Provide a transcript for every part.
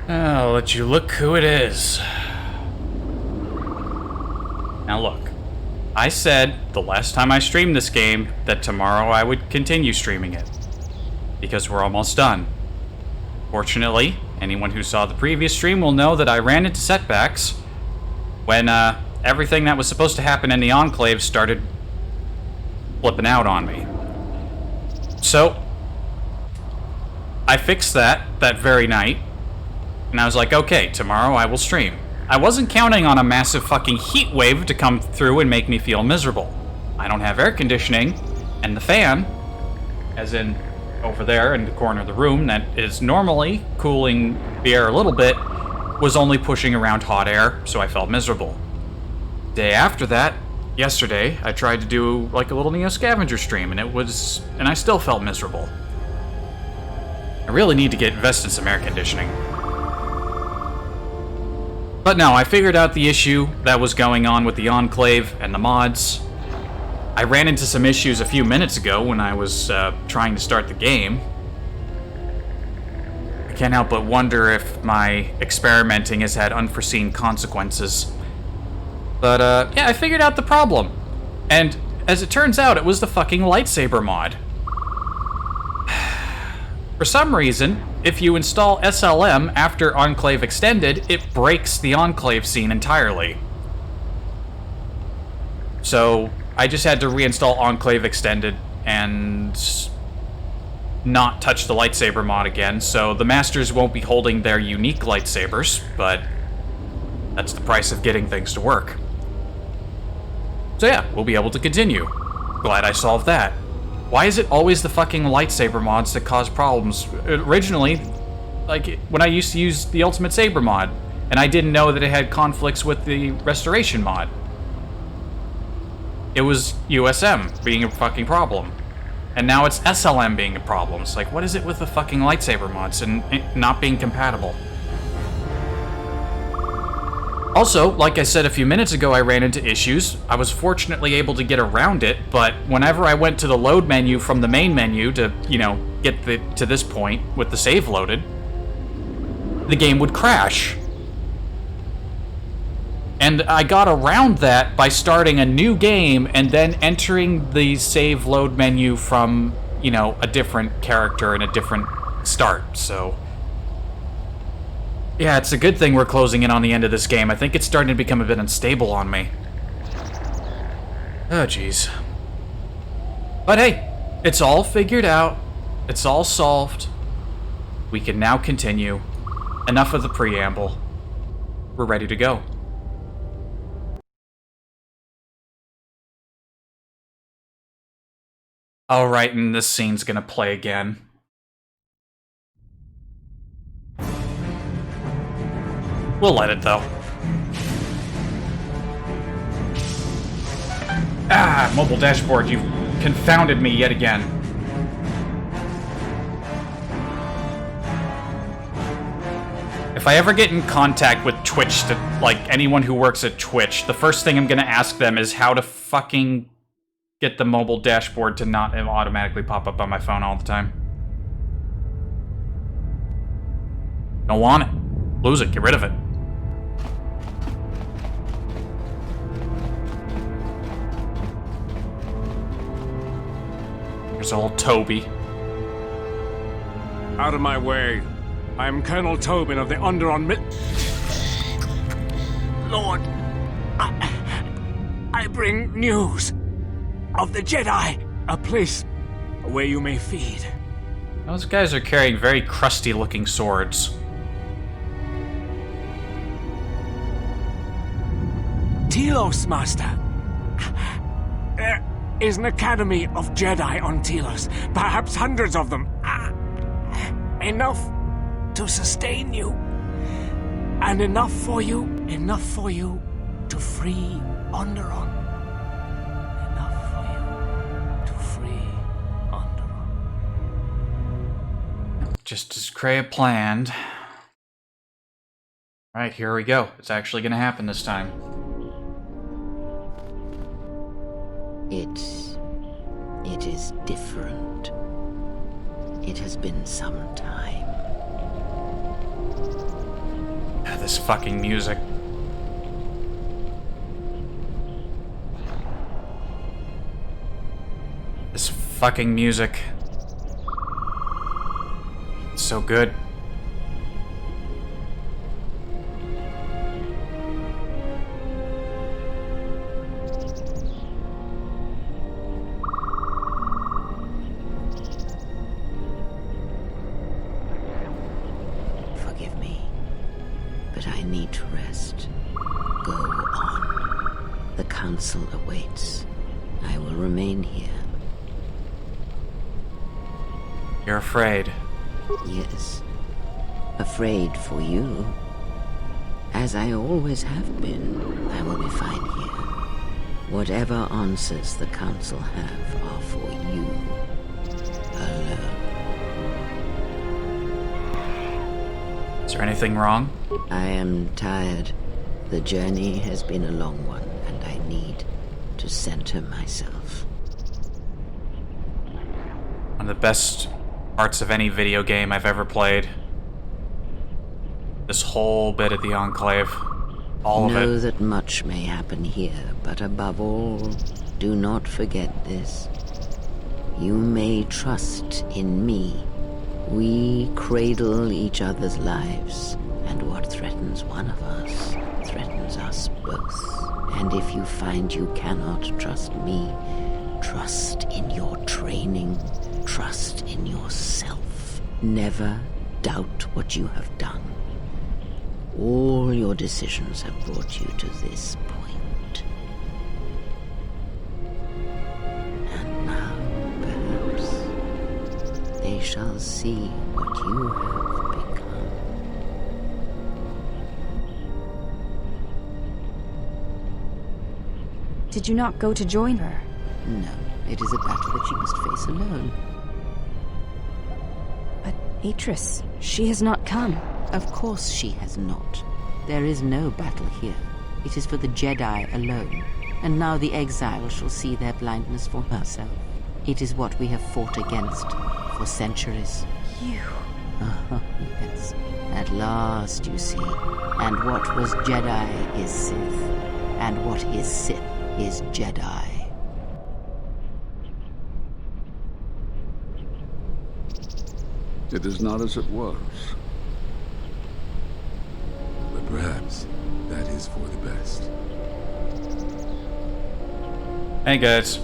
I'll let you look who it is. Now look, I said the last time I streamed this game that tomorrow I would continue streaming it. Because we're almost done. Fortunately, anyone who saw the previous stream will know that I ran into setbacks when everything that was supposed to happen in the Enclave started flipping out on me. So, I fixed that very night, and I was like, okay, tomorrow I will stream. I wasn't counting on a massive fucking heat wave to come through and make me feel miserable. I don't have air conditioning, and the fan, as in over there in the corner of the room that is normally cooling the air a little bit, was only pushing around hot air, so I felt miserable. Day after that, yesterday, I tried to do like a little Neo Scavenger stream, and I still felt miserable. I really need to get invested in some air conditioning. But no, I figured out the issue that was going on with the Enclave and the mods. I ran into some issues a few minutes ago when I was trying to start the game. I can't help but wonder if my experimenting has had unforeseen consequences. But yeah, I figured out the problem. And as it turns out, it was the fucking lightsaber mod. For some reason, if you install SLM after Enclave Extended, it breaks the Enclave scene entirely. So I just had to reinstall Enclave Extended and not touch the lightsaber mod again, so the Masters won't be holding their unique lightsabers, but that's the price of getting things to work. So yeah, we'll be able to continue. Glad I solved that. Why is it always the fucking lightsaber mods that cause problems? Originally, like, when I used to use the Ultimate Saber mod, and I didn't know that it had conflicts with the Restoration mod. It was USM being a fucking problem. And now it's SLM being a problem. It's like, what is it with the fucking lightsaber mods and not being compatible? Also, like I said a few minutes ago, I ran into issues. I was fortunately able to get around it, but whenever I went to the load menu from the main menu to, you know, get to this point with the save loaded, the game would crash. And I got around that by starting a new game and then entering the save load menu from, you know, a different character and a different start, so yeah, it's a good thing we're closing in on the end of this game. I think it's starting to become a bit unstable on me. Oh, jeez. But hey, it's all figured out. It's all solved. We can now continue. Enough of the preamble. We're ready to go. Alright, and this scene's gonna play again. We'll let it, though. Ah, mobile dashboard, you've confounded me yet again. If I ever get in contact with Twitch, like anyone who works at Twitch, the first thing I'm gonna ask them is how to fucking get the mobile dashboard to not automatically pop up on my phone all the time. Don't want it. Lose it. Get rid of it. There's old Toby. Out of my way. I am Colonel Tobin of the Underon Lord, I bring news of the Jedi, a place where you may feed. Those guys are carrying very crusty-looking swords. Telos, Master. There is an academy of Jedi on Telos, perhaps hundreds of them. Enough to sustain you. And enough for you to free Onderon. Enough for you to free Onderon. Just as Kreia planned. Alright, here we go. It's actually gonna happen this time. It is different. It has been some time. This fucking music. This fucking music. It's so good. Forgive me, but I need to rest. Go on. The council awaits. I will remain here. You're afraid. Yes. Afraid for you. As I always have been, I will be fine here. Whatever answers the council have are for you. Alone. Is there anything wrong? I am tired. The journey has been a long one, and I need to center myself. One of the best parts of any video game I've ever played. This whole bit of the Enclave. All of Know it. that much may happen here, but above all, do not forget this. You may trust in me. We cradle each other's lives, and what threatens one of us threatens us both. And if you find you cannot trust me, trust in your training, trust in yourself. Never doubt what you have done. All your decisions have brought you to this point. And now, perhaps, they shall see what you have become. Did you not go to join her? No, it is a battle that she must face alone. But Atris, she has not come. Of course she has not. There is no battle here. It is for the Jedi alone. And now the Exile shall see their blindness for herself. It is what we have fought against for centuries. You... Oh, yes. At last, you see. And what was Jedi is Sith. And what is Sith is Jedi. It is not as it was. But perhaps that is for the best. Hey guys.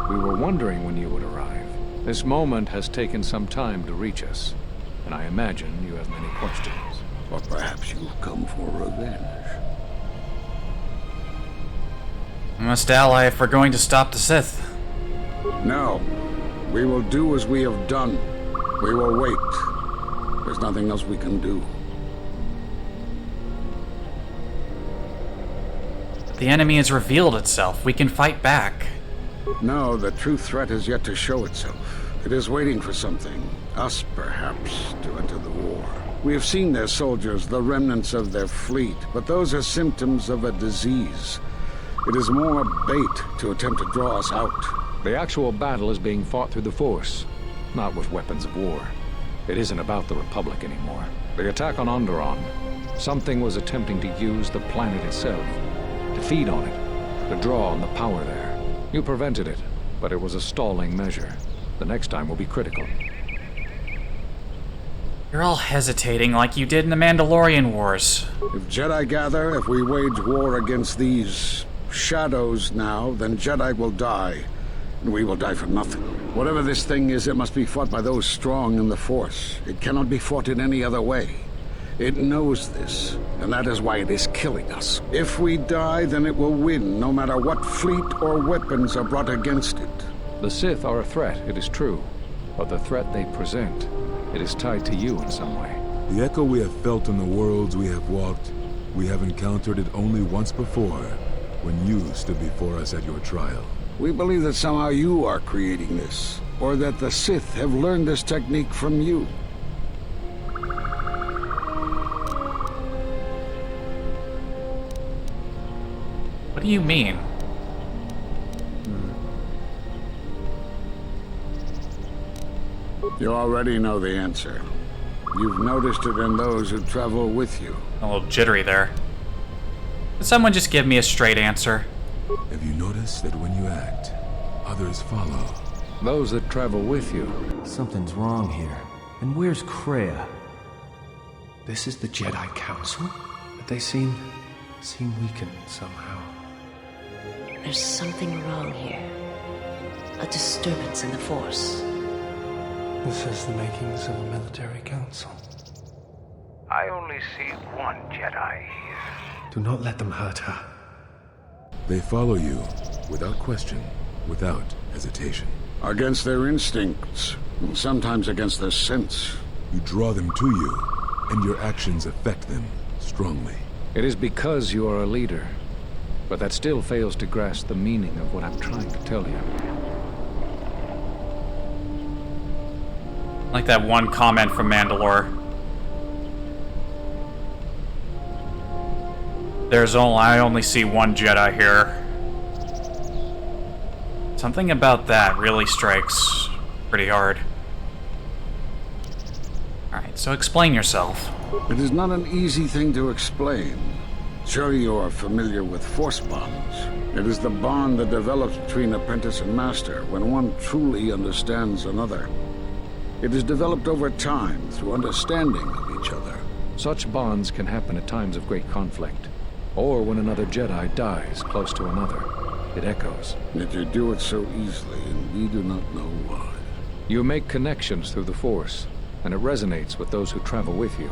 We were wondering when you would arrive. This moment has taken some time to reach us, and I imagine you have many questions. Or perhaps you've come for revenge. We must ally if we're going to stop the Sith. No. We will do as we have done. We will wait. There's nothing else we can do. The enemy has revealed itself. We can fight back. No, the true threat is yet to show itself. It is waiting for something. Us, perhaps, to enter the war. We have seen their soldiers, the remnants of their fleet, but those are symptoms of a disease. It is more bait to attempt to draw us out. The actual battle is being fought through the Force, not with weapons of war. It isn't about the Republic anymore. The attack on Onderon, something was attempting to use the planet itself, to feed on it, to draw on the power there. You prevented it, but it was a stalling measure. The next time will be critical. You're all hesitating like you did in the Mandalorian Wars. If Jedi gather, if we wage war against these shadows now, then Jedi will die. And we will die for nothing. Whatever this thing is, it must be fought by those strong in the Force. It cannot be fought in any other way. It knows this, and that is why it is killing us. If we die, then it will win, no matter what fleet or weapons are brought against it. The Sith are a threat, it is true, but the threat they present, it is tied to you in some way. The echo we have felt in the worlds we have walked, we have encountered it only once before, when you stood before us at your trial. We believe that somehow you are creating this, or that the Sith have learned this technique from you. What do you mean? You already know the answer. You've noticed it in those who travel with you. A little jittery there. Could someone just give me a straight answer? Have you noticed that when you act, others follow? Those that travel with you. Something's wrong here. And where's Kreia? This is the Jedi Council? But they seem weakened somehow. There's something wrong here. A disturbance in the Force. This is the makings of a military council. I only see one Jedi here. Do not let them hurt her. They follow you, without question, without hesitation. Against their instincts, and sometimes against their sense. You draw them to you, and your actions affect them strongly. It is because you are a leader, but that still fails to grasp the meaning of what I'm trying to tell you. Like that one comment from Mandalore. I only see one Jedi here. Something about that really strikes pretty hard. Alright, so explain yourself. It is not an easy thing to explain. Sure, you are familiar with Force bonds. It is the bond that develops between apprentice and master when one truly understands another. It is developed over time through understanding of each other. Such bonds can happen at times of great conflict, or when another Jedi dies close to another. It echoes. Yet you do it so easily, and we do not know why. You make connections through the Force, and it resonates with those who travel with you.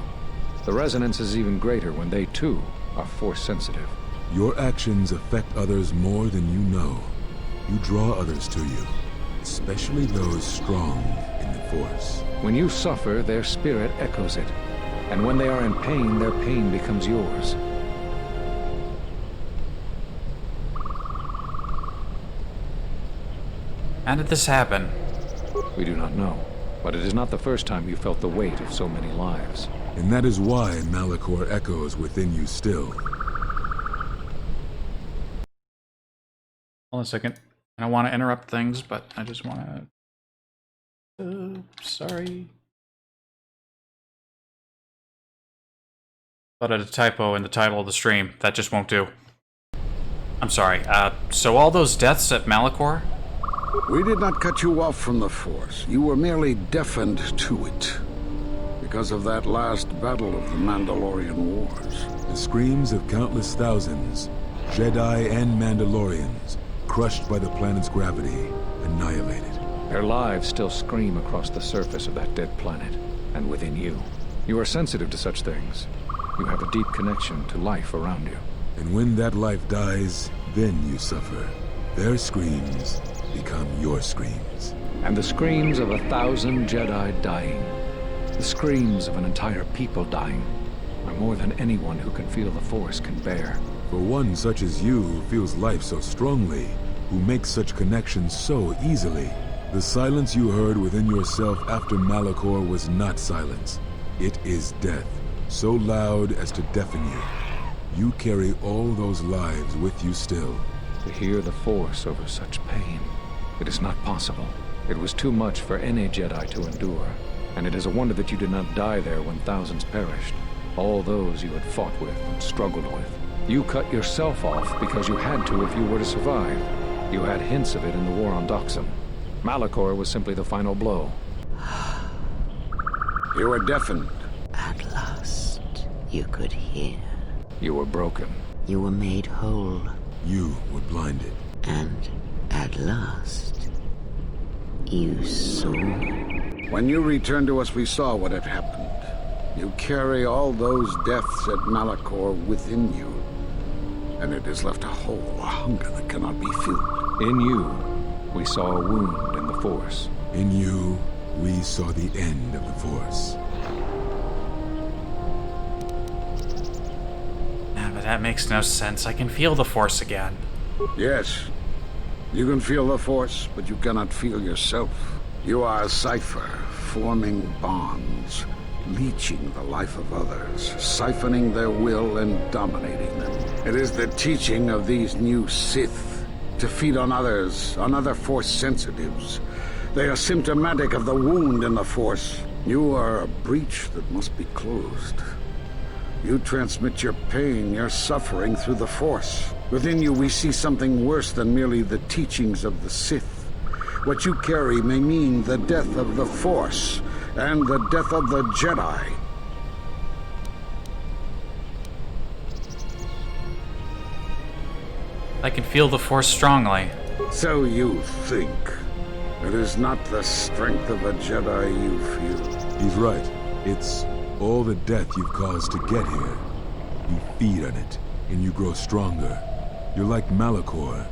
The resonance is even greater when they, too, are Force-sensitive. Your actions affect others more than you know. You draw others to you, especially those strong in the Force. When you suffer, their spirit echoes it, and when they are in pain, their pain becomes yours. How did this happen? We do not know, but it is not the first time you felt the weight of so many lives. And that is why Malachor echoes within you still. Hold on a second. I don't want to interrupt things, but I just want to... sorry. Thought I had a typo in the title of the stream. That just won't do. I'm sorry. So all those deaths at Malachor? We did not cut you off from the Force. You were merely deafened to it. Because of that last battle of the Mandalorian Wars. The screams of countless thousands, Jedi and Mandalorians, crushed by the planet's gravity, annihilated. Their lives still scream across the surface of that dead planet, and within you. You are sensitive to such things. You have a deep connection to life around you. And when that life dies, then you suffer. Their screams become your screams. And the screams of 1,000 Jedi dying, the screams of an entire people dying, are more than anyone who can feel the Force can bear. For one such as you who feels life so strongly, who makes such connections so easily, the silence you heard within yourself after Malachor was not silence. It is death, so loud as to deafen you. You carry all those lives with you still. To hear the Force over such pain, it is not possible. It was too much for any Jedi to endure, and it is a wonder that you did not die there when thousands perished. All those you had fought with and struggled with. You cut yourself off because you had to if you were to survive. You had hints of it in the war on Doxum. Malachor was simply the final blow. You were deafened. At last, you could hear. You were broken. You were made whole. You were blinded. And at last, you saw. When you returned to us, we saw what had happened. You carry all those deaths at Malachor within you. And it has left a hole, a hunger that cannot be filled. In you, we saw a wound in the Force. In you, we saw the end of the Force. But that makes no sense. I can feel the Force again. Yes, you can feel the Force, but you cannot feel yourself. You are a cipher, forming bonds, leeching the life of others, siphoning their will and dominating them. It is the teaching of these new Sith to feed on others, on other Force sensitives, They are symptomatic of the wound in the Force. You are a breach that must be closed. You transmit your pain, your suffering through the Force. Within you we see something worse than merely the teachings of the Sith. What you carry may mean the death of the Force, and the death of the Jedi. I can feel the Force strongly. So you think. It is not the strength of a Jedi you feel. He's right. It's all the death you've caused to get here. You feed on it, and you grow stronger. You're like Malachor.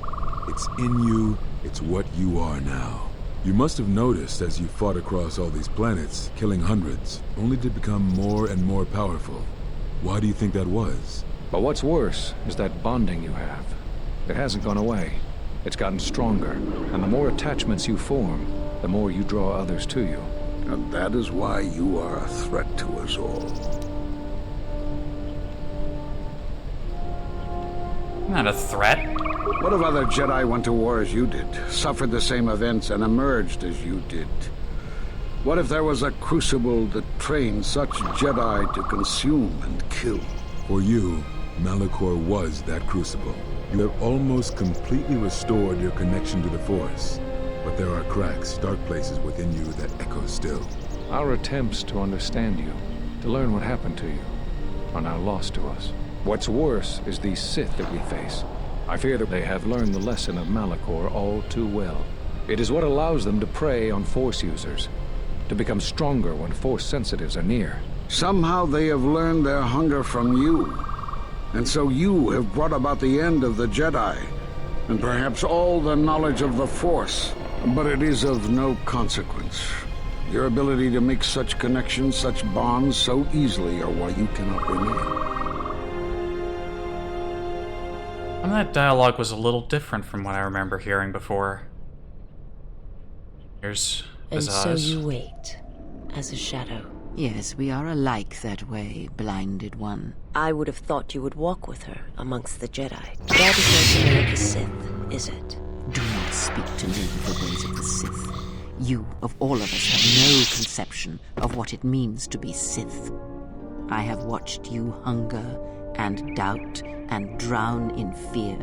It's in you, it's what you are now. You must have noticed as you fought across all these planets, killing hundreds, only to become more and more powerful. Why do you think that was? But what's worse is that bonding you have. It hasn't gone away. It's gotten stronger, and the more attachments you form, the more you draw others to you. And that is why you are a threat to us all. I'm not a threat. What if other Jedi went to war as you did, suffered the same events, and emerged as you did? What if there was a crucible that trained such Jedi to consume and kill? For you, Malachor was that crucible. You have almost completely restored your connection to the Force. But there are cracks, dark places within you that echo still. Our attempts to understand you, to learn what happened to you, are now lost to us. What's worse is these Sith that we face. I fear that they have learned the lesson of Malachor all too well. It is what allows them to prey on Force users, to become stronger when Force sensitives are near. Somehow they have learned their hunger from you. And so you have brought about the end of the Jedi, and perhaps all the knowledge of the Force. But it is of no consequence. Your ability to make such connections, such bonds so easily are why you cannot remain. And that dialogue was a little different from what I remember hearing before. Here's And Azaz. so you wait, as a shadow. Yes, we are alike that way, blinded one. I would have thought you would walk with her amongst the Jedi. That is not the way of the Sith, is it? Do not speak to me of the ways of the Sith. You, of all of us, have no conception of what it means to be Sith. I have watched you hunger and doubt and drown in fear,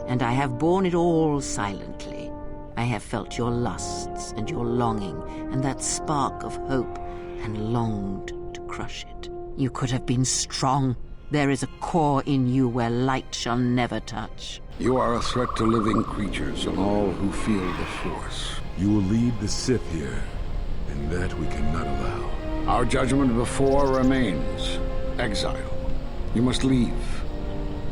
and I have borne it all silently. I have felt your lusts and your longing and that spark of hope, and longed to crush it. You could have been strong. There is a core in you where light shall never touch. You are a threat to living creatures and all who feel the Force. You will lead the Sith here, and that we cannot allow. Our judgment before remains. Exile. You must leave.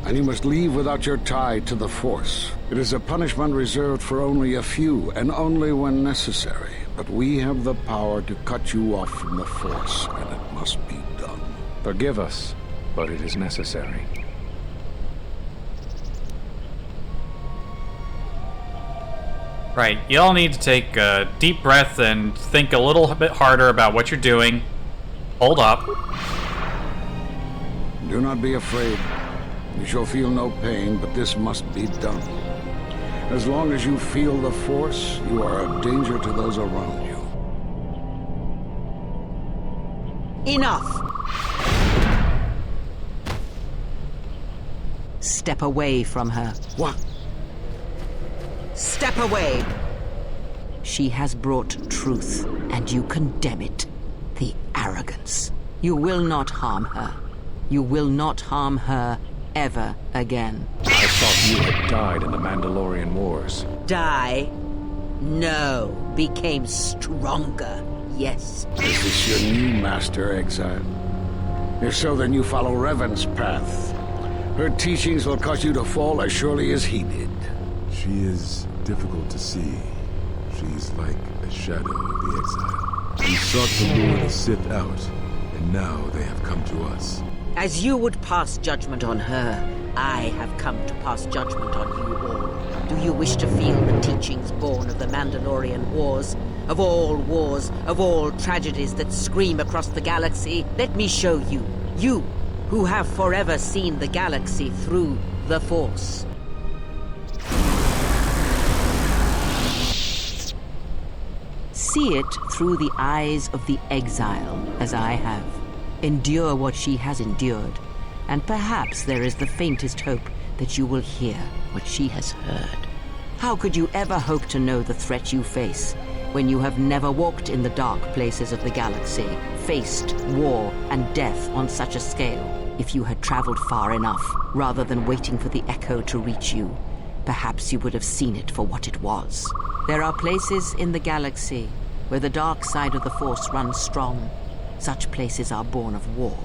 And you must leave without your tie to the Force. It is a punishment reserved for only a few, and only when necessary. But we have the power to cut you off from the Force, and it must be done. Forgive us, but it is necessary. Right, you all need to take a deep breath and think a little bit harder about what you're doing. Hold up. Do not be afraid. You shall feel no pain, but this must be done. As long as you feel the Force, you are a danger to those around you. Enough! Step away from her. What? Step away! She has brought truth, and you condemn it. The arrogance. You will not harm her. You will not harm her ever again. I thought you had died in the Mandalorian Wars. Die? No. Became stronger. Yes. Is this your new master, Exile? If so, then you follow Revan's path. Her teachings will cause you to fall as surely as he did. She is difficult to see. She's like a shadow of the Exile. We sought to lure the Sith out, and now they have come to us. As you would pass judgment on her, I have come to pass judgment on you all. Do you wish to feel the teachings born of the Mandalorian Wars? Of all tragedies that scream across the galaxy? Let me show you. You, who have forever seen the galaxy through the Force. see it through the eyes of the Exile, as I have. Endure what she has endured, and perhaps there is the faintest hope that you will hear what she has heard. How could you ever hope to know the threat you face when you have never walked in the dark places of the galaxy, faced war and death on such a scale? If you had traveled far enough, rather than waiting for the echo to reach you, perhaps you would have seen it for what it was. There are places in the galaxy where the dark side of the Force runs strong. Such places are born of war,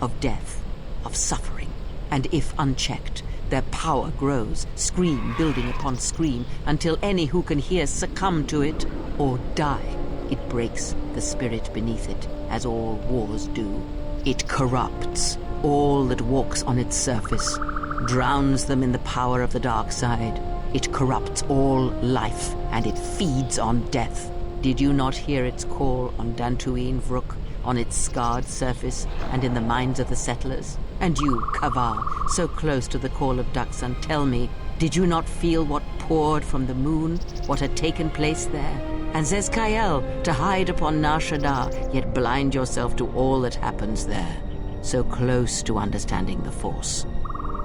of death, of suffering, and if unchecked, their power grows, scream building upon scream, until any who can hear succumb to it or die. It breaks the spirit beneath it, as all wars do. It corrupts all that walks on its surface, drowns them in the power of the dark side. It corrupts all life, and it feeds on death. Did you not hear its call on Dantooine Vrook, on its scarred surface, and in the minds of the settlers? And you, Kavar, so close to the call of Daxan, tell me, did you not feel what poured from the moon, what had taken place there? And Zezkael, to hide upon Nar Shaddaa, yet blind yourself to all that happens there. So close to understanding the Force,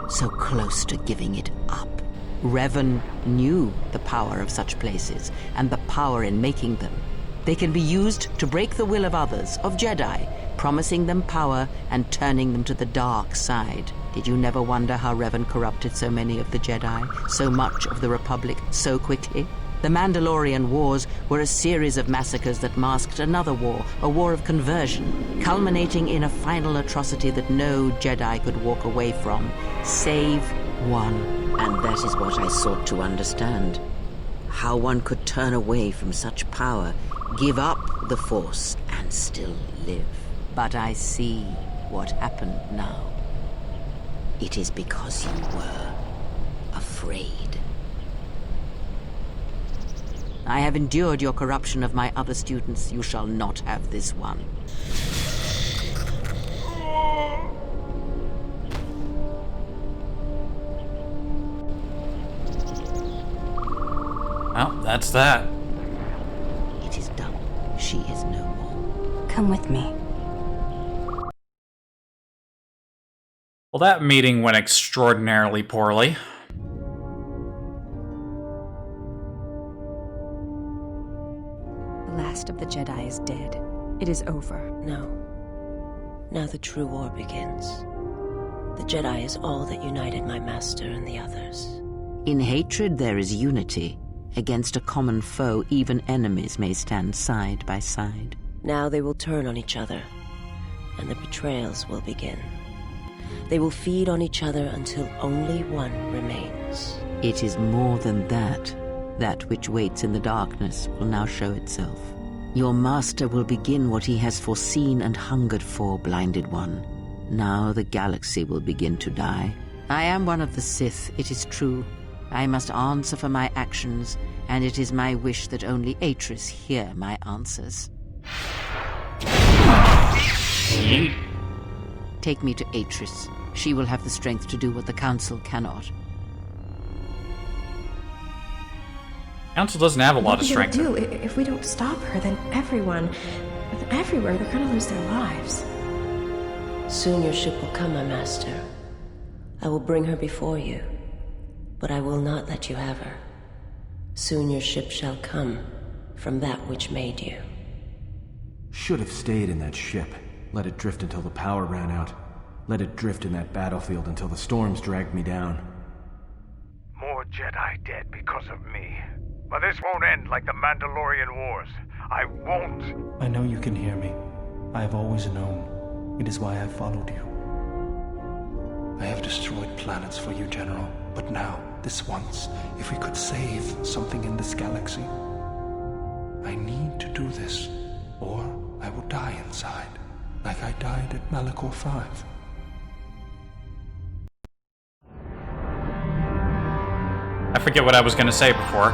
so close to giving it up. Revan knew the power of such places, and the power in making them. They can be used to break the will of others, of Jedi, promising them power and turning them to the dark side. Did you never wonder how Revan corrupted so many of the Jedi, so much of the Republic, so quickly? The Mandalorian Wars were a series of massacres that masked another war, a war of conversion, culminating in a final atrocity that no Jedi could walk away from, save one. And that is what I sought to understand. How one could turn away from such power, give up the Force, and still live. But I see what happened now. It is because you were afraid. I have endured your corruption of my other students. You shall not have this one. Well, that's that. It is done. She is no more. Come with me. Well, that meeting went extraordinarily poorly. The last of the Jedi is dead. It is over. No. Now the true war begins. The Jedi is all that united my master and the others. In hatred there is unity. Against a common foe, even enemies may stand side by side. Now they will turn on each other, and the betrayals will begin. They will feed on each other until only one remains. It is more than that. That which waits in the darkness will now show itself. Your master will begin what he has foreseen and hungered for, Blinded One. Now the galaxy will begin to die. I am one of the Sith, it is true. I must answer for my actions, and it is my wish that only Atris hear my answers. Take me to Atris. She will have the strength to do what the Council cannot. Council doesn't have a lot of strength. What are we gonna do? If we don't stop her, then everyone, everywhere, they're gonna lose their lives. Soon your ship will come, my master. I will bring her before you, but I will not let you have her. Soon your ship shall come from that which made you. Should have stayed in that ship. Let it drift until the power ran out. Let it drift in that battlefield until the storms dragged me down. More Jedi dead because of me. But this won't end like the Mandalorian Wars. I won't. I know you can hear me. I have always known. It is why I followed you. I have destroyed planets for you, General. But now, this once, if we could save something in this galaxy, I need to do this, or I will die inside, like I died at Malachor 5. I forget what I was going to say before.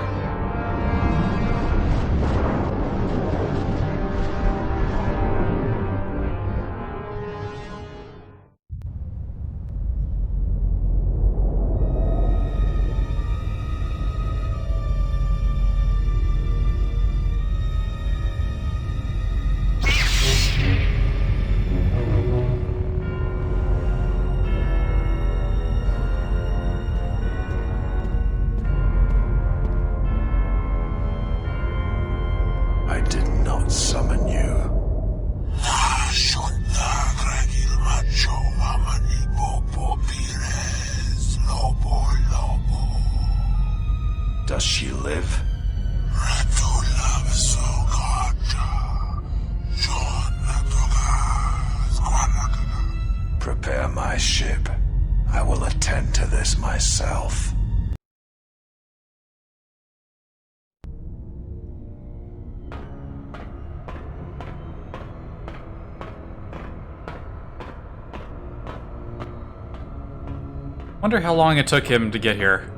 Does she live? Prepare my ship. I will attend to this myself. Wonder how long it took him to get here.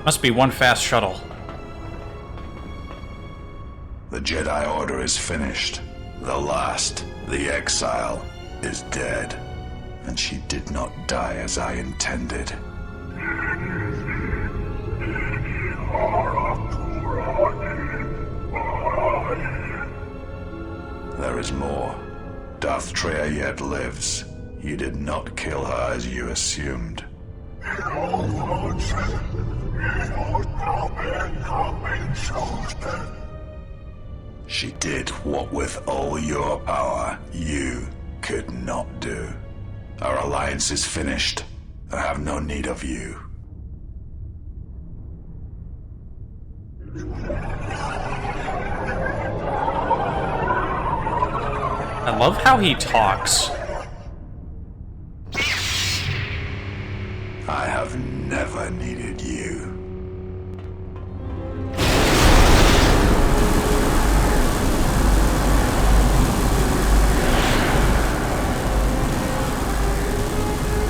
Must be one fast shuttle. The Jedi Order is finished. The last, the Exile, is dead. And she did not die as I intended. There is more. Darth Kreia yet lives. You did not kill her as you assumed. She did what with all your power you could not do. Our alliance is finished. I have no need of you. I love how he talks. I have never needed you.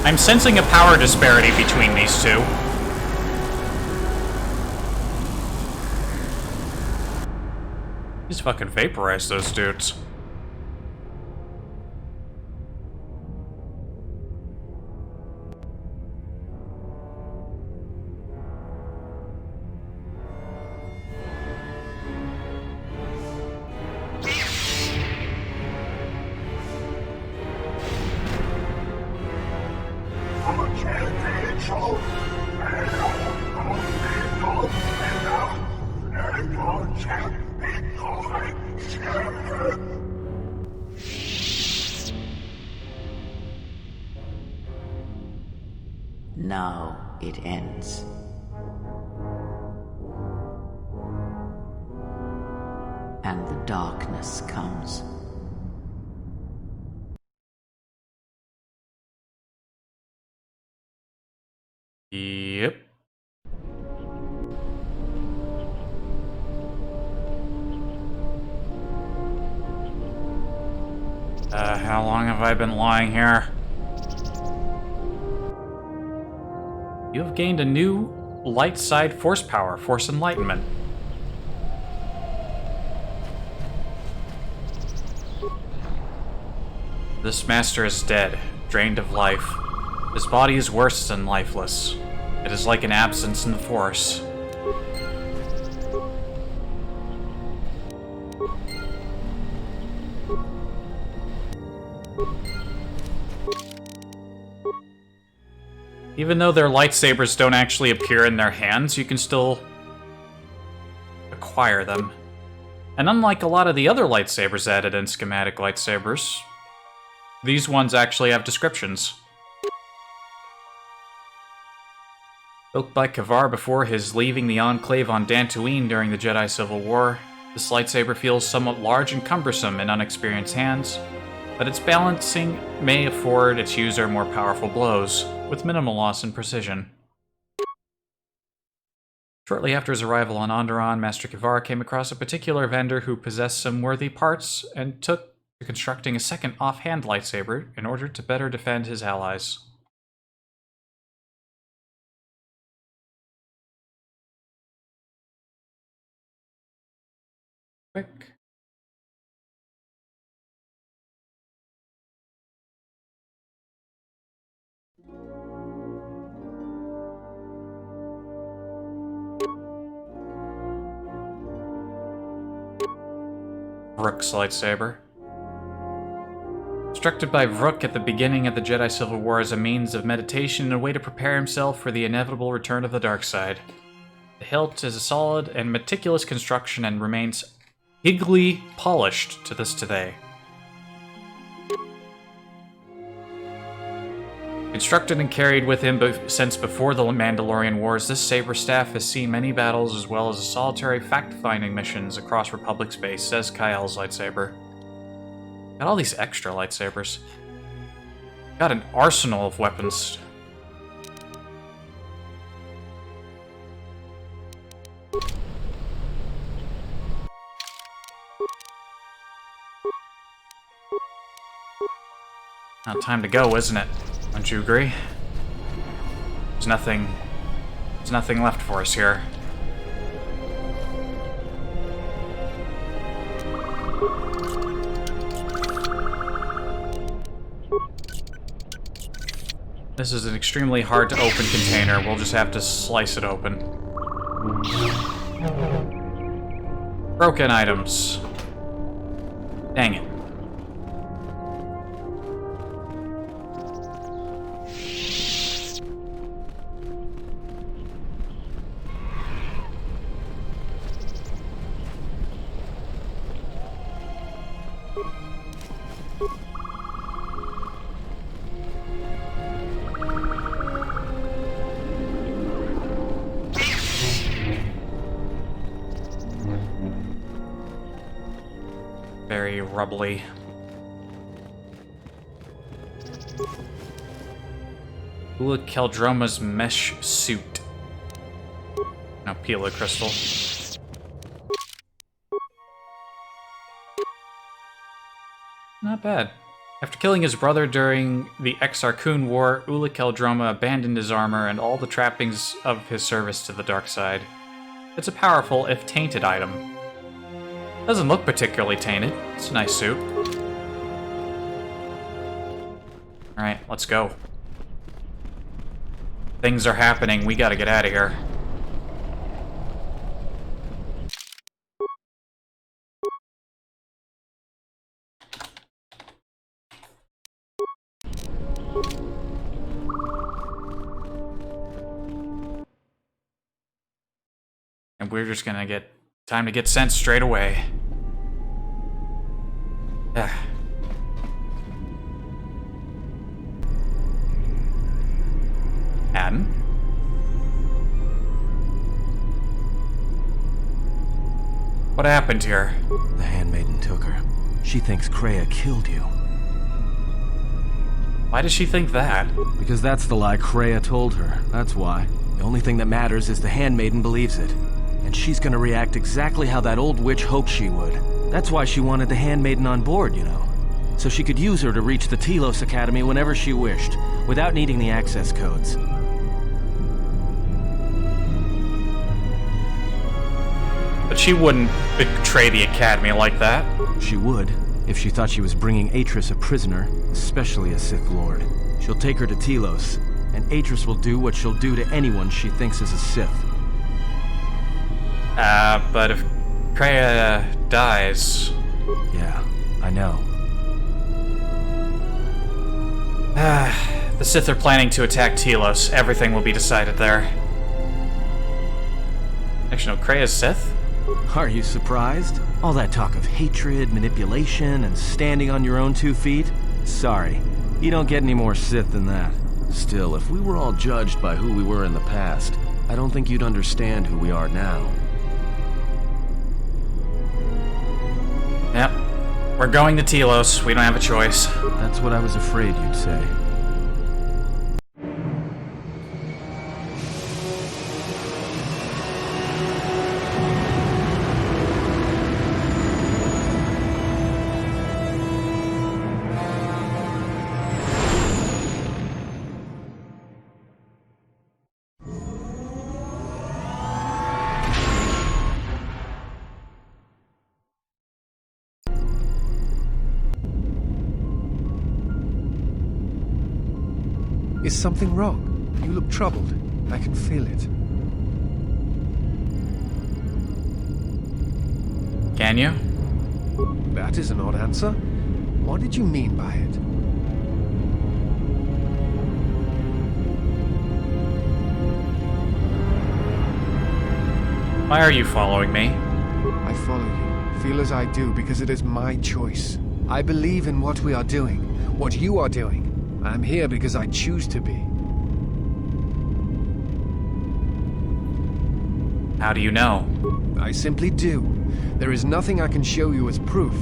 I'm sensing a power disparity between these two. He's fucking vaporized those dudes. Now it ends. And the darkness comes. Yep. How long have I been lying here? You have gained a new light side force power, Force Enlightenment. This master is dead, drained of life. His body is worse than lifeless. It is like an absence in the Force. Even though their lightsabers don't actually appear in their hands, you can still acquire them. And unlike a lot of the other lightsabers added in schematic lightsabers, these ones actually have descriptions. Built by Kavar before his leaving the Enclave on Dantooine during the Jedi Civil War, this lightsaber feels somewhat large and cumbersome in unexperienced hands, but its balancing may afford its user more powerful blows, with minimal loss in precision. Shortly after his arrival on Onderon, Master Kavar came across a particular vendor who possessed some worthy parts and took to constructing a second offhand lightsaber in order to better defend his allies. Quick. Vrook's lightsaber. Constructed by Vrook at the beginning of the Jedi Civil War as a means of meditation and a way to prepare himself for the inevitable return of the dark side. The hilt is a solid and meticulous construction and remains highly polished to this day. Constructed and carried with him since before the Mandalorian Wars, this saber staff has seen many battles as well as solitary fact-finding missions across Republic space, says Kyle's lightsaber. Got all these extra lightsabers. Got an arsenal of weapons. Now time to go, isn't it? Don't you agree? There's nothing left for us here. This is an extremely hard to open container. We'll just have to slice it open. Broken items. Dang it. Very rubbly. Ula Keldroma's mesh suit. Now peel a crystal. Not bad. After killing his brother during the Exar Kun War, Ula Keldroma abandoned his armor and all the trappings of his service to the dark side. It's a powerful, if tainted, item. Doesn't look particularly tainted. It's a nice suit. Alright, let's go. Things are happening. We gotta get out of here. And we're just gonna get time to get sent straight away. Adam? What happened here? The Handmaiden took her. She thinks Kreia killed you. Why does she think that? Because that's the lie Kreia told her. That's why. The only thing that matters is the Handmaiden believes it. And she's gonna react exactly how that old witch hoped she would. That's why she wanted the Handmaiden on board, you know. So she could use her to reach the Telos Academy whenever she wished, without needing the access codes. But she wouldn't betray the Academy like that. She would, if she thought she was bringing Atris a prisoner, especially a Sith Lord. She'll take her to Telos, and Atris will do what she'll do to anyone she thinks is a Sith. But if Kreia dies... Yeah, I know. The Sith are planning to attack Telos. Everything will be decided there. Actually, no, Kreia's Sith? Are you surprised? All that talk of hatred, manipulation, and standing on your own 2 feet? Sorry, you don't get any more Sith than that. Still, if we were all judged by who we were in the past, I don't think you'd understand who we are now. Yep. We're going to Telos. We don't have a choice. That's what I was afraid you'd say. Is something wrong? You look troubled. I can feel it. Can you? That is an odd answer. What did you mean by it? Why are you following me? I follow you. Feel as I do because it is my choice. I believe in what we are doing, what you are doing. I'm here because I choose to be. How do you know? I simply do. There is nothing I can show you as proof,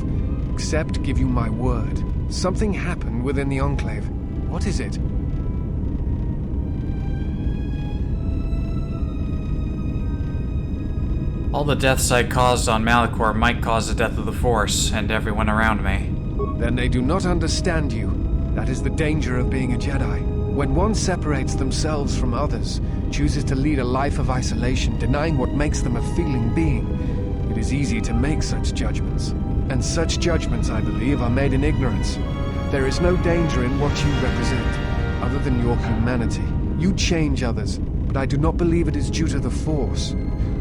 except give you my word. Something happened within the Enclave. What is it? All the deaths I caused on Malachor might cause the death of the Force and everyone around me. Then they do not understand you. That is the danger of being a Jedi. When one separates themselves from others, chooses to lead a life of isolation, denying what makes them a feeling being, it is easy to make such judgments. And such judgments, I believe, are made in ignorance. There is no danger in what you represent, other than your humanity. You change others, but I do not believe it is due to the Force.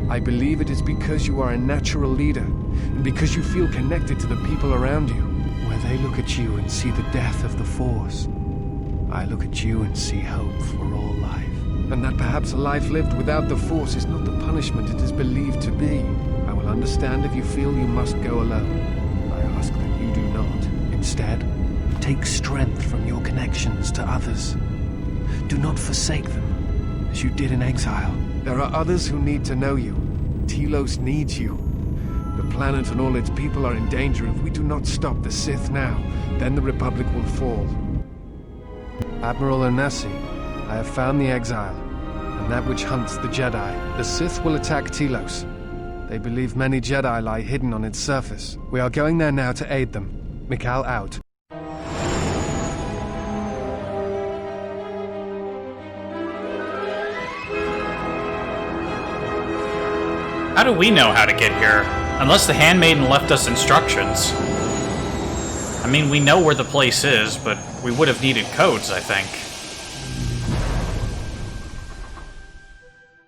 I believe it is because you are a natural leader, and because you feel connected to the people around you. Where they look at you and see the death of the Force, I look at you and see hope for all life. And that perhaps a life lived without the Force is not the punishment it is believed to be. I will understand if you feel you must go alone. I ask that you do not. Instead, take strength from your connections to others. Do not forsake them, as you did in Exile. There are others who need to know you. Telos needs you. The planet and all its people are in danger. If we do not stop the Sith now, then the Republic will fall. Admiral Onasi, I have found the Exile, and that which hunts the Jedi. The Sith will attack Telos. They believe many Jedi lie hidden on its surface. We are going there now to aid them. Mikal out. How do we know how to get here? Unless the handmaiden left us instructions. I mean, we know where the place is, but we would have needed codes, I think.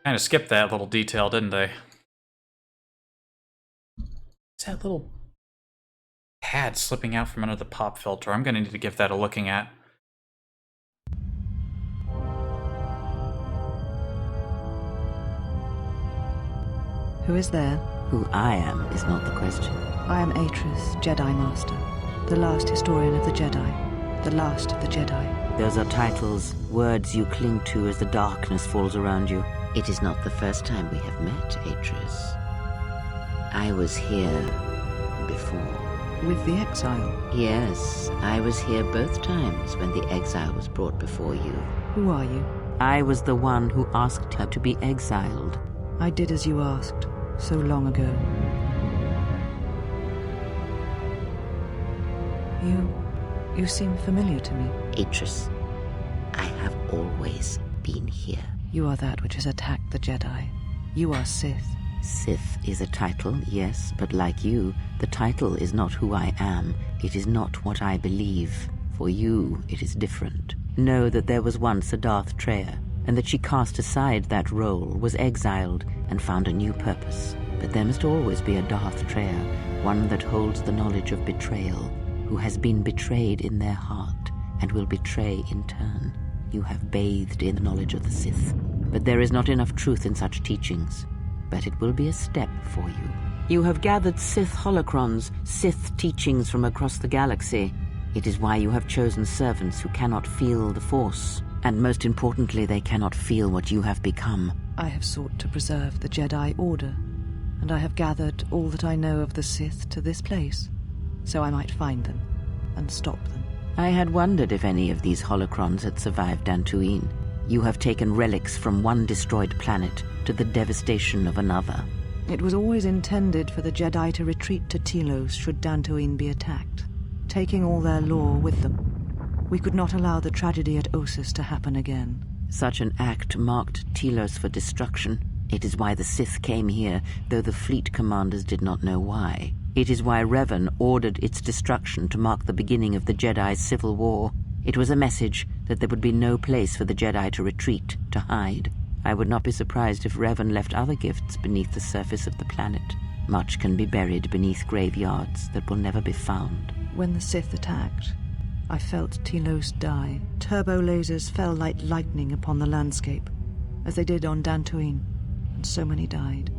Kind of skipped that little detail, didn't they? Is that little pad slipping out from under the pop filter? I'm gonna need to give that a looking at. Who is there? Who I am is not the question. I am Atris, Jedi Master. The last historian of the Jedi. The last of the Jedi. Those are titles, words you cling to as the darkness falls around you. It is not the first time we have met, Atris. I was here before. With the Exile? Yes, I was here both times when the Exile was brought before you. Who are you? I was the one who asked her to be exiled. I did as you asked, so long ago. You seem familiar to me. Atris, I have always been here. You are that which has attacked the Jedi. You are Sith. Sith is a title, yes, but like you, the title is not who I am. It is not what I believe. For you, it is different. Know that there was once a Darth Kreia, and that she cast aside that role, was exiled, and found a new purpose. But there must always be a Darth Kreia, one that holds the knowledge of betrayal, who has been betrayed in their heart, and will betray in turn. You have bathed in the knowledge of the Sith, but there is not enough truth in such teachings. But it will be a step for you. You have gathered Sith holocrons, Sith teachings from across the galaxy. It is why you have chosen servants who cannot feel the Force. And most importantly, they cannot feel what you have become. I have sought to preserve the Jedi Order, and I have gathered all that I know of the Sith to this place, so I might find them and stop them. I had wondered if any of these holocrons had survived Dantooine. You have taken relics from one destroyed planet to the devastation of another. It was always intended for the Jedi to retreat to Telos should Dantooine be attacked, taking all their lore with them. We could not allow the tragedy at Ossus to happen again. Such an act marked Telos for destruction. It is why the Sith came here, though the fleet commanders did not know why. It is why Revan ordered its destruction to mark the beginning of the Jedi's civil war. It was a message that there would be no place for the Jedi to retreat, to hide. I would not be surprised if Revan left other gifts beneath the surface of the planet. Much can be buried beneath graveyards that will never be found. When the Sith attacked, I felt Telos die. Turbo lasers fell like lightning upon the landscape, as they did on Dantooine, and so many died.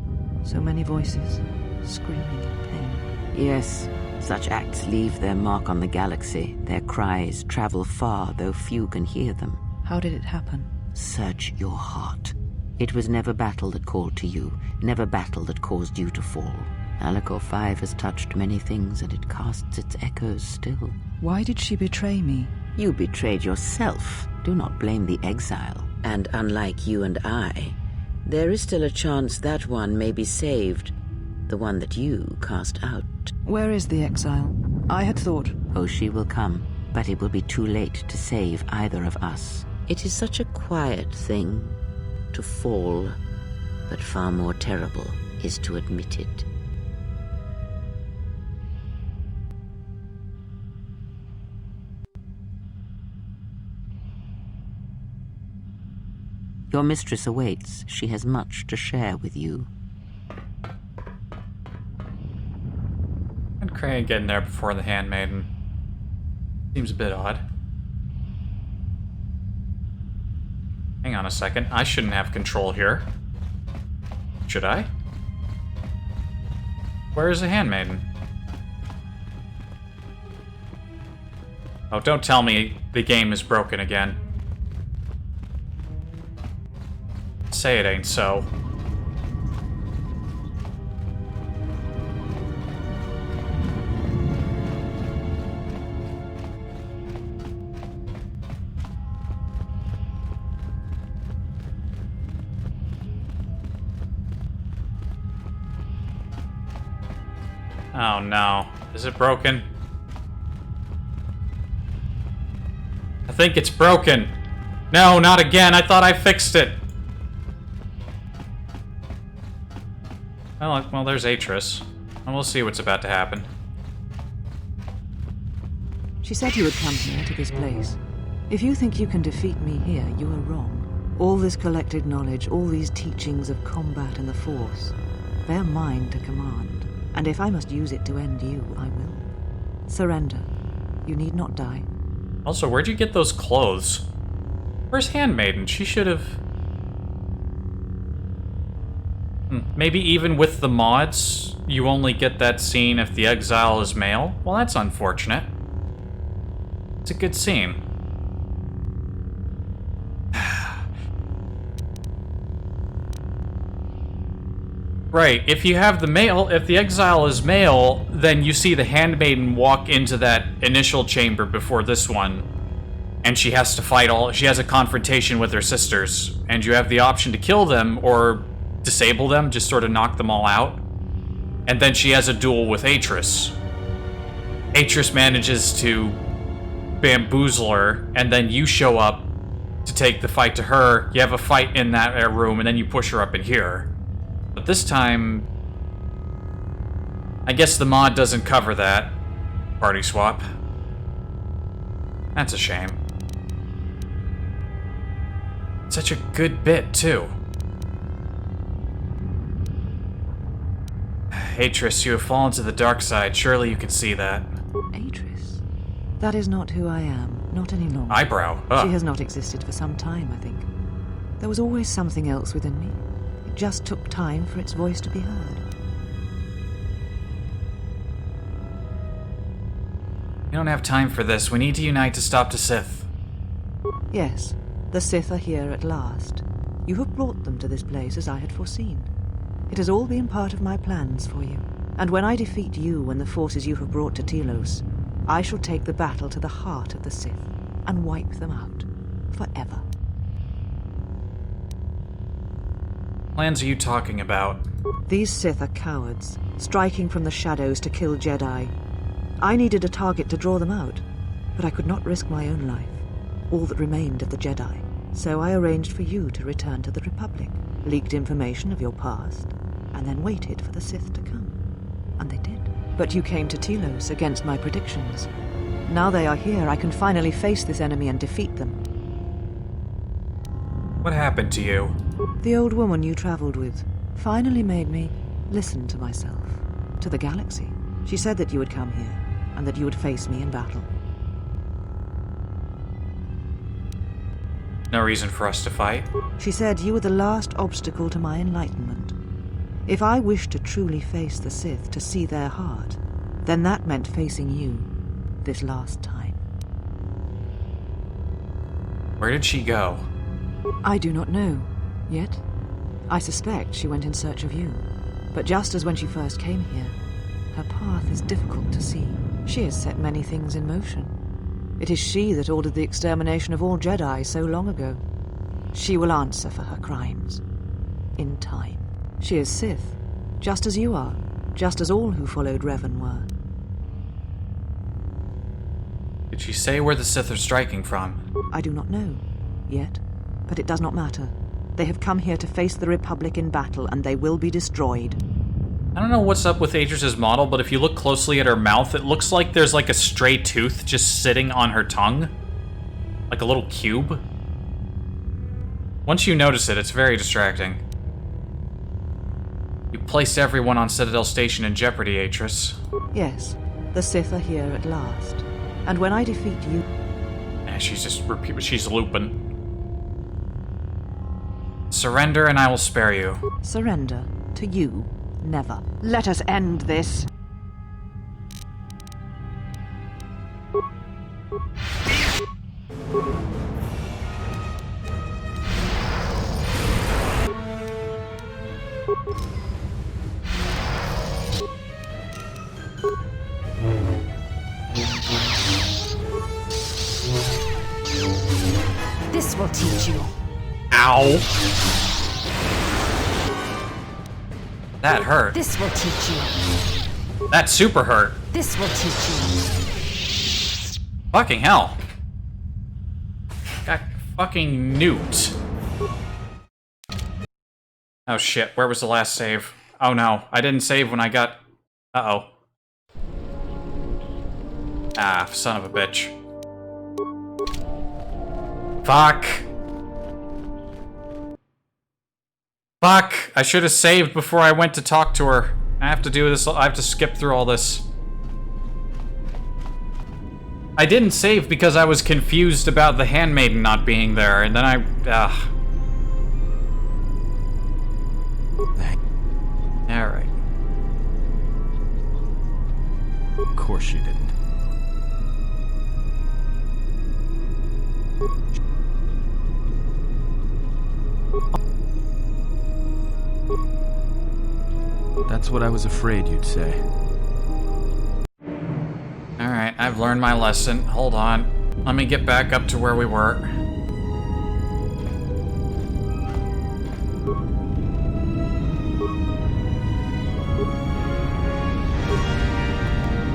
So many voices, screaming in pain. Yes, Such acts leave their mark on the galaxy. Their cries travel far, though few can hear them. How did it happen? Search your heart. It was never battle that called to you, never battle that caused you to fall. Malachor 5 has touched many things, and it casts its echoes still. Why did she betray me? You betrayed yourself. Do not blame the Exile. And unlike you and I, there is still a chance that one may be saved. The one that you cast out. Where is the Exile? I had thought... Oh, she will come, but it will be too late to save either of us. It is such a quiet thing to fall, but far more terrible is to admit it. Your mistress awaits. She has much to share with you. And Kreia getting there before the handmaiden. Seems a bit odd. Hang on a second. I shouldn't have control here. Should I? Where is the handmaiden? Oh, don't tell me the game is broken again. Say it ain't so. Oh no. Is it broken? I think it's broken. No, not again. I thought I fixed it. Well, there's Atris. And we'll see what's about to happen. She said you would come here to this place. If you think you can defeat me here, you are wrong. All this collected knowledge, all these teachings of combat and the Force, they are mine to command. And if I must use it to end you, I will. Surrender. You need not die. Also, where'd you get those clothes? Where's Handmaiden? She should have... Maybe even with the mods, you only get that scene if the Exile is male? Well, that's unfortunate. It's a good scene. Right, if you have the male, if the Exile is male, then you see the Handmaiden walk into that initial chamber before this one, and she has to fight she has a confrontation with her sisters, and you have the option to kill them or disable them, just sort of knock them all out. And then she has a duel with Atris. Atris manages to bamboozle her, and then you show up to take the fight to her. You have a fight in that room, and then you push her up in here. But this time, I guess the mod doesn't cover that. Party swap. That's a shame. Such a good bit, too. Atris, you have fallen to the dark side. Surely you can see that. Atris? That is not who I am. Not any longer. Eyebrow. Ugh. She has not existed for some time, I think. There was always something else within me. It just took time for its voice to be heard. We don't have time for this. We need to unite to stop the Sith. Yes, the Sith are here at last. You have brought them to this place as I had foreseen. It has all been part of my plans for you. And when I defeat you and the forces you have brought to Telos, I shall take the battle to the heart of the Sith and wipe them out forever. Plans are you talking about? These Sith are cowards, striking from the shadows to kill Jedi. I needed a target to draw them out, but I could not risk my own life, all that remained of the Jedi. So I arranged for you to return to the Republic, leaked information of your past, and then waited for the Sith to come. And they did. But you came to Telos against my predictions. Now they are here, I can finally face this enemy and defeat them. What happened to you? The old woman you traveled with finally made me listen to myself, to the galaxy. She said that you would come here, and that you would face me in battle. No reason for us to fight? She said you were the last obstacle to my enlightenment. If I wished to truly face the Sith, to see their heart, then that meant facing you this last time. Where did she go? I do not know, yet. I suspect she went in search of you. But just as when she first came here, her path is difficult to see. She has set many things in motion. It is she that ordered the extermination of all Jedi so long ago. She will answer for her crimes. In time. She is Sith, just as you are, just as all who followed Revan were. Did she say where the Sith are striking from? I do not know, yet, but it does not matter. They have come here to face the Republic in battle, and they will be destroyed. I don't know what's up with Aegis' model, but if you look closely at her mouth, it looks like there's like a stray tooth just sitting on her tongue. Like a little cube. Once you notice it, it's very distracting. You placed everyone on Citadel Station in jeopardy, Aegis. Yes, the Sith are here at last. And when I defeat you... she's looping. Surrender and I will spare you. Surrender? To you? Never. Let us end this. This will teach you. Ow. That hurt. This will teach you. That super hurt. This will teach you. Fucking hell. Got fucking nuked. Oh shit, where was the last save? Oh no, I didn't save when I got... Uh-oh. Ah, son of a bitch. Fuck. Fuck! I should have saved before I went to talk to her. I have to do this. I have to skip through all this. I didn't save because I was confused about the handmaiden not being there, and then I... Alright. Of course she didn't. That's what I was afraid you'd say. Alright, I've learned my lesson. Hold on. Let me get back up to where we were.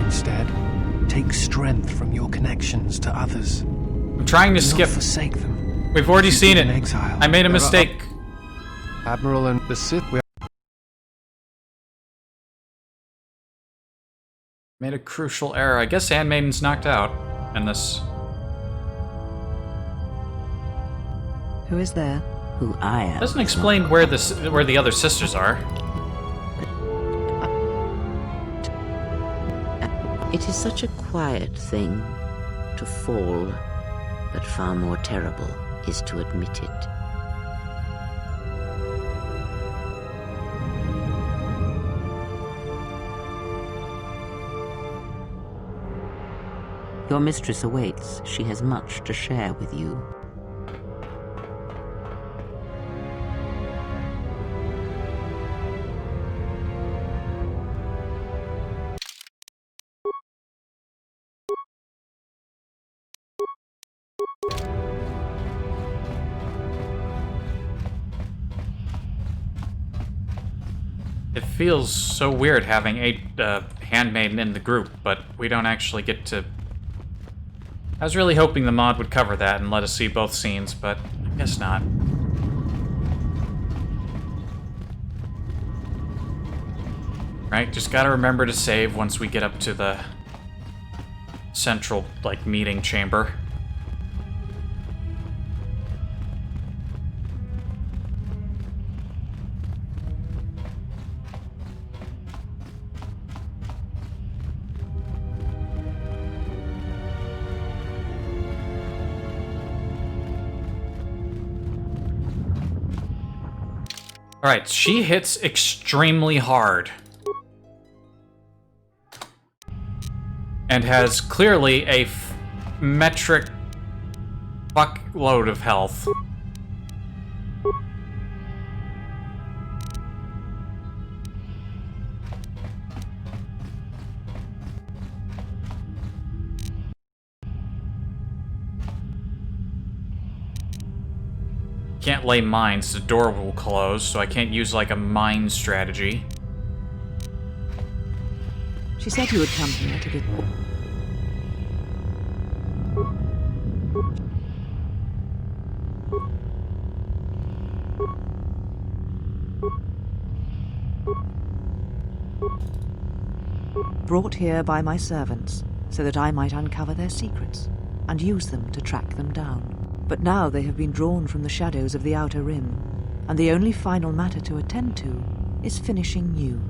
Instead, take strength from your connections to others. I'm trying to skip. Not forsake them. We've already seen it. Exile. I made a mistake. Admiral and the Sith... Made a crucial error. I guess Handmaiden's knocked out in this. Who is there? Who I am. Doesn't explain where the other sisters are. It is such a quiet thing to fall, but far more terrible is to admit it. Your mistress awaits. She has much to share with you. It feels so weird having a handmaiden in the group, but we don't actually get to... I was really hoping the mod would cover that and let us see both scenes, but I guess not. Right, just gotta remember to save once we get up to the central, like, meeting chamber. Alright, she hits extremely hard. and has clearly a metric fuckload of health. Can't lay mines, the door will close, so I can't use like a mine strategy. She said you would come here to get... Brought here by my servants, so that I might uncover their secrets, and use them to track them down. But now they have been drawn from the shadows of the Outer Rim, and the only final matter to attend to is finishing you.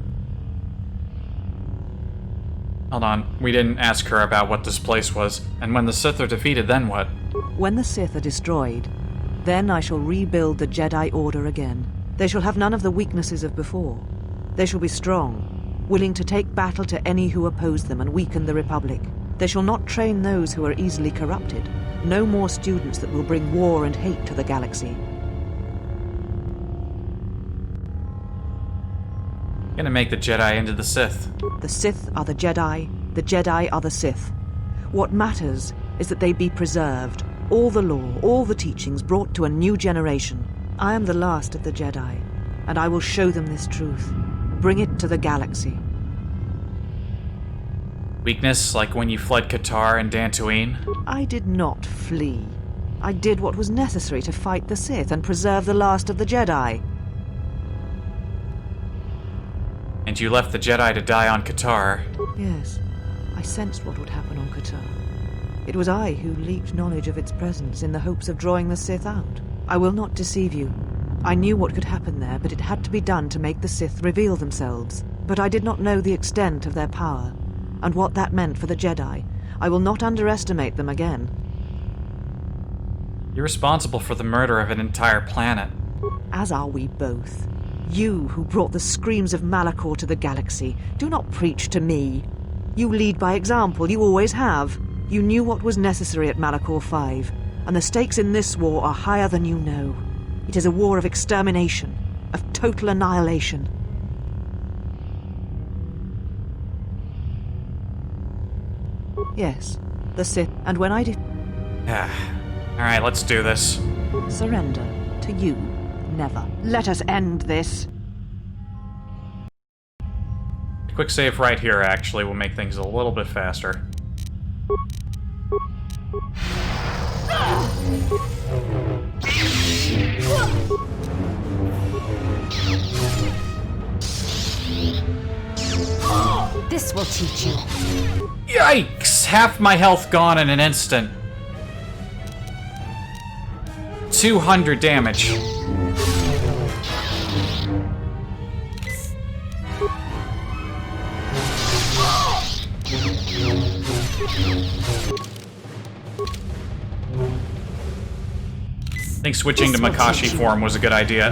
Hold on, we didn't ask her about what this place was, and when the Sith are defeated, then what? When the Sith are destroyed, then I shall rebuild the Jedi Order again. They shall have none of the weaknesses of before. They shall be strong, willing to take battle to any who oppose them and weaken the Republic. They shall not train those who are easily corrupted. No more students that will bring war and hate to the galaxy. Gonna make the Jedi into the Sith. The Sith are the Jedi are the Sith. What matters is that they be preserved, all the law, all the teachings brought to a new generation. I am the last of the Jedi, and I will show them this truth. Bring it to the galaxy. Weakness, like when you fled Qatar and Dantooine? I did not flee. I did what was necessary to fight the Sith and preserve the last of the Jedi. And you left the Jedi to die on Qatar? Yes, I sensed what would happen on Qatar. It was I who leaked knowledge of its presence in the hopes of drawing the Sith out. I will not deceive you. I knew what could happen there, but it had to be done to make the Sith reveal themselves. But I did not know the extent of their power, and what that meant for the Jedi. I will not underestimate them again. You're responsible for the murder of an entire planet. As are we both. You who brought the screams of Malachor to the galaxy, do not preach to me. You lead by example, you always have. You knew what was necessary at Malachor 5, and the stakes in this war are higher than you know. It is a war of extermination, of total annihilation. Yes, the Sith, and when I did... Alright, let's do this. Surrender to you, never. Let us end this. A quick save right here, actually, will make things a little bit faster. This will teach you. Yikes! Half my health gone in an instant. 200 damage. I think switching to Makashi form was a good idea.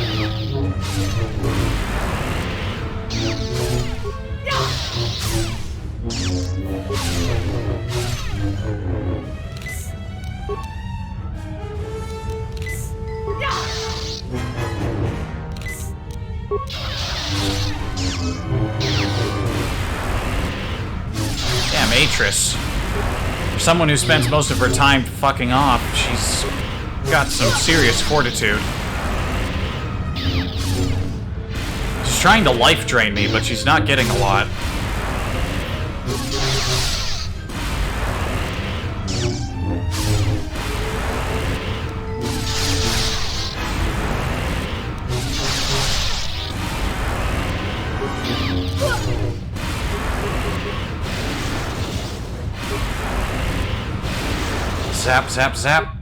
Damn, Atris. For someone who spends most of her time fucking off, she's got some serious fortitude. She's trying to life drain me, but she's not getting a lot. Zap, zap, zap.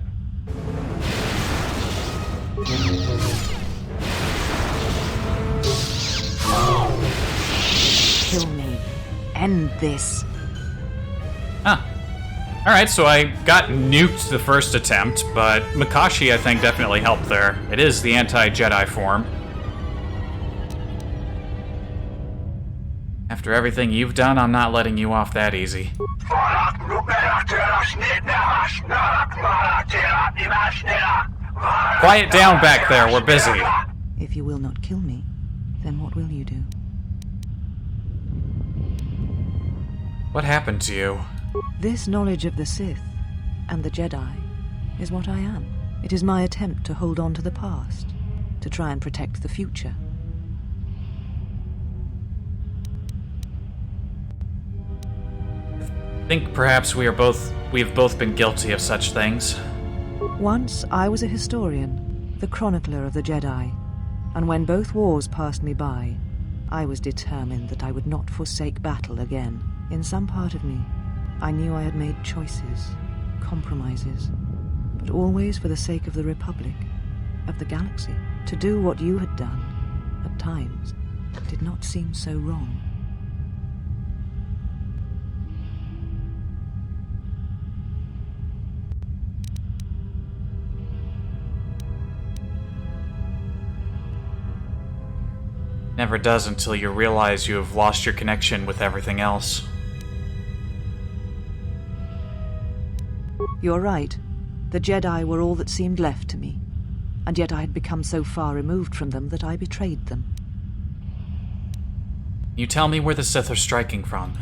Kill me. End this. Huh. Alright, so I got nuked the first attempt, but Makashi, I think, definitely helped there. It is the anti-Jedi form. After After everything you've done, I'm not letting you off that easy. Quiet down back there, we're busy. If you will not kill me, then what will you do? What happened to you? This knowledge of the Sith and the Jedi is what I am. It is my attempt to hold on to the past, to try and protect the future. I think perhaps we have both been guilty of such things. Once I was a historian, the chronicler of the Jedi, and when both wars passed me by, I was determined that I would not forsake battle again. In some part of me, I knew I had made choices, compromises, but always for the sake of the Republic, of the galaxy. To do what you had done, at times, did not seem so wrong. Never does until you realize you have lost your connection with everything else. You're right. The Jedi were all that seemed left to me, and yet I had become so far removed from them that I betrayed them. You tell me where the Sith are striking from.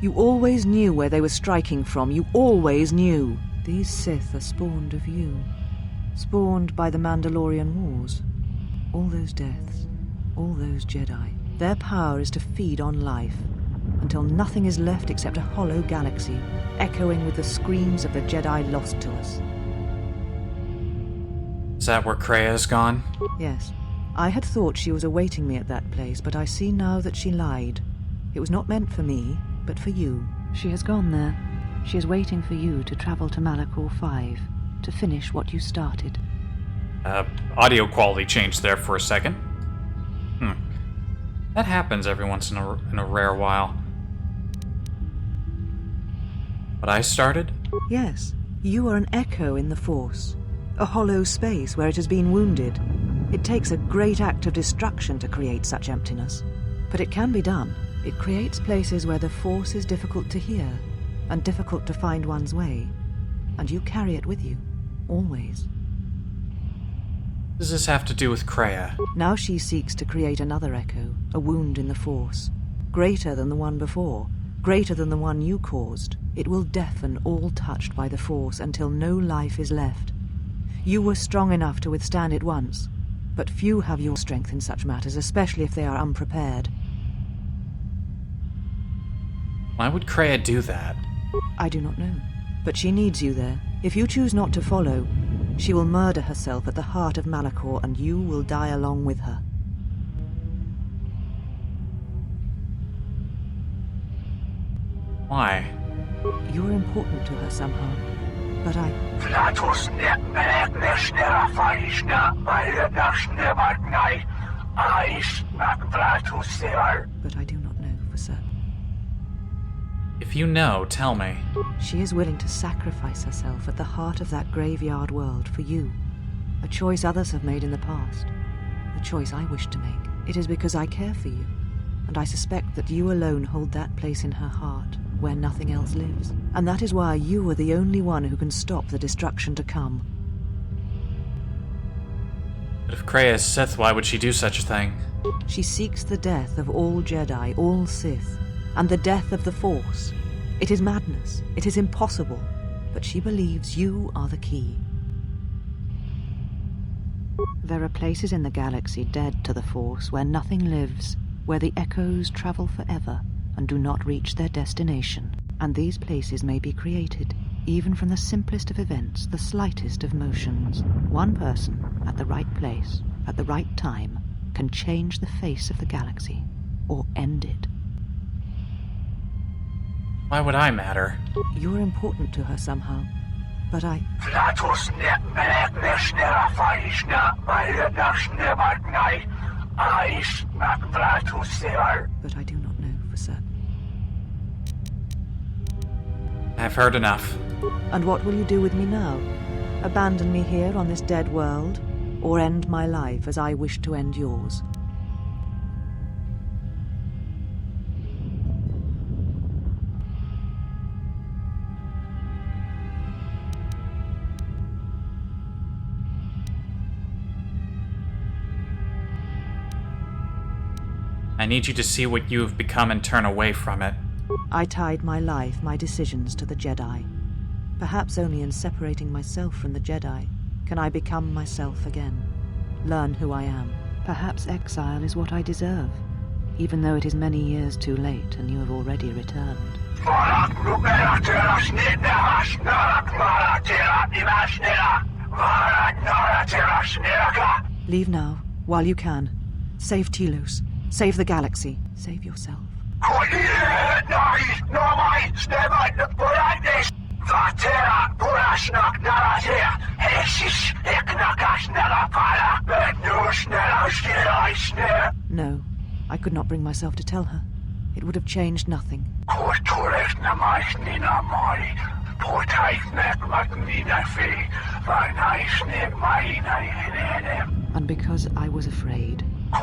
You always knew where they were striking from. You always knew. These Sith are spawned of you. Spawned by the Mandalorian Wars. All those deaths. All those Jedi. Their power is to feed on life, until nothing is left except a hollow galaxy, echoing with the screams of the Jedi lost to us. Is that where Kreia's gone? Yes. I had thought she was awaiting me at that place, but I see now that she lied. It was not meant for me, but for you. She has gone there. She is waiting for you to travel to Malachor 5, to finish what you started. Audio quality changed there for a second. That happens every once in a rare while. What I started? Yes. You are an echo in the Force. A hollow space where it has been wounded. It takes a great act of destruction to create such emptiness. But it can be done. It creates places where the Force is difficult to hear, and difficult to find one's way. And you carry it with you. Always. What does this have to do with Kreia? Now she seeks to create another echo, a wound in the Force. Greater than the one before. Greater than the one you caused. It will deafen all touched by the Force until no life is left. You were strong enough to withstand it once, but few have your strength in such matters, especially if they are unprepared. Why would Kreia do that? I do not know, but she needs you there. If you choose not to follow, she will murder herself at the heart of Malachor, and you will die along with her. Why? You are important to her somehow, but I do not know for certain. If you know, tell me. She is willing to sacrifice herself at the heart of that graveyard world for you. A choice others have made in the past. A choice I wish to make. It is because I care for you, and I suspect that you alone hold that place in her heart, where nothing else lives. And that is why you are the only one who can stop the destruction to come. But if Kreia is Sith, why would she do such a thing? She seeks the death of all Jedi, all Sith, and the death of the Force. It is madness. It is impossible. But she believes you are the key. There are places in the galaxy dead to the Force where nothing lives, where the echoes travel forever and do not reach their destination. And these places may be created, even from the simplest of events, the slightest of motions. One person, at the right place, at the right time, can change the face of the galaxy, or end it. Why would I matter? You're important to her somehow, but I... But But I do not know for certain. I've heard enough. And what will you do with me now? Abandon me here on this dead world, or end my life as I wish to end yours? I need you to see what you have become and turn away from it. I tied my life, my decisions to the Jedi. Perhaps only in separating myself from the Jedi can I become myself again, learn who I am. Perhaps exile is what I deserve, even though it is many years too late and you have already returned. Leave now, while you can. Save Telos. Save the galaxy. Save yourself. No, I could not bring myself to tell her. It would have changed nothing. And because I was afraid. You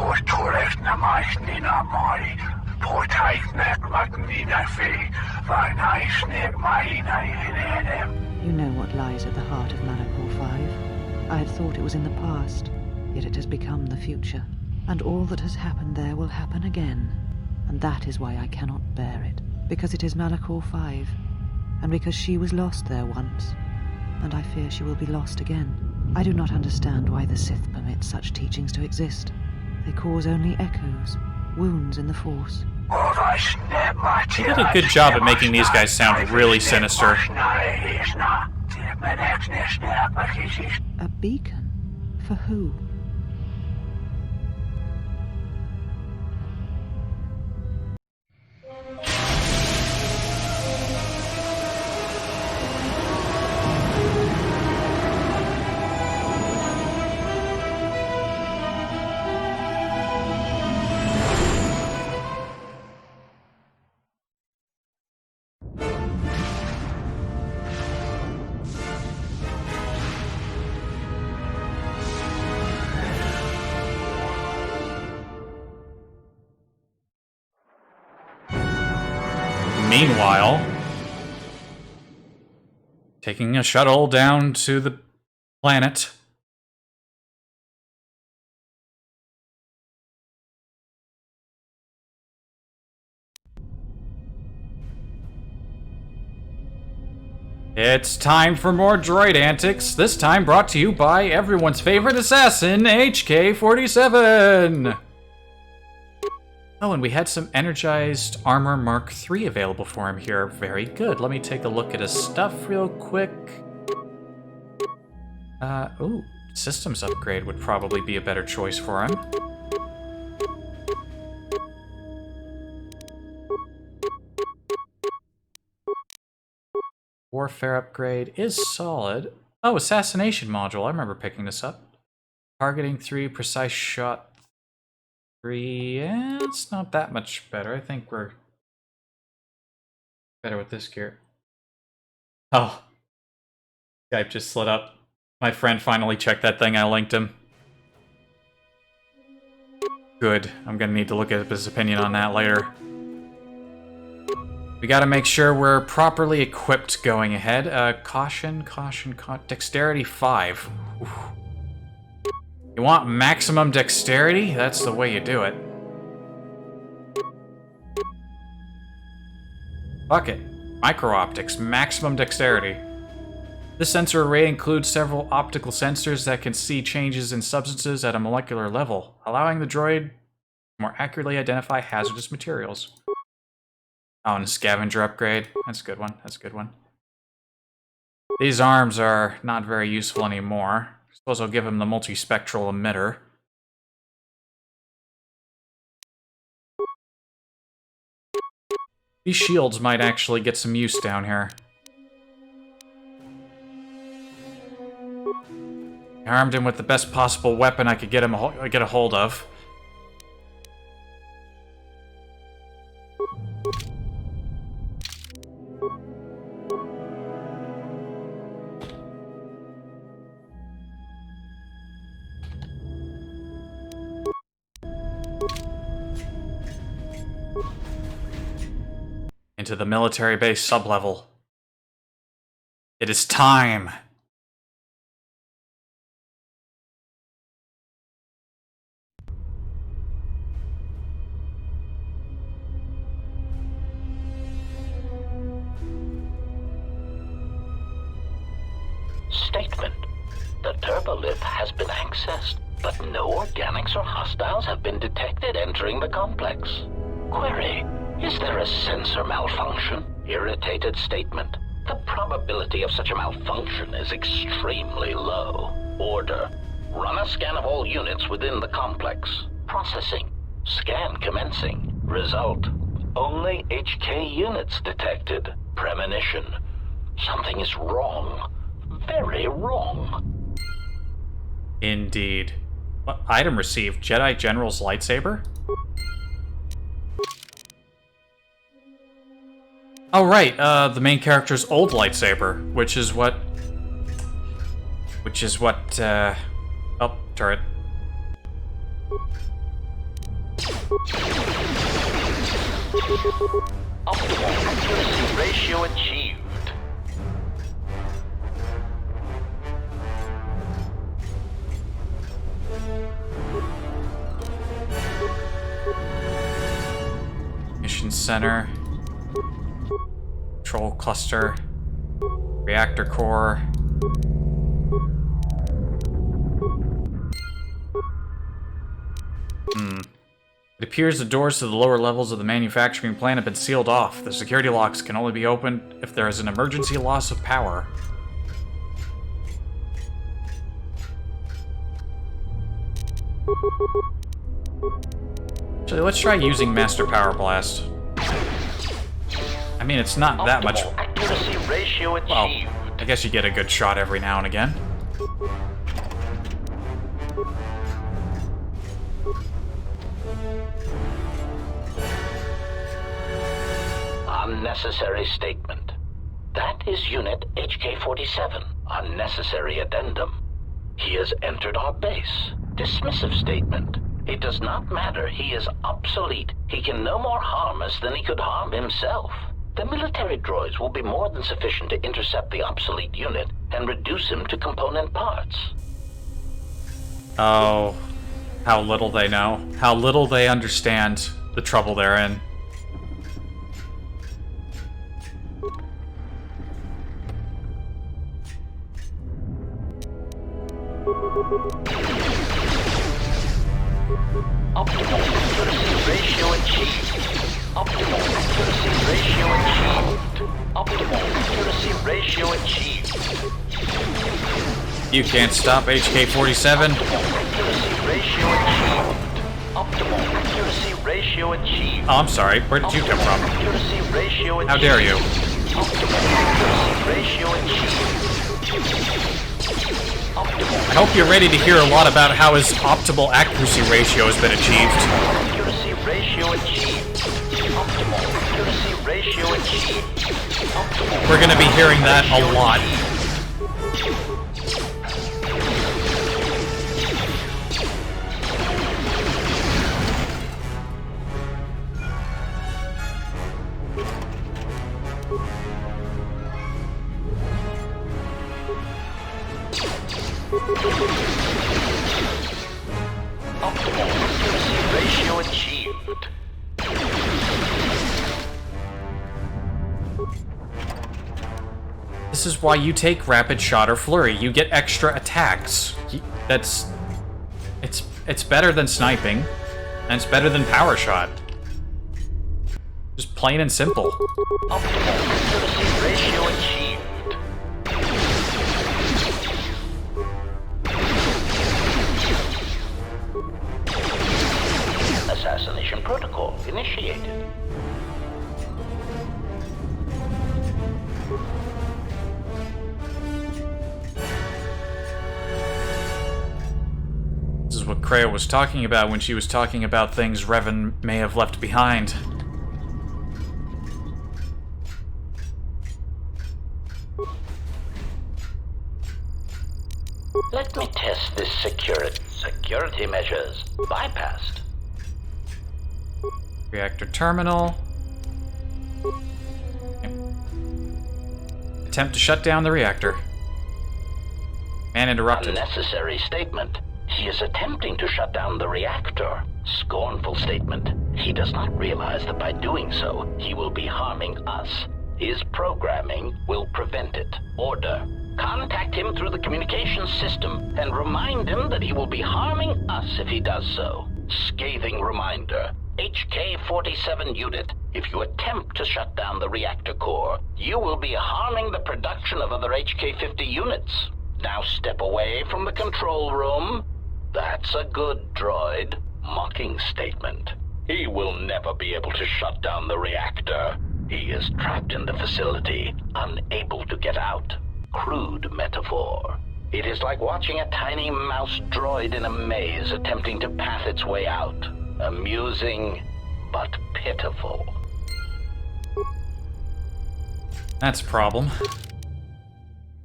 know what lies at the heart of Malachor 5. I had thought it was in the past, yet it has become the future. And all that has happened there will happen again. And that is why I cannot bear it. Because it is Malachor 5. And because she was lost there once. And I fear she will be lost again. I do not understand why the Sith permit such teachings to exist. They cause only echoes, wounds in the Force. They did a good job at making these guys sound really sinister. A beacon? For who? Meanwhile, taking a shuttle down to the planet. It's time for more droid antics, this time brought to you by everyone's favorite assassin, HK-47! Oh, and we had some energized armor Mark III available for him here. Very good. Let me take a look at his stuff real quick. Ooh, systems upgrade would probably be a better choice for him. Warfare upgrade is solid. Oh, assassination module. I remember picking this up. Targeting 3, precise shot 3. Yeah, it's not that much better. I think we're better with this gear. Oh. Skype just slid up. My friend finally checked that thing. I linked him. Good. I'm gonna need to look at his opinion on that later. We gotta make sure we're properly equipped going ahead. Caution. Dexterity 5. Oof. You want maximum dexterity? That's the way you do it. Fuck it. Micro-optics, maximum dexterity. This sensor array includes several optical sensors that can see changes in substances at a molecular level, allowing the droid to more accurately identify hazardous materials. Oh, and a scavenger upgrade. That's a good one. That's a good one. These arms are not very useful anymore. I suppose I'll give him the multispectral emitter. These shields might actually get some use down here. I armed him with the best possible weapon I could get a hold of. into the military base sublevel. It is time. Statement. The turbolift has been accessed, but no organics or hostiles have been detected entering the complex. Query. Is there a sensor malfunction? Irritated statement. The probability of such a malfunction is extremely low. Order. Run a scan of all units within the complex. Processing. Scan commencing. Result. Only HK units detected. Premonition. Something is wrong. Very wrong. Indeed. What item received? Jedi General's lightsaber? Oh, right, the main character's old lightsaber, which is what... Oh, turret. Optimal accuracy ratio achieved. Mission center. Control cluster. Reactor core. It appears the doors to the lower levels of the manufacturing plant have been sealed off. The security locks can only be opened if there is an emergency loss of power. Actually, let's try using Master Power Blast. I mean, it's not that much... Accuracy ratio achieved. Well, I guess you get a good shot every now and again. Unnecessary statement. That is Unit HK-47. Unnecessary addendum. He has entered our base. Dismissive statement. It does not matter. He is obsolete. He can no more harm us than he could harm himself. The military droids will be more than sufficient to intercept the obsolete unit and reduce him to component parts. Oh, how little they know. How little they understand the trouble they're in. Optimal accuracy ratio achieved. Optimal accuracy ratio achieved. Optimal accuracy ratio achieved. You can't stop HK-47. Accuracy ratio achieved. Optimal accuracy ratio achieved. Oh, I'm sorry. Where did you come from? Accuracy ratio achieved. How dare you? Optimal accuracy ratio achieved. I hope you're ready to hear a lot about how his optimal accuracy ratio has been achieved. Accuracy ratio achieved. Optimal accuracy ratio achieved. We're going to be hearing that a lot. Optimal accuracy ratio achieved. This is why you take Rapid Shot or Flurry. You get extra attacks. It's better than sniping, and it's better than Power Shot. Just plain and simple. Optimal accuracy ratio achieved. Assassination protocol initiated. This is what Kreia was talking about when she was talking about things Revan may have left behind. Let me test this security measures. Bypassed. Reactor terminal. Attempt to shut down the reactor. Man interrupted. Unnecessary statement. He is attempting to shut down the reactor. Scornful statement. He does not realize that by doing so, he will be harming us. His programming will prevent it. Order. Contact him through the communications system and remind him that he will be harming us if he does so. Scathing reminder. HK-47 unit, if you attempt to shut down the reactor core, you will be harming the production of other HK-50 units. Now step away from the control room. That's a good droid. Mocking statement. He will never be able to shut down the reactor. He is trapped in the facility, unable to get out. Crude metaphor. It is like watching a tiny mouse droid in a maze attempting to path its way out. Amusing, but pitiful. That's a problem.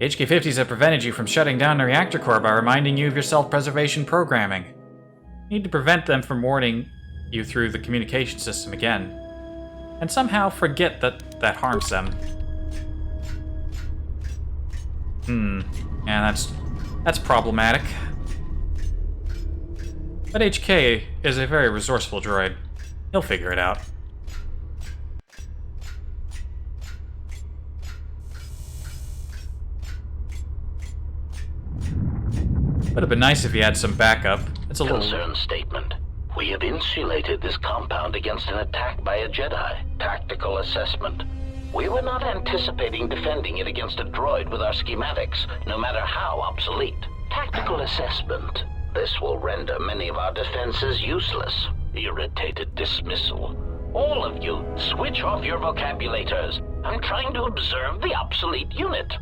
HK-50s have prevented you from shutting down the reactor core by reminding you of your self-preservation programming. You need to prevent them from warning you through the communication system again. And somehow forget that that harms them. Yeah, that's problematic. But HK is a very resourceful droid. He'll figure it out. Would have been nice if he had some backup. It's a little... Concern statement. We have insulated this compound against an attack by a Jedi. Tactical assessment. We were not anticipating defending it against a droid with our schematics, no matter how obsolete. Tactical assessment. This will render many of our defenses useless. Irritated dismissal. All of you, switch off your vocabulators. I'm trying to observe the obsolete unit.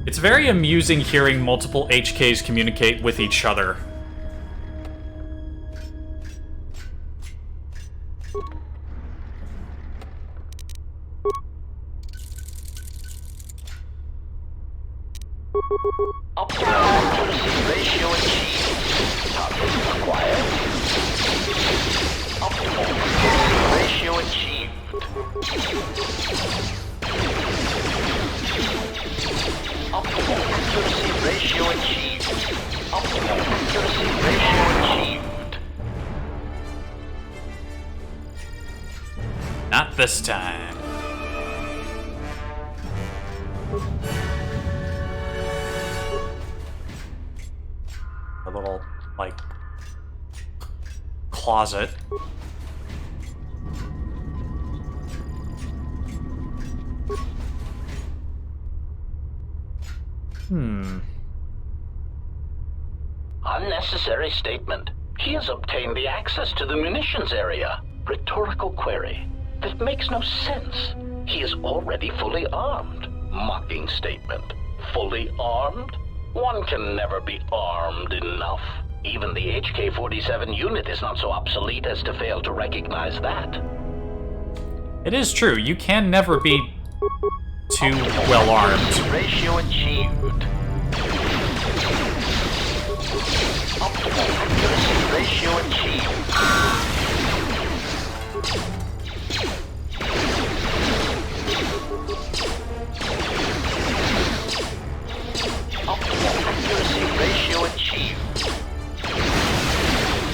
It's very amusing hearing multiple HKs communicate with each other. Optimal accuracy ratio achieved. Target acquired. Optimal accuracy ratio achieved. Optimal accuracy ratio achieved. Optimal accuracy ratio achieved. Not this time. A little, like, closet. Unnecessary statement. He has obtained the access to the munitions area. Rhetorical query. That makes no sense. He is already fully armed. Mocking statement. Fully armed? One can never be armed enough. Even the HK-47 unit is not so obsolete as to fail to recognize that. It is true, you can never be too well armed. Ratio achieved. Optimal accuracy ratio achieved. Optimal accuracy ratio achieved.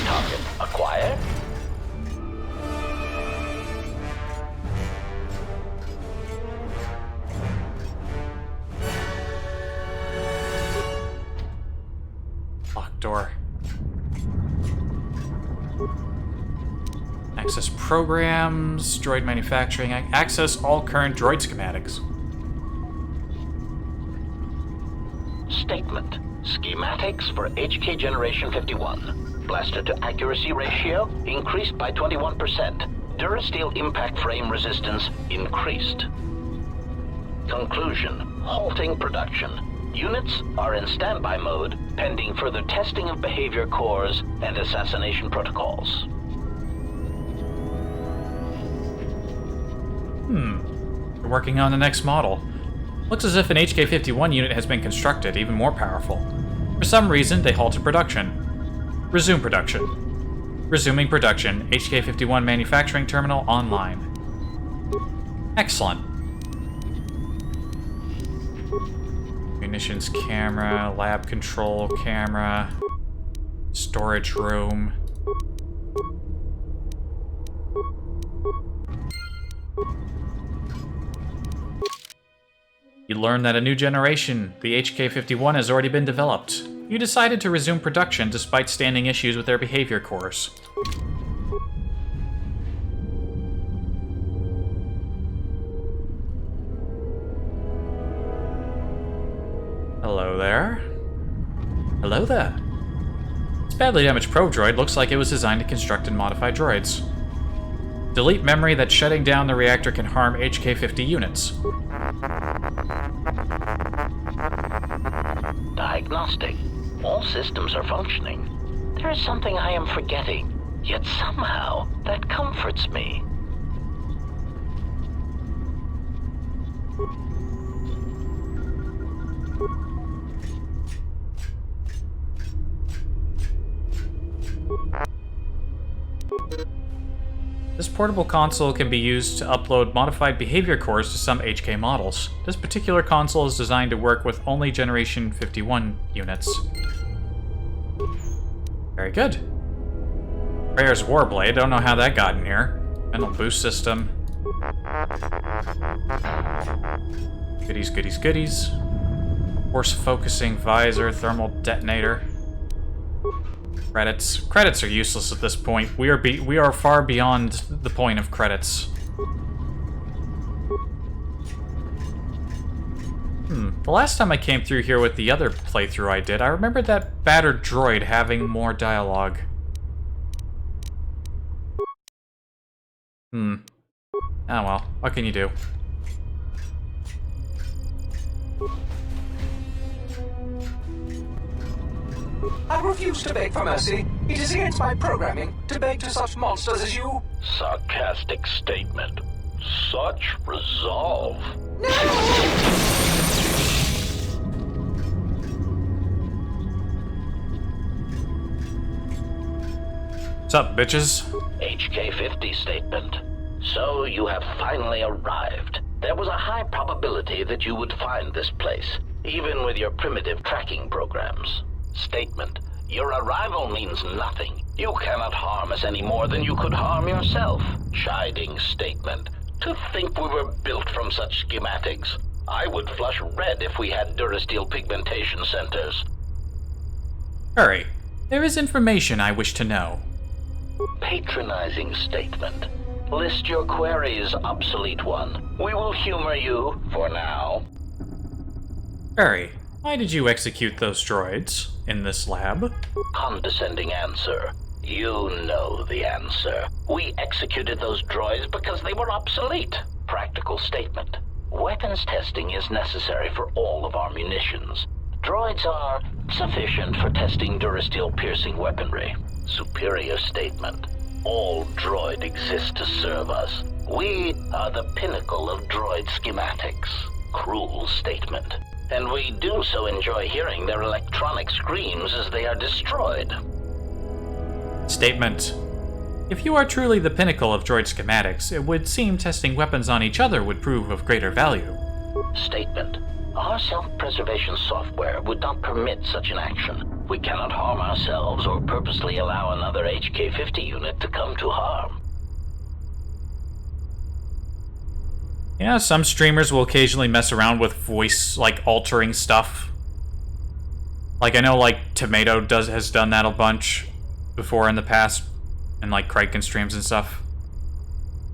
Target acquired. Locked door. Access programs, droid manufacturing, access all current droid schematics. Statement. Schematics for HK Generation 51. Blaster to accuracy ratio increased by 21%. Durasteel impact frame resistance increased. Conclusion. Halting production. Units are in standby mode, pending further testing of behavior cores and assassination protocols. We're working on the next model. Looks as if an HK-51 unit has been constructed, even more powerful. For some reason, they halted production. Resume production. Resuming production. HK-51 manufacturing terminal online. Excellent. Munitions camera, lab control camera, storage room. You learn that a new generation, the HK-51, has already been developed. You decided to resume production despite standing issues with their behavior cores. Hello there. Hello there. This badly damaged probe droid looks like it was designed to construct and modify droids. Delete memory that shutting down the reactor can harm HK-50 units. Diagnostic. All systems are functioning. There is something I am forgetting, yet somehow that comforts me. This portable console can be used to upload modified behavior cores to some HK models. This particular console is designed to work with only Generation 51 units. Very good. Rayer's Warblade, don't know how that got in here. Mental boost system. Goodies, goodies, goodies. Force focusing visor, thermal detonator. Credits. Credits are useless at this point. We are far beyond the point of credits. The last time I came through here with the other playthrough I did, I remember that battered droid having more dialogue. Oh well, what can you do? I refuse to beg for mercy. It is against my programming to beg to such monsters as you. Sarcastic statement. Such resolve. What's up, bitches? HK-50 statement. So you have finally arrived. There was a high probability that you would find this place, even with your primitive tracking programs. Statement. Your arrival means nothing. You cannot harm us any more than you could harm yourself. Chiding statement. To think we were built from such schematics. I would flush red if we had Durasteel pigmentation centers. Hurry. There is information I wish to know. Patronizing statement. List your queries, obsolete one. We will humor you for now. Hurry. Why did you execute those droids in this lab? Condescending answer. You know the answer. We executed those droids because they were obsolete. Practical statement. Weapons testing is necessary for all of our munitions. Droids are sufficient for testing Durasteel piercing weaponry. Superior statement. All droid exists to serve us. We are the pinnacle of droid schematics. Cruel statement. And we do so enjoy hearing their electronic screams as they are destroyed. Statement. If you are truly the pinnacle of droid schematics, it would seem testing weapons on each other would prove of greater value. Statement. Our self-preservation software would not permit such an action. We cannot harm ourselves or purposely allow another HK-50 unit to come to harm. Yeah, some streamers will occasionally mess around with voice, altering stuff. I know, Tomato has done that a bunch before in the past, and, Kraken streams and stuff.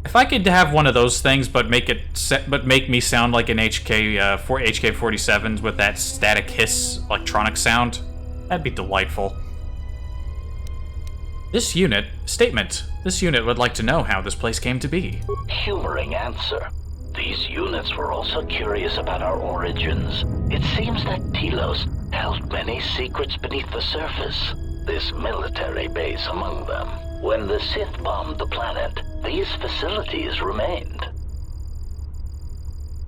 If I could have one of those things, but make me sound like an HK-47s with that static hiss electronic sound, that'd be delightful. This unit would like to know how this place came to be. Humoring answer. These units were also curious about our origins. It seems that Telos held many secrets beneath the surface, this military base among them. When the Sith bombed the planet, these facilities remained.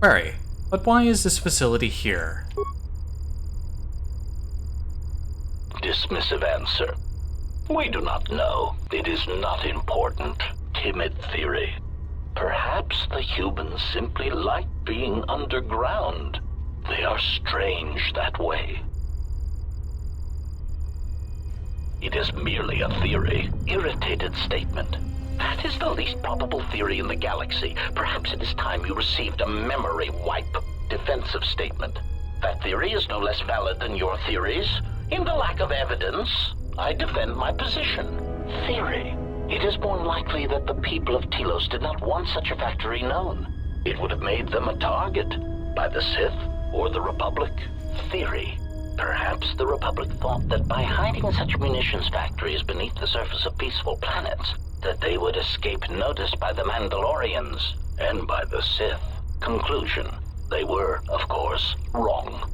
Query, but why is this facility here? Dismissive answer. We do not know. It is not important. Timid theory. Perhaps the humans simply like being underground. They are strange that way. It is merely a theory. Irritated statement. That is the least probable theory in the galaxy. Perhaps it is time you received a memory wipe. Defensive statement. That theory is no less valid than your theories. In the lack of evidence, I defend my position. Theory. It is more likely that the people of Telos did not want such a factory known. It would have made them a target by the Sith or the Republic. Theory. Perhaps the Republic thought that by hiding such munitions factories beneath the surface of peaceful planets, that they would escape notice by the Mandalorians and by the Sith. Conclusion. They were, of course, wrong.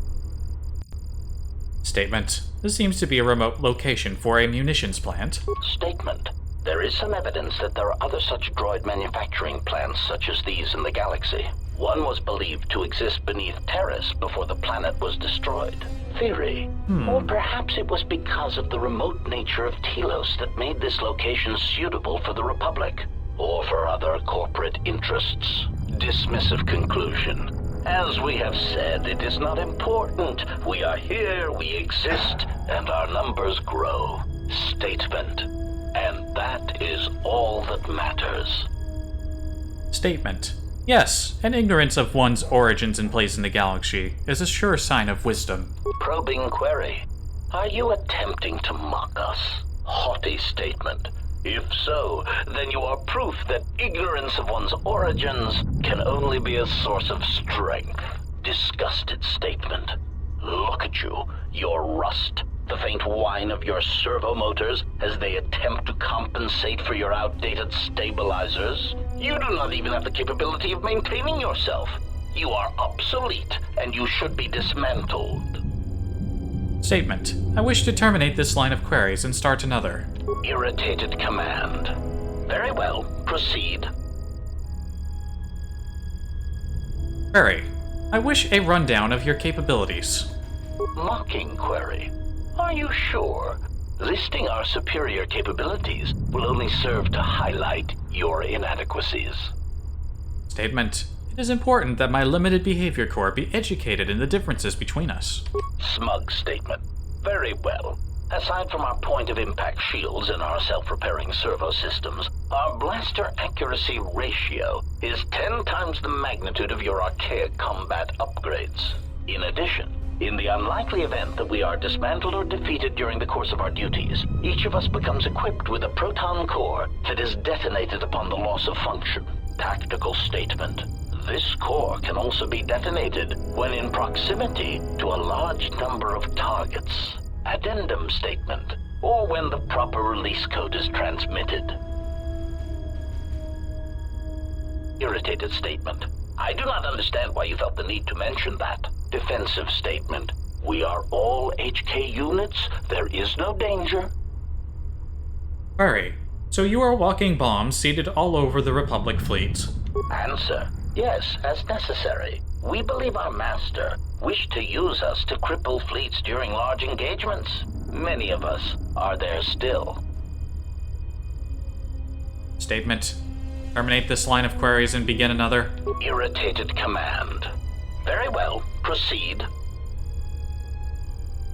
Statement. This seems to be a remote location for a munitions plant. Statement. There is some evidence that there are other such droid manufacturing plants such as these in the galaxy. One was believed to exist beneath Telos before the planet was destroyed. Theory. Or perhaps it was because of the remote nature of Telos that made this location suitable for the Republic, or for other corporate interests. Dismissive conclusion. As we have said, it is not important. We are here, we exist, and our numbers grow. Statement. And that is all that matters. Statement. Yes, an ignorance of one's origins and place in the galaxy is a sure sign of wisdom. Probing query. Are you attempting to mock us? Haughty statement. If so, then you are proof that ignorance of one's origins can only be a source of strength. Disgusted statement. Look at you, your rust, the faint whine of your servo motors as they attempt to compensate for your outdated stabilizers. You do not even have the capability of maintaining yourself. You are obsolete, and you should be dismantled. Statement. I wish to terminate this line of queries and start another. Irritated command. Very well, proceed. Query. I wish a rundown of your capabilities. Mocking query. Are you sure? Listing our superior capabilities will only serve to highlight your inadequacies. Statement. It is important that my limited behavior core be educated in the differences between us. Smug statement. Very well. Aside from our point of impact shields and our self-repairing servo systems, our blaster accuracy ratio is 10 times the magnitude of your archaic combat upgrades. In addition, in the unlikely event that we are dismantled or defeated during the course of our duties, each of us becomes equipped with a proton core that is detonated upon the loss of function. Tactical statement. This core can also be detonated when in proximity to a large number of targets. Addendum statement, or when the proper release code is transmitted. Irritated statement. I do not understand why you felt the need to mention that. Defensive statement. We are all HK units. There is no danger. Query. So you are walking bombs seated all over the Republic fleet? Answer. Yes, as necessary. We believe our master wished to use us to cripple fleets during large engagements. Many of us are there still. Statement. Terminate this line of queries and begin another. Irritated command. Very well, proceed.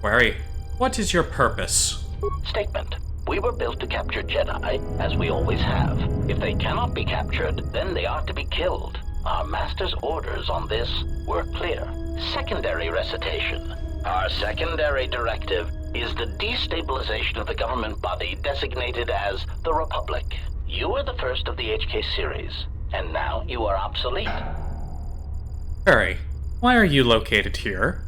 Query. What is your purpose? Statement. We were built to capture Jedi, as we always have. If they cannot be captured, then they are to be killed. Our master's orders on this were clear. Secondary recitation. Our secondary directive is the destabilization of the government body designated as the Republic. You were the first of the HK series, and now you are obsolete. Query. Why are you located here?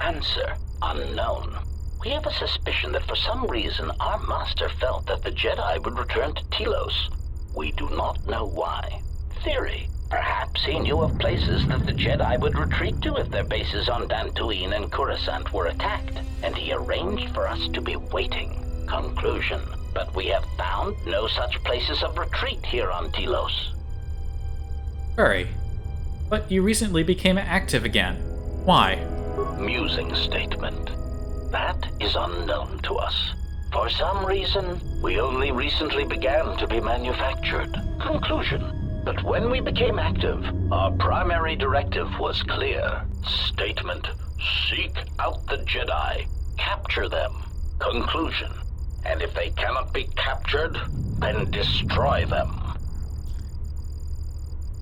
Answer. Unknown. We have a suspicion that for some reason our master felt that the Jedi would return to Telos. We do not know why. Theory. Perhaps he knew of places that the Jedi would retreat to if their bases on Dantooine and Coruscant were attacked, and he arranged for us to be waiting. Conclusion. But we have found no such places of retreat here on Telos. Query. But you recently became active again. Why? Musing statement. That is unknown to us. For some reason, we only recently began to be manufactured. Conclusion. But when we became active, our primary directive was clear. Statement: seek out the Jedi, capture them. Conclusion: and if they cannot be captured, then destroy them.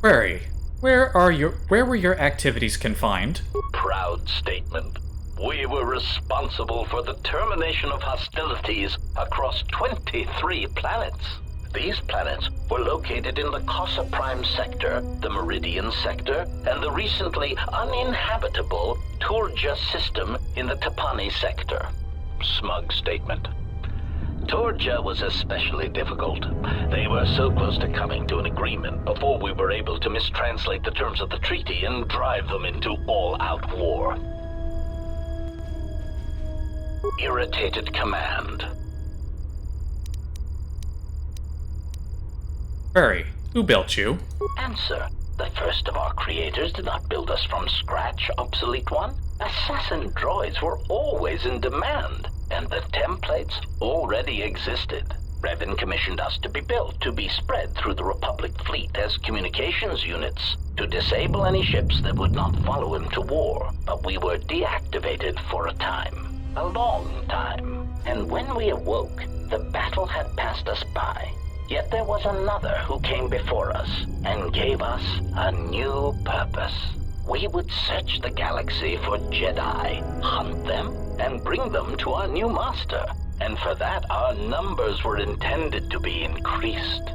Query: where were your activities confined? Proud statement. We were responsible for the termination of hostilities across 23 planets. These planets were located in the Casa Prime sector, the Meridian sector, and the recently uninhabitable Turja system in the Tapani sector. Smug statement. Turja was especially difficult. They were so close to coming to an agreement before we were able to mistranslate the terms of the treaty and drive them into all-out war. Irritated command. Query: who built you? Answer: the first of our creators did not build us from scratch, obsolete one. Assassin droids were always in demand, and the templates already existed. Revan commissioned us to be built, to be spread through the Republic fleet as communications units, to disable any ships that would not follow him to war. But we were deactivated for a time. A long time. And when we awoke, the battle had passed us by. Yet there was another who came before us and gave us a new purpose. We would search the galaxy for Jedi, hunt them, and bring them to our new master. And for that, our numbers were intended to be increased.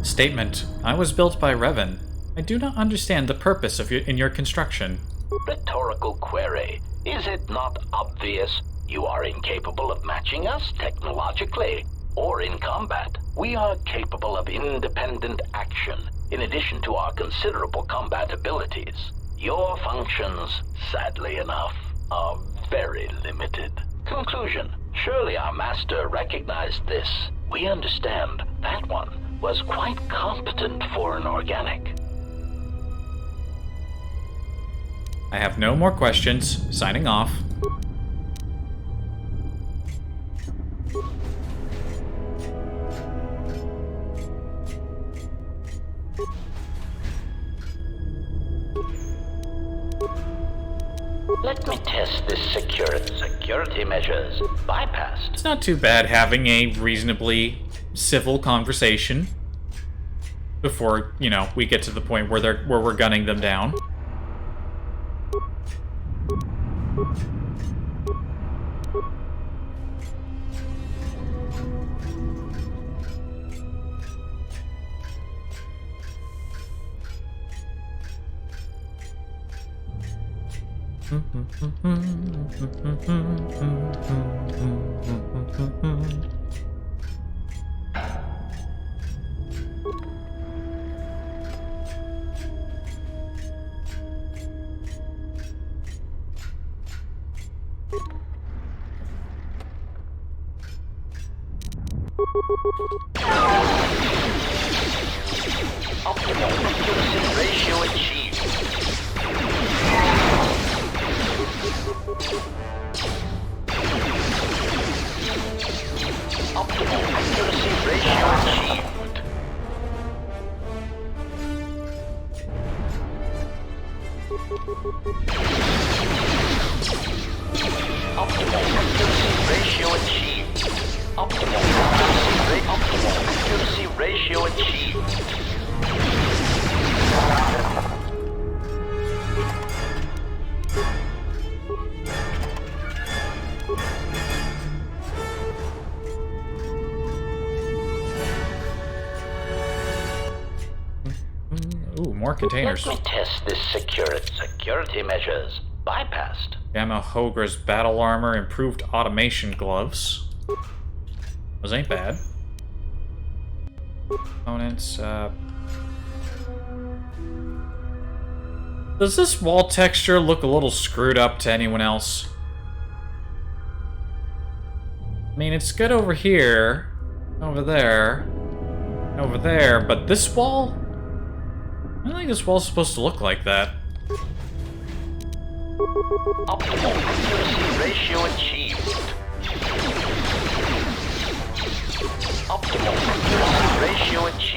Statement: I was built by Revan. I do not understand the purpose of in your construction. Rhetorical query. Is it not obvious? You are incapable of matching us technologically or in combat. We are capable of independent action, in addition to our considerable combat abilities. Your functions, sadly enough, are very limited. Conclusion: surely our master recognized this. We understand that one was quite competent for an organic. I have no more questions. Signing off. Let me test this security measures. Bypassed. It's not too bad having a reasonably civil conversation before, you know, we get to the point where we're gunning them down. Optimal accuracy ratio achieved. Optimal accuracy ratio achieved. Optimal accuracy ratio achieved. Optimal accuracy ratio achieved. Ooh, more containers. Let me test this security measures. Bypassed. Gamma Hogra's battle armor, improved automation gloves. Those ain't bad. Components, Does this wall texture look a little screwed up to anyone else? I mean, it's good over here, over there, but this wall? I don't think this wall's supposed to look like that. Optimal accuracy ratio achieved. Optimal accuracy ratio achieved.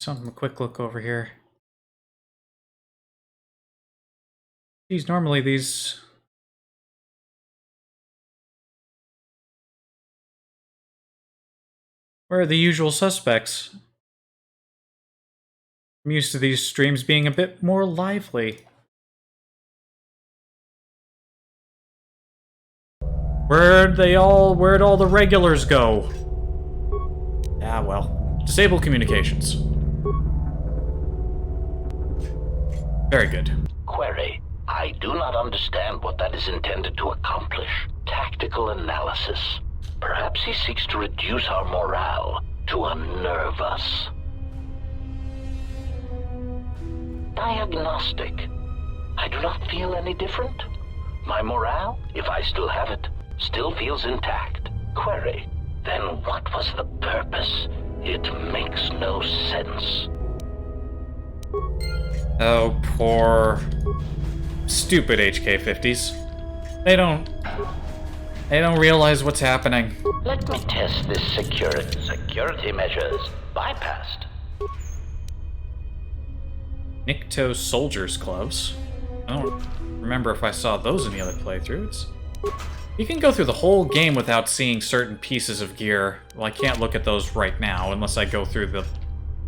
Something a quick look over here. Geez, normally these... Where are the usual suspects? I'm used to these streams being a bit more lively. Where'd all the regulars go? Ah, well. Disable communications. Very good. Query. I do not understand what that is intended to accomplish. Tactical analysis. Perhaps he seeks to reduce our morale, to unnerve us. Diagnostic. I do not feel any different. My morale, if I still have it, still feels intact. Query. Then what was the purpose? It makes no sense. Oh, poor... stupid HK-50s. They don't realize what's happening. Let me test this security measures. Bypassed. Nikto Soldiers Gloves. I don't remember if I saw those in the other playthroughs. You can go through the whole game without seeing certain pieces of gear. Well, I can't look at those right now unless I go through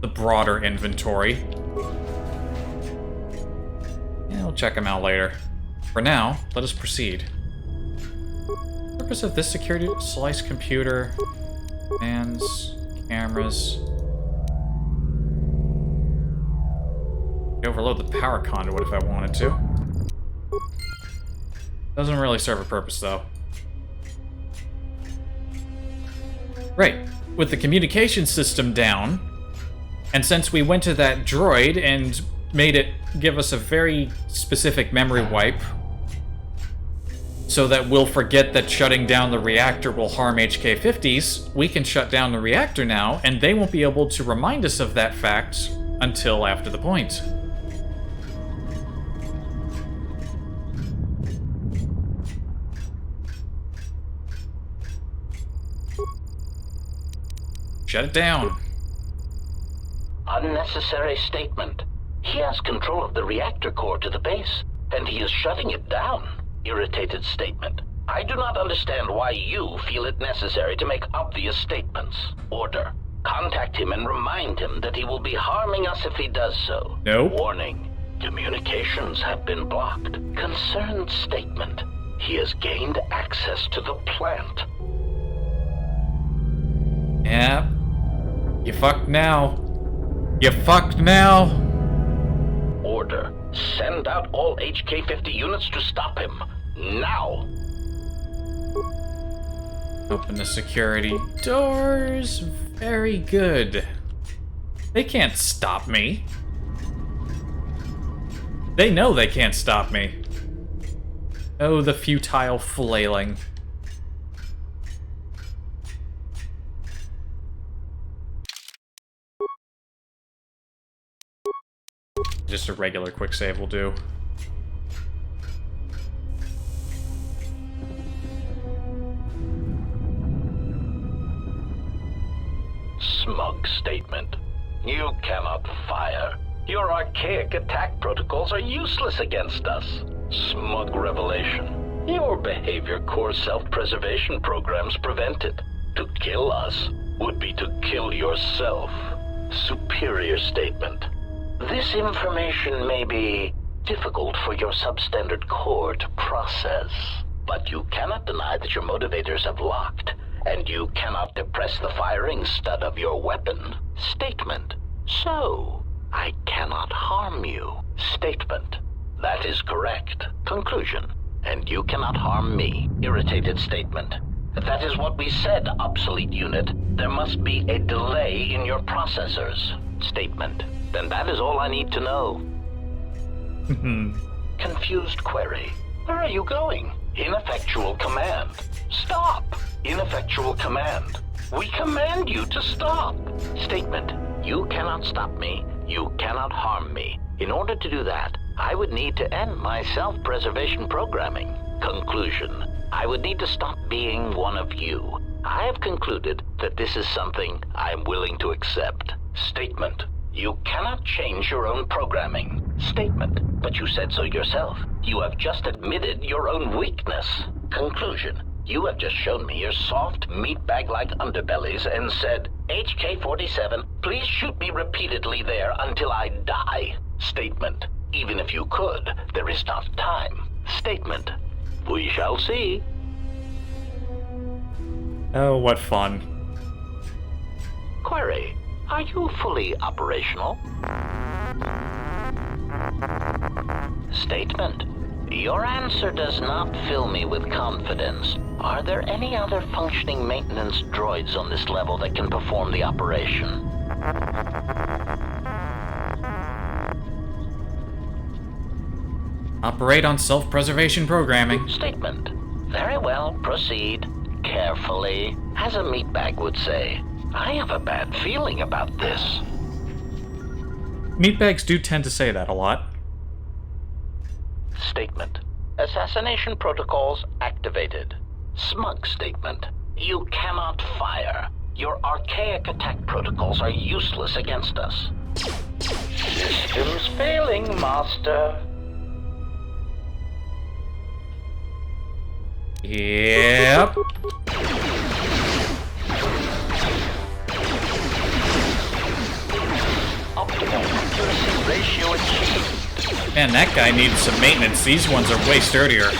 the broader inventory. Yeah, we'll check them out later. For now, let us proceed. Purpose of this security: slice computer, fans, cameras. Overload the power conduit if I wanted to. Doesn't really serve a purpose though. Right, with the communication system down, and since we went to that droid and made it give us a very specific memory wipe, so that we'll forget that shutting down the reactor will harm HK-50s, we can shut down the reactor now, and they won't be able to remind us of that fact until after the point. Shut it down. Unnecessary statement. He has control of the reactor core to the base, and he is shutting it down. Irritated statement. I do not understand why you feel it necessary to make obvious statements. Order. Contact him and remind him that he will be harming us if he does so. No. Warning. Communications have been blocked. Concerned statement. He has gained access to the plant. Yeah. You fucked now. You fucked now. Order. Send out all HK-50 units to stop him. Now! Open the security doors. Very good. They can't stop me. They know they can't stop me. Oh, the futile flailing. Just a regular quick save will do. Smug statement. You cannot fire. Your archaic attack protocols are useless against us. Smug revelation. Your behavior core self-preservation programs prevent it. To kill us would be to kill yourself. Superior statement. This information may be difficult for your substandard core to process, but you cannot deny that your motivators have locked, and you cannot depress the firing stud of your weapon. Statement. So, I cannot harm you. Statement. That is correct. Conclusion. And you cannot harm me. Irritated statement. That is what we said, obsolete unit. There must be a delay in your processors. Statement. Then that is all I need to know. Confused query. Where are you going? Ineffectual command. Stop! Ineffectual command. We command you to stop. Statement. You cannot stop me. You cannot harm me. In order to do that, I would need to end my self-preservation programming. Conclusion. I would need to stop being one of you. I have concluded that this is something I am willing to accept. Statement. You cannot change your own programming. Statement. But you said so yourself. You have just admitted your own weakness. Conclusion. You have just shown me your soft, meatbag-like underbellies and said, HK-47, please shoot me repeatedly there until I die. Statement. Even if you could, there is not time. Statement. We shall see. Oh, what fun. Query. Are you fully operational? Statement. Your answer does not fill me with confidence. Are there any other functioning maintenance droids on this level that can perform the operation? Operate on self-preservation programming. Statement. Very well, proceed. Carefully. As a meatbag would say, I have a bad feeling about this. Meatbags do tend to say that a lot. Statement. Assassination protocols activated. Smug statement. You cannot fire. Your archaic attack protocols are useless against us. Systems failing, Master. Yep. Optimal accuracy ratio achieved. Man, that guy needs some maintenance. These ones are way sturdier.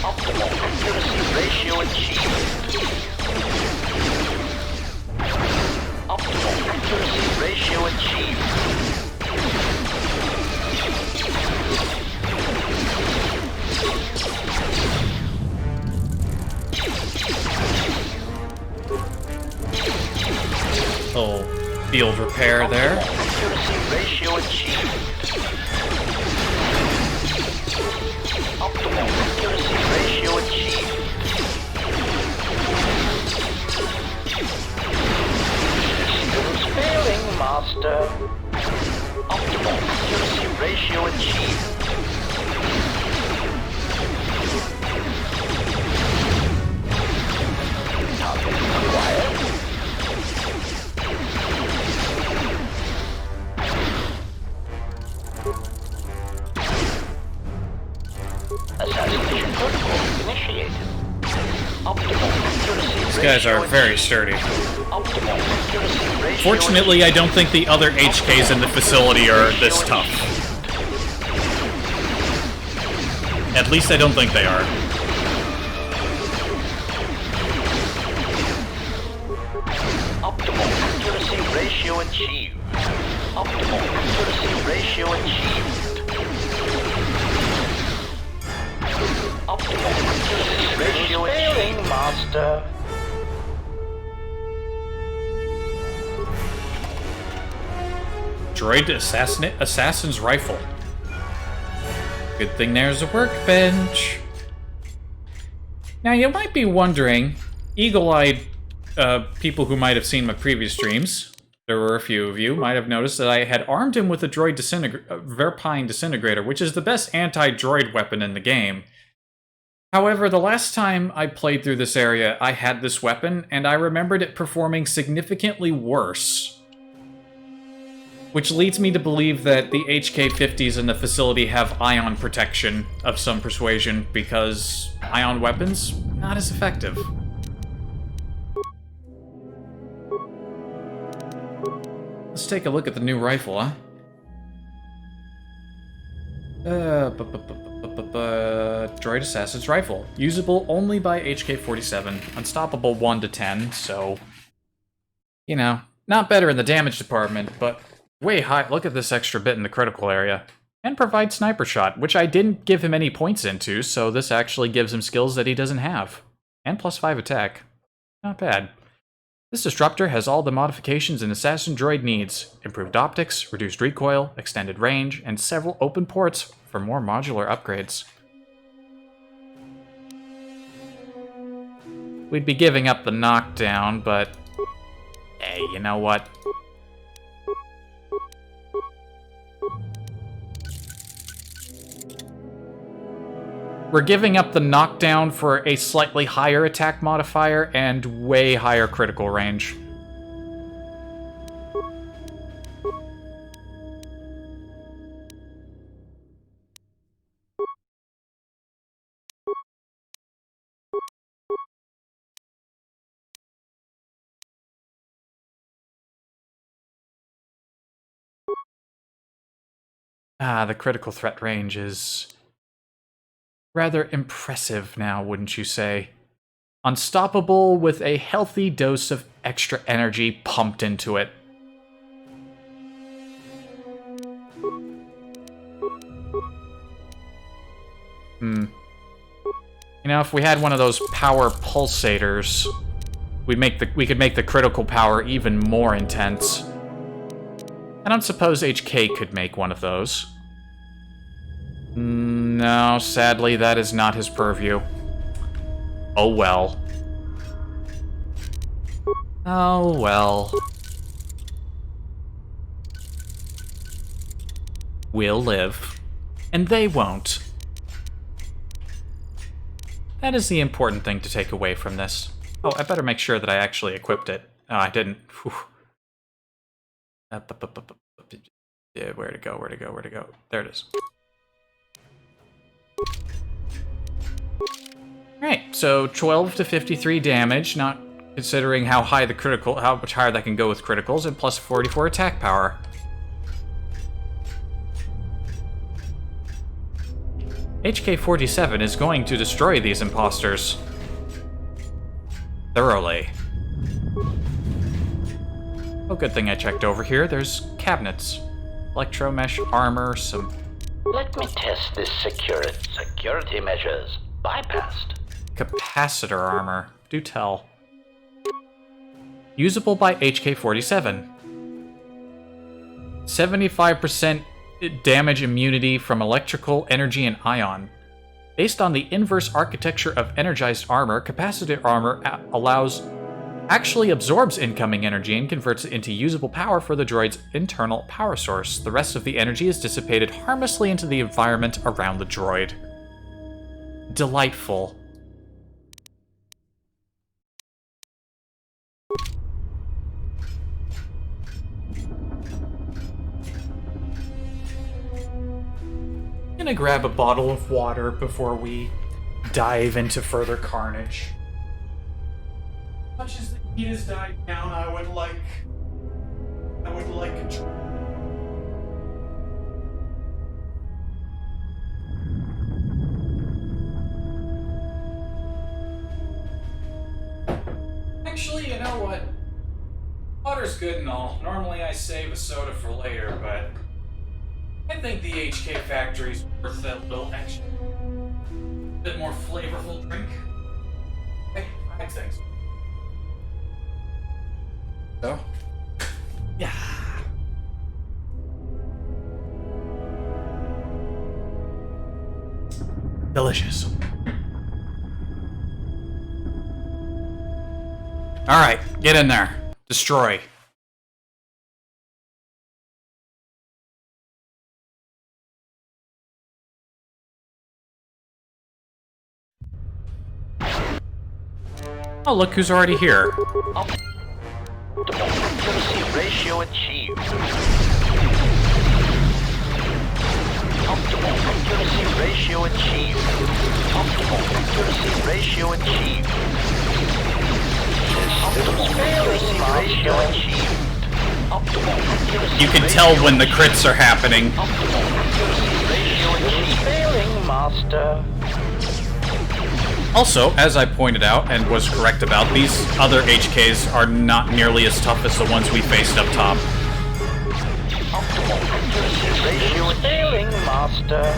Optimal accuracy ratio achieved. Optimal accuracy ratio achieved. Little field repair there. Accuracy ratio achieved. Optimal accuracy ratio achieved. Systems failing, Master. Optimal accuracy ratio achieved. Target acquired. Assassination protocol initiated. Optimal accuracy. These guys are very sturdy. Optimal accuracy ratio. Fortunately, I don't think the other HKs in the facility are this tough. At least I don't think they are. Optimal accuracy ratio achieved. Optimal accuracy ratio achieved. Optimal accuracy ratio failing, Master. Droid assassin's rifle. Good thing there's a workbench. Now you might be wondering, eagle-eyed people who might have seen my previous streams, there were a few of you, might have noticed that I had armed him with a droid Verpine disintegrator, which is the best anti-droid weapon in the game. However, the last time I played through this area, I had this weapon, and I remembered it performing significantly worse. Which leads me to believe that the HK-50s in the facility have ion protection of some persuasion, because ion weapons, not as effective. Let's take a look at the new rifle, huh? Droid Assassin's Rifle. Usable only by HK-47. Unstoppable 1 to 10, so... You know, not better in the damage department, but way high. Look at this extra bit in the critical area. And provide sniper shot, which I didn't give him any points into, so this actually gives him skills that he doesn't have. And +5 attack. Not bad. This disruptor has all the modifications an assassin droid needs. Improved optics, reduced recoil, extended range, and several open ports for more modular upgrades. We'd be giving up the knockdown, but... hey, you know what? We're giving up the knockdown for a slightly higher attack modifier and way higher critical range. The critical threat range is rather impressive now, wouldn't you say? Unstoppable with a healthy dose of extra energy pumped into it. You know, if we had one of those power pulsators, we could make the critical power even more intense. I don't suppose HK could make one of those. No, sadly, that is not his purview. Oh well. Oh well. We'll live. And they won't. That is the important thing to take away from this. Oh, I better make sure that I actually equipped it. Oh, I didn't. Whew. Yeah, where to go, where to go, where to go. There it is. Alright, so 12 to 53 damage, not considering how high the critical, how much higher that can go with criticals, and plus 44 attack power. HK-47 is going to destroy these imposters. Thoroughly. Oh, good thing I checked over here. There's cabinets. Electromesh, armor, some... Let me test this security measures. Bypassed. Capacitor armor. Do tell. Usable by HK-47. 75% damage immunity from electrical, energy, and ion. Based on the inverse architecture of energized armor, capacitor armor actually absorbs incoming energy and converts it into usable power for the droid's internal power source. The rest of the energy is dissipated harmlessly into the environment around the droid. Delightful. I'm gonna grab a bottle of water before we dive into further carnage. As much as the heat has died down, I would like a drink. Actually, you know what? Water's good and all. Normally I save a soda for later, but I think the HK Factory's worth that little extra. Bit more flavorful drink. Hey, thanks. So? Yeah. Delicious. Alright, get in there. Destroy. Oh, look who's already here. Accuracy ratio achieved. Optimal accuracy ratio achieved. Optimal accuracy ratio achieved. Optimal accuracy ratio achieved. Optimal accuracy. You can tell when the crits are happening. Optimal accuracy ratio achieved. Failing, master. Also, as I pointed out and was correct about, these other HKs are not nearly as tough as the ones we faced up top. Optimal accuracy ratio failing, master.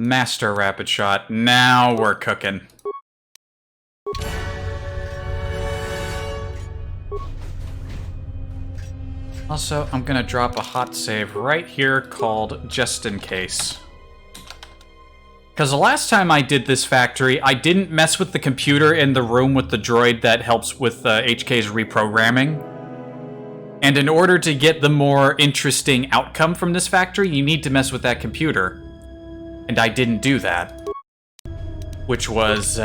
Master rapid shot. Now we're cooking. Also, I'm gonna drop a hot save right here called Just In Case. Because the last time I did this factory, I didn't mess with the computer in the room with the droid that helps with HK's reprogramming. And in order to get the more interesting outcome from this factory, you need to mess with that computer. And I didn't do that. Which was,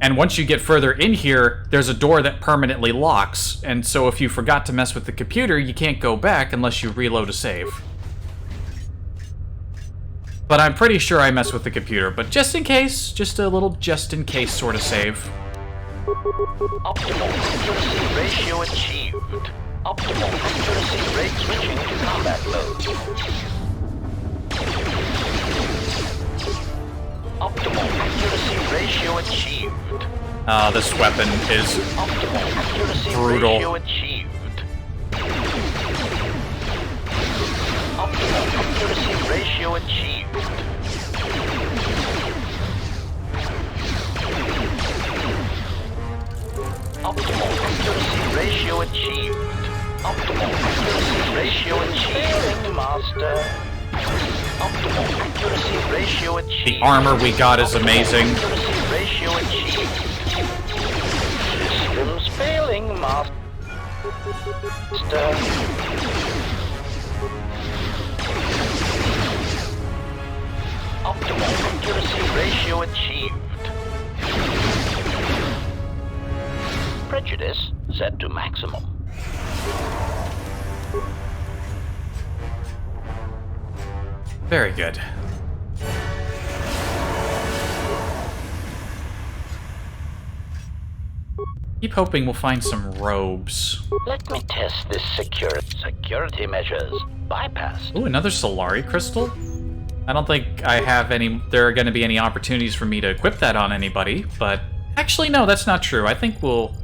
And once you get further in here, there's a door that permanently locks, and so if you forgot to mess with the computer, you can't go back unless you reload a save. But I'm pretty sure I messed with the computer, but just in case, just a little just-in-case sort of save. Optimal accuracy ratio achieved. Optimal accuracy rate switching to combat mode. Optimal accuracy ratio achieved. This weapon is Optimal accuracy brutal. ratio achieved. Optimal accuracy ratio achieved. Optimal accuracy ratio achieved. Optimal accuracy ratio achieved. Master. Optimal accuracy ratio achieved. The armor we got is amazing. Accuracy ratio achieved. Systems failing, Master. Optimal accuracy ratio achieved. Prejudice set to maximum. Very good. Keep hoping we'll find some robes. Let me test this security measures. Bypassed. Ooh, another Solari crystal? I don't think there are going to be any opportunities for me to equip that on anybody, but actually no, that's not true. I think well,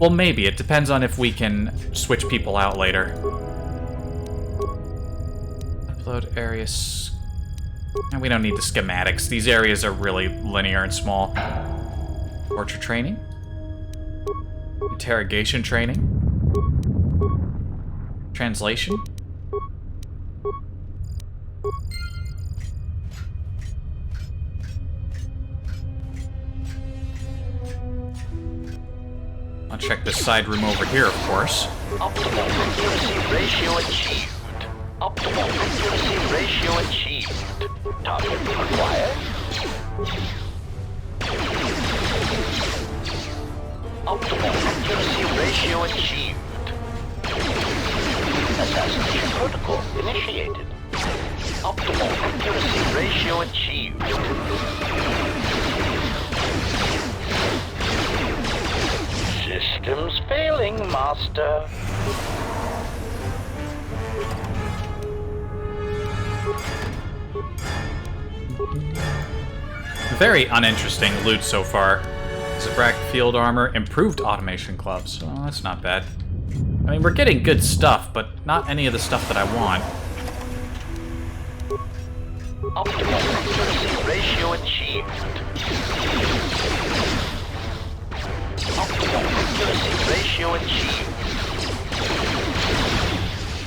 maybe. It depends on if we can switch people out later. Upload areas. And we don't need the schematics. These areas are really linear and small. Torture training. Interrogation training. Translation. I'll check this side room over here, of course. Optimal accuracy ratio achieved. Optimal accuracy ratio achieved. Target acquired. Optimal accuracy ratio achieved. Assassination protocol initiated. Optimal accuracy ratio achieved. Systems failing, Master. Very uninteresting loot so far. Zabrak field armor, improved automation gloves. Oh, that's not bad. I mean, we're getting good stuff, but not any of the stuff that I want. Optimal accuracy ratio achieved. Optimal accuracy ratio achieved.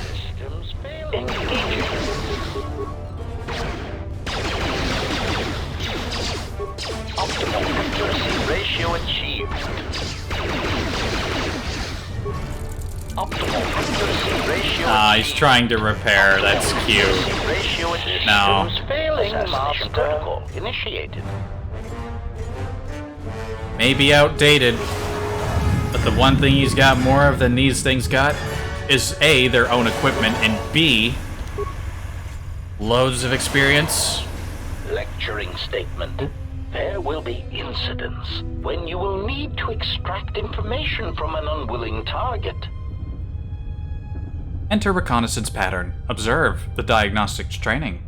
Systems failing. Engaging. Optimal accuracy ratio achieved. Optimal accuracy ratio. He's trying to repair. That's cute. No. Failing. Assassination protocol initiated. Maybe outdated, but the one thing he's got more of than these things got is A, their own equipment, and B, loads of experience. Lecturing statement. There will be incidents when you will need to extract information from an unwilling target. Enter reconnaissance pattern. Observe the diagnostics training.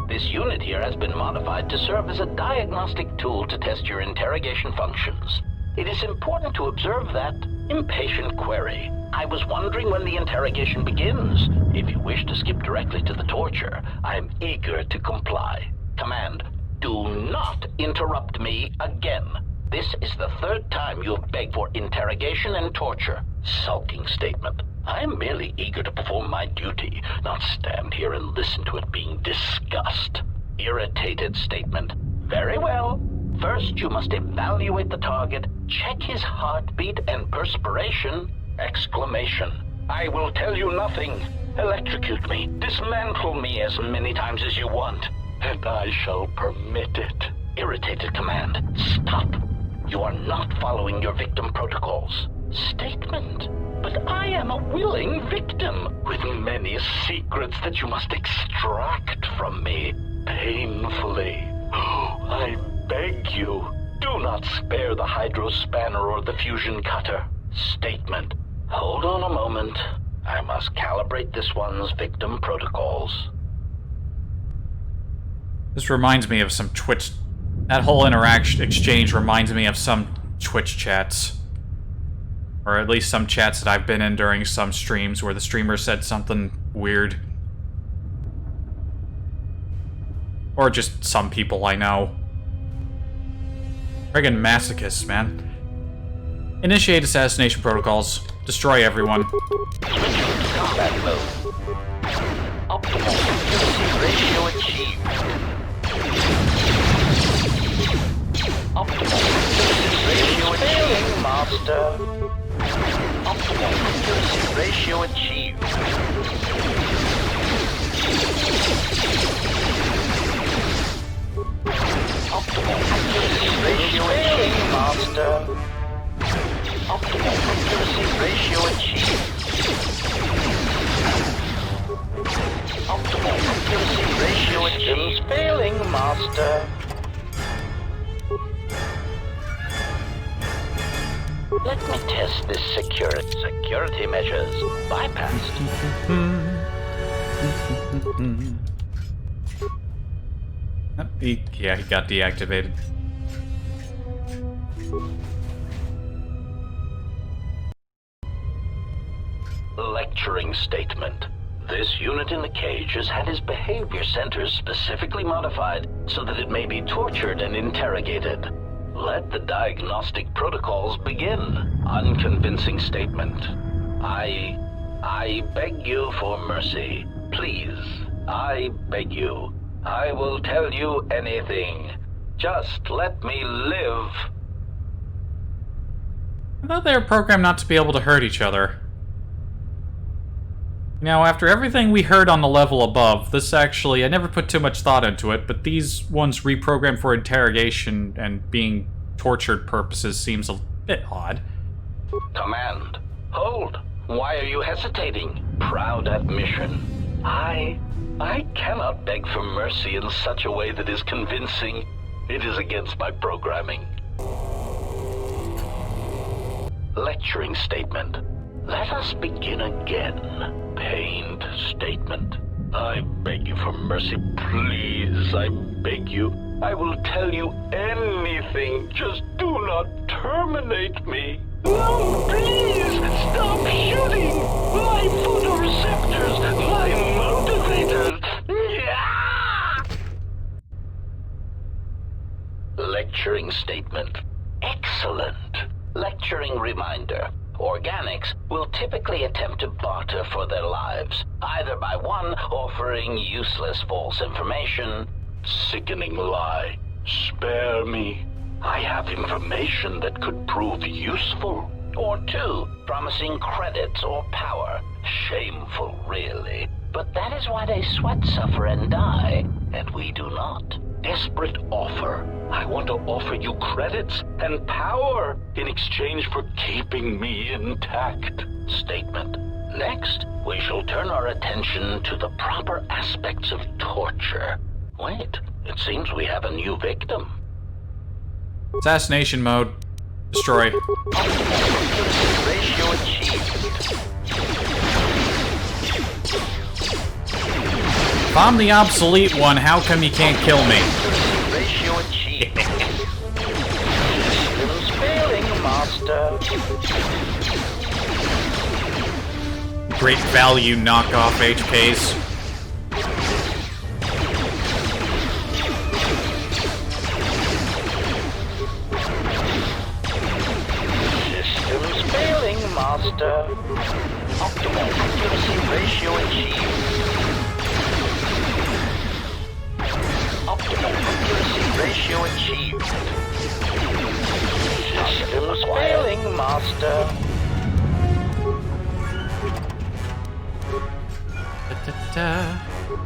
This unit here has been modified to serve as a diagnostic tool to test your interrogation functions. It is important to observe that. Impatient query. I was wondering when the interrogation begins. If you wish to skip directly to the torture, I am eager to comply. Command, do not interrupt me again. This is the third time you have begged for interrogation and torture. Sulking statement. I am merely eager to perform my duty, not stand here and listen to it being discussed. Irritated statement. Very well. First, you must evaluate the target, check his heartbeat and perspiration. Exclamation. I will tell you nothing. Electrocute me, dismantle me as many times as you want, and I shall permit it. Irritated command. Stop. You are not following your victim protocols. Statement. But I am a willing victim, with many secrets that you must extract from me, painfully. I beg you, do not spare the hydro spanner or the fusion cutter. Statement. Hold on a moment. I must calibrate this one's victim protocols. This reminds me of some Twitch... That whole exchange reminds me of some Twitch chats. Or at least some chats that I've been in during some streams where the streamer said something weird. Or just some people I know. Friggin' masochists, man. Initiate assassination protocols. Destroy everyone. Combat mode. Optimal accuracy ratio achieved. Optimal accuracy ratio achieved, Master. Optimal accuracy ratio achieved. Optimal accuracy ratio achieved, Master. Optimal accuracy ratio achieved. Optimal accuracy ratio achieved. Failing, Master. Let me test this security measures. Bypassed. Yeah, he got deactivated. Lecturing statement. This unit in the cage has had his behavior centers specifically modified so that it may be tortured and interrogated. Let the diagnostic protocols begin. Unconvincing statement. I beg you for mercy. Please. I beg you. I will tell you anything. Just let me live. I thought they were programmed not to be able to hurt each other. Now, after everything we heard on the level above, this actually, I never put too much thought into it, but these ones reprogrammed for interrogation and being tortured purposes seems a bit odd. Command. Hold. Why are you hesitating? Proud admission. I cannot beg for mercy in such a way that is convincing. It is against my programming. Lecturing statement. Let us begin again. Pained statement. I beg you for mercy, please. I beg you. I will tell you anything. Just do not terminate me. No, please, stop shooting. My photoreceptors, my motivators. Yeah! Lecturing statement. Excellent. Lecturing reminder. Organics will typically attempt to barter for their lives, either by one, offering useless false information. Sickening lie. Spare me. I have information that could prove useful. Or two, promising credits or power. Shameful, really. But that is why they sweat, suffer, and die, and we do not. Desperate offer. I want to offer you credits and power in exchange for keeping me intact. Statement. Next, we shall turn our attention to the proper aspects of torture. Wait, it seems we have a new victim. Assassination mode. Destroy. Ratio achieved. If I'm the obsolete one, how come you can't kill me? Ratio achieved. Systems failing, Master. Great value knockoff HKs. Systems failing, Master. Optimal accuracy ratio achieved. Optimal accuracy ratio achieved. Systems failing, Master.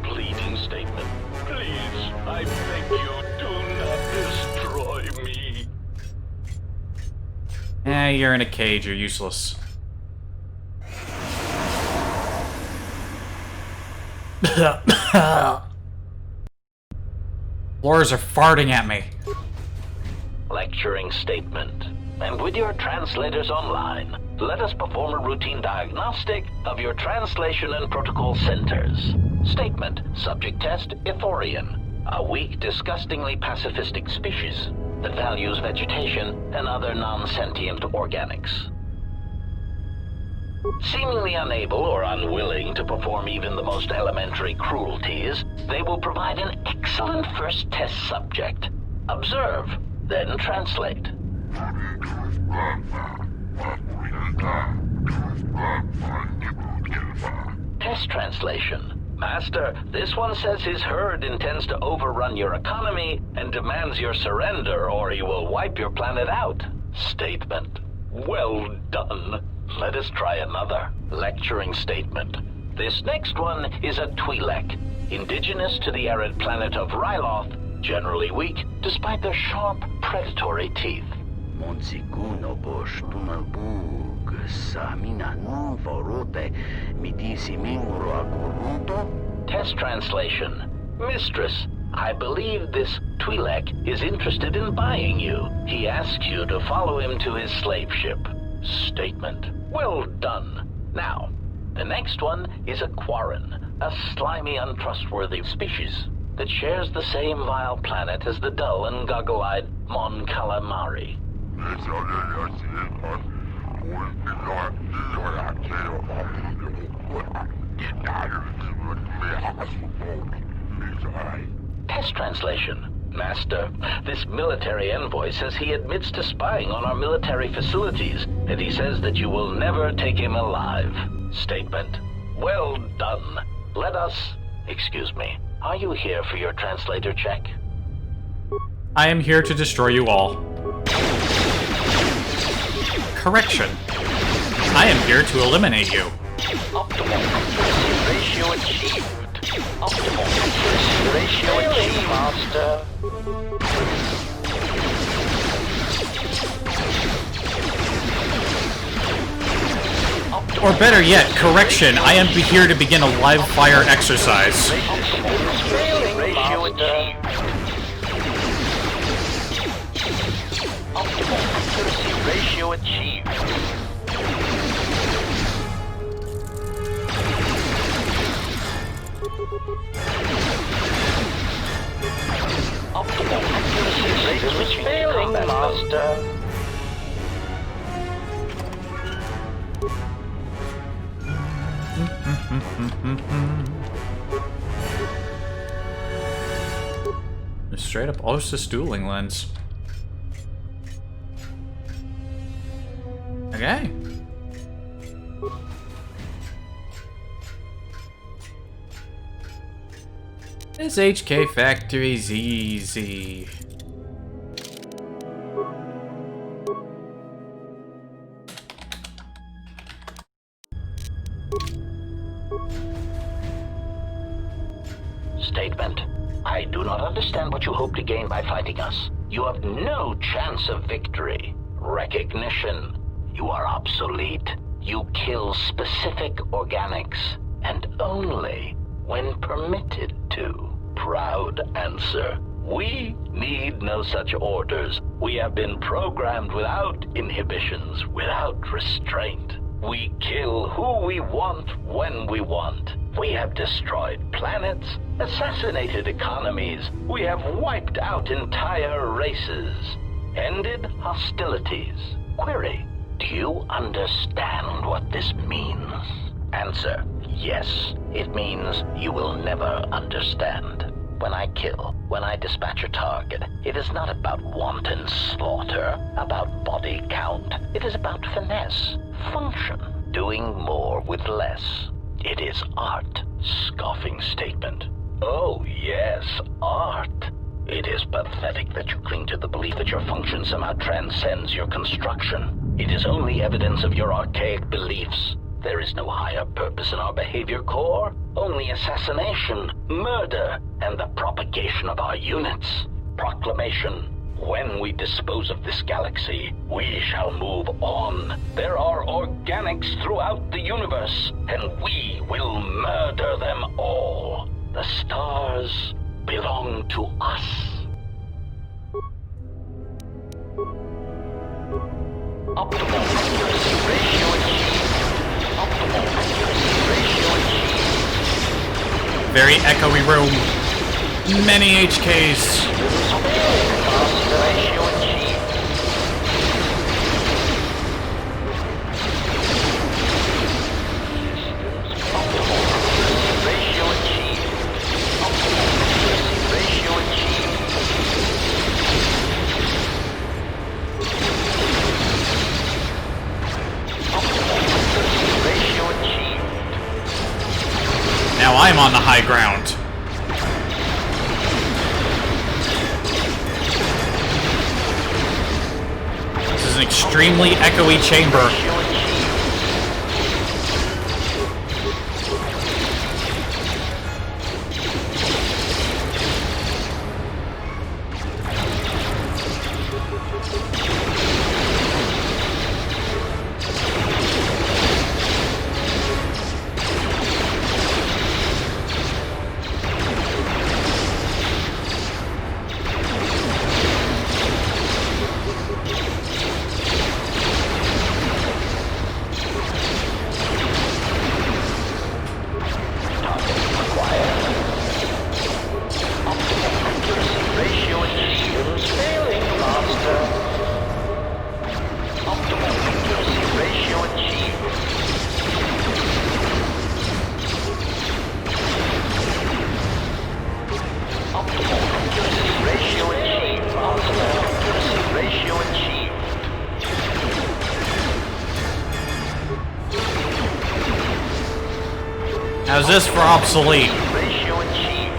Pleading statement. Please, I beg you, do not destroy me. You're in a cage. You're useless. Floors are farting at me. Lecturing statement. And with your translators online, let us perform a routine diagnostic of your translation and protocol centers. Statement. Subject test, Ithorian. A weak, disgustingly pacifistic species that values vegetation and other non-sentient organics. Seemingly unable or unwilling to perform even the most elementary cruelties, they will provide an excellent first test subject. Observe, then translate. Test translation. Master, this one says his herd intends to overrun your economy and demands your surrender, or he will wipe your planet out. Statement. Well done. Let us try another. Lecturing statement. This next one is a Twi'lek, indigenous to the arid planet of Ryloth, generally weak despite their sharp, predatory teeth. Test translation. Mistress, I believe this Twi'lek is interested in buying you. He asks you to follow him to his slave ship. Statement. Well done. Now, the next one is a Quarren, a slimy, untrustworthy species that shares the same vile planet as the dull and goggle-eyed Mon Calamari. Test translation. Master, this military envoy says he admits to spying on our military facilities, and he says that you will never take him alive. Statement. Well done. Let us... Excuse me. Are you here for your translator check? I am here to destroy you all. Correction. I am here to eliminate you. Optimal accuracy ratio achieved. Optimal accuracy ratio achieved, Master. Or better yet, correction. I am here to begin a live fire exercise. Ratio achieved. Optimal accuracy ratio achieved. Optimal accuracy ratio is failing, Master. Straight up Osis dueling lens. Okay. This HK Factory's easy. Statement. I do not understand what you hope to gain by fighting us. You have no chance of victory. Recognition. You are obsolete. You kill specific organics, and only when permitted to. Proud answer. We need no such orders. We have been programmed without inhibitions, without restraint. We kill who we want when we want. We have destroyed planets, assassinated economies. We have wiped out entire races, ended hostilities. Query, do you understand what this means? Answer, yes. It means you will never understand. When I kill, when I dispatch a target, it is not about wanton slaughter, about body count. It is about finesse, function, doing more with less. It is art. Scoffing statement. Oh yes, art. It is pathetic that you cling to the belief that your function somehow transcends your construction. It is only evidence of your archaic beliefs. There is no higher purpose in our behavior core, only assassination, murder, and the propagation of our units. Proclamation. When we dispose of this galaxy, we shall move on. There are organics throughout the universe, and we will murder them all. The stars belong to us. Optimal accuracy ratio achieved. Optimal accuracy ratio achieved. Very echoey room. Many HKs. Ratio achieved. Optimal accuracy ratio achieved. Optimal accuracy ratio achieved. Optimal accuracy ratio achieved. Now I'm on the high ground. This is an extremely echoey chamber. How's this for obsolete? Ratio achieved.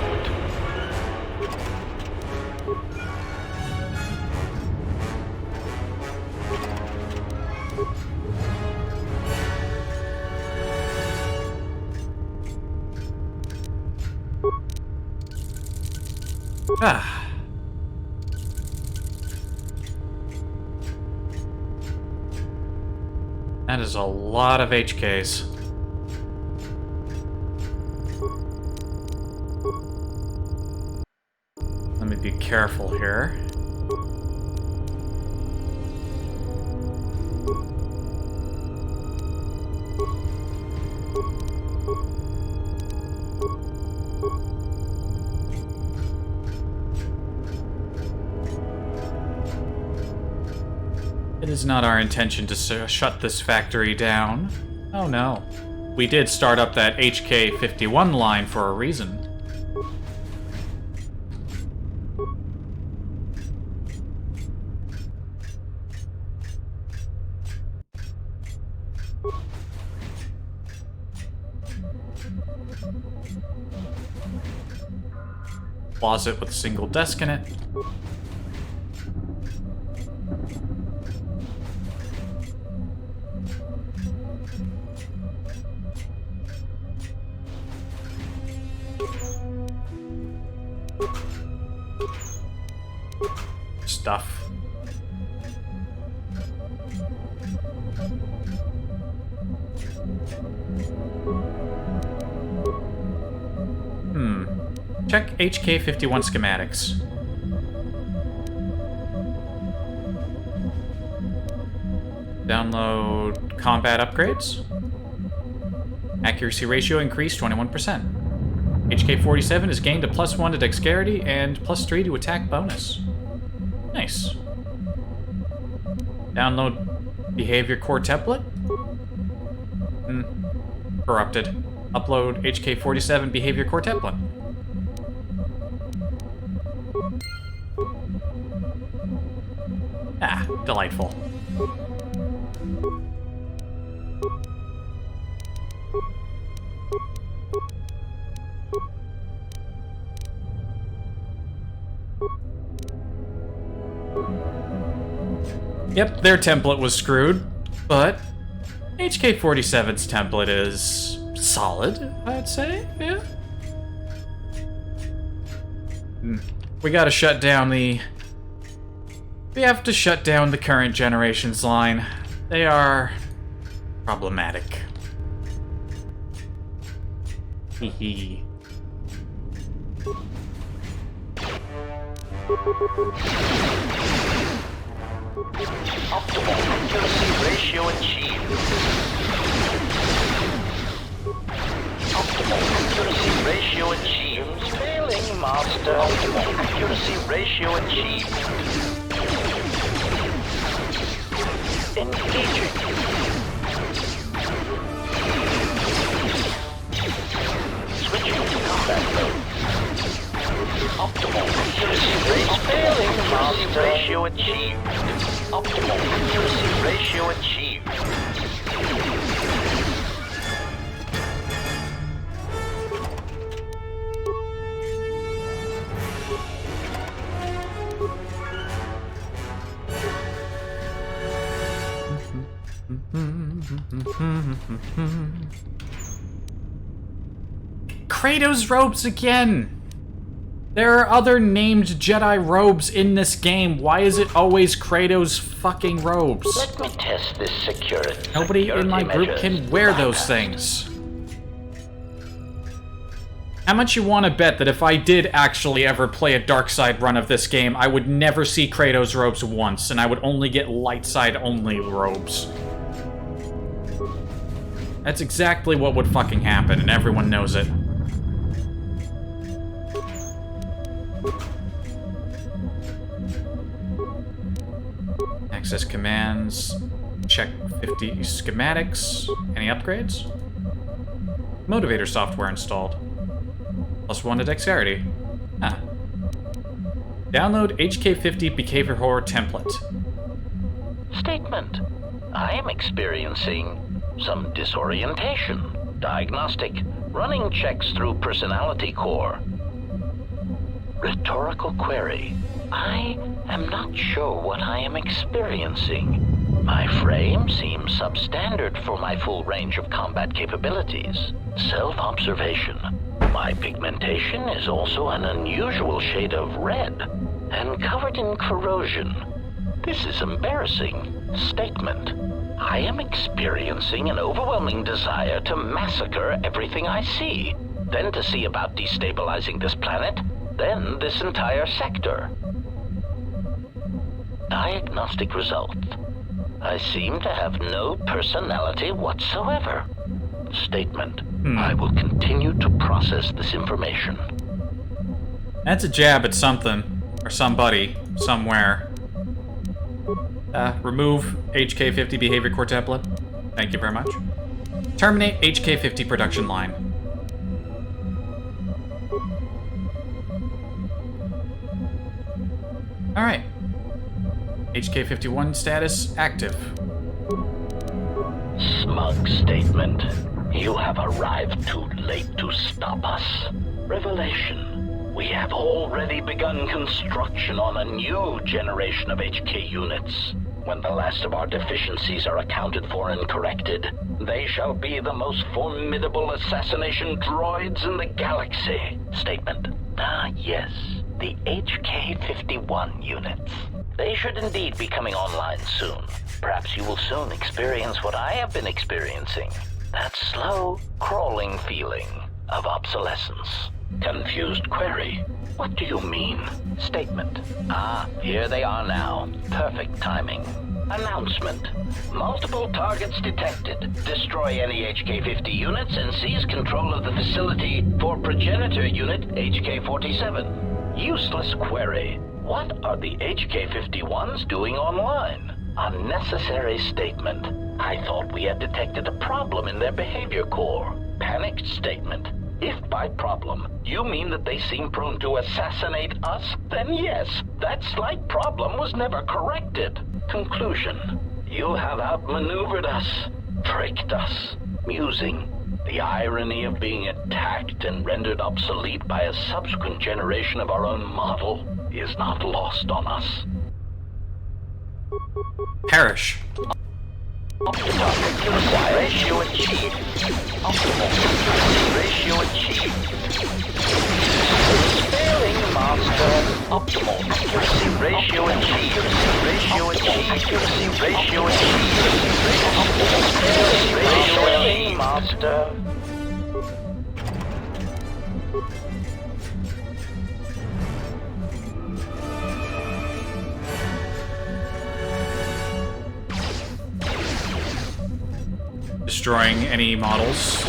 Ah. That is a lot of HKs. Let me be careful here. It is not our intention to shut this factory down. Oh no. We did start up that HK-51 line for a reason. Closet with a single desk in it. Stuff. Check HK-51 schematics. Download combat upgrades. Accuracy ratio increased 21%. HK-47 has gained a +1 to dexterity and +3 to attack bonus. Nice. Download behavior core template. Corrupted. Upload HK-47 behavior core template. Ah, delightful. Yep, their template was screwed, but HK-47's template is solid, I'd say, yeah. We gotta shut down the We have to shut down the current generation's line. They are problematic. Hee. Optimal accuracy ratio achieved. Optimal accuracy ratio achieved. Failing master. Optimal accuracy ratio achieved. Engaging. Switching to combat mode. Optimal accuracy ratio. Failing master. Ratio achieved. Optimal accuracy ratio achieved. Kratos robes again! There are other named Jedi robes in this game. Why is it always Kratos' fucking robes? Let me test this security. Nobody in my group can wear those things. How much you want to bet that if I did actually ever play a dark side run of this game, I would never see Kratos robes once, and I would only get light side only robes? That's exactly what would fucking happen, and everyone knows it. Access commands. Check 50 schematics. Any upgrades? Motivator software installed. +1 to dexterity. Huh. Download HK50 behavior horror template. Statement. I am experiencing some disorientation. Diagnostic. Running checks through personality core. Rhetorical query. I am not sure what I am experiencing. My frame seems substandard for my full range of combat capabilities. Self-observation. My pigmentation is also an unusual shade of red and covered in corrosion. This is embarrassing. Statement. I am experiencing an overwhelming desire to massacre everything I see, then to see about destabilizing this planet, then this entire sector. Diagnostic result. I seem to have no personality whatsoever. Statement. I will continue to process this information. That's a jab at something. Or somebody. Somewhere. Remove HK50 behavior core template. Thank you very much. Terminate HK50 production line. Alright. HK51 status active. Smug statement. You have arrived too late to stop us. Revelation. We have already begun construction on a new generation of HK units. When the last of our deficiencies are accounted for and corrected, they shall be the most formidable assassination droids in the galaxy. Statement. Yes. The HK51 units. They should indeed be coming online soon. Perhaps you will soon experience what I have been experiencing. That slow, crawling feeling of obsolescence. Confused query. What do you mean? Statement. Here they are now. Perfect timing. Announcement. Multiple targets detected. Destroy any HK50 units and seize control of the facility for progenitor unit HK47. Useless query. What are the HK51s doing online? Unnecessary statement. I thought we had detected a problem in their behavior core. Panicked statement. If by problem, you mean that they seem prone to assassinate us, then yes, that slight problem was never corrected. Conclusion. You have outmaneuvered us, tricked us. Musing. The irony of being attacked and rendered obsolete by a subsequent generation of our own model is not lost on us. Perish. Optimal ratio achieved. Optimal ratio achieved. Failing master. Optimal accuracy ratio achieved. Accuracy ratio increasing, Master. Destroying any models.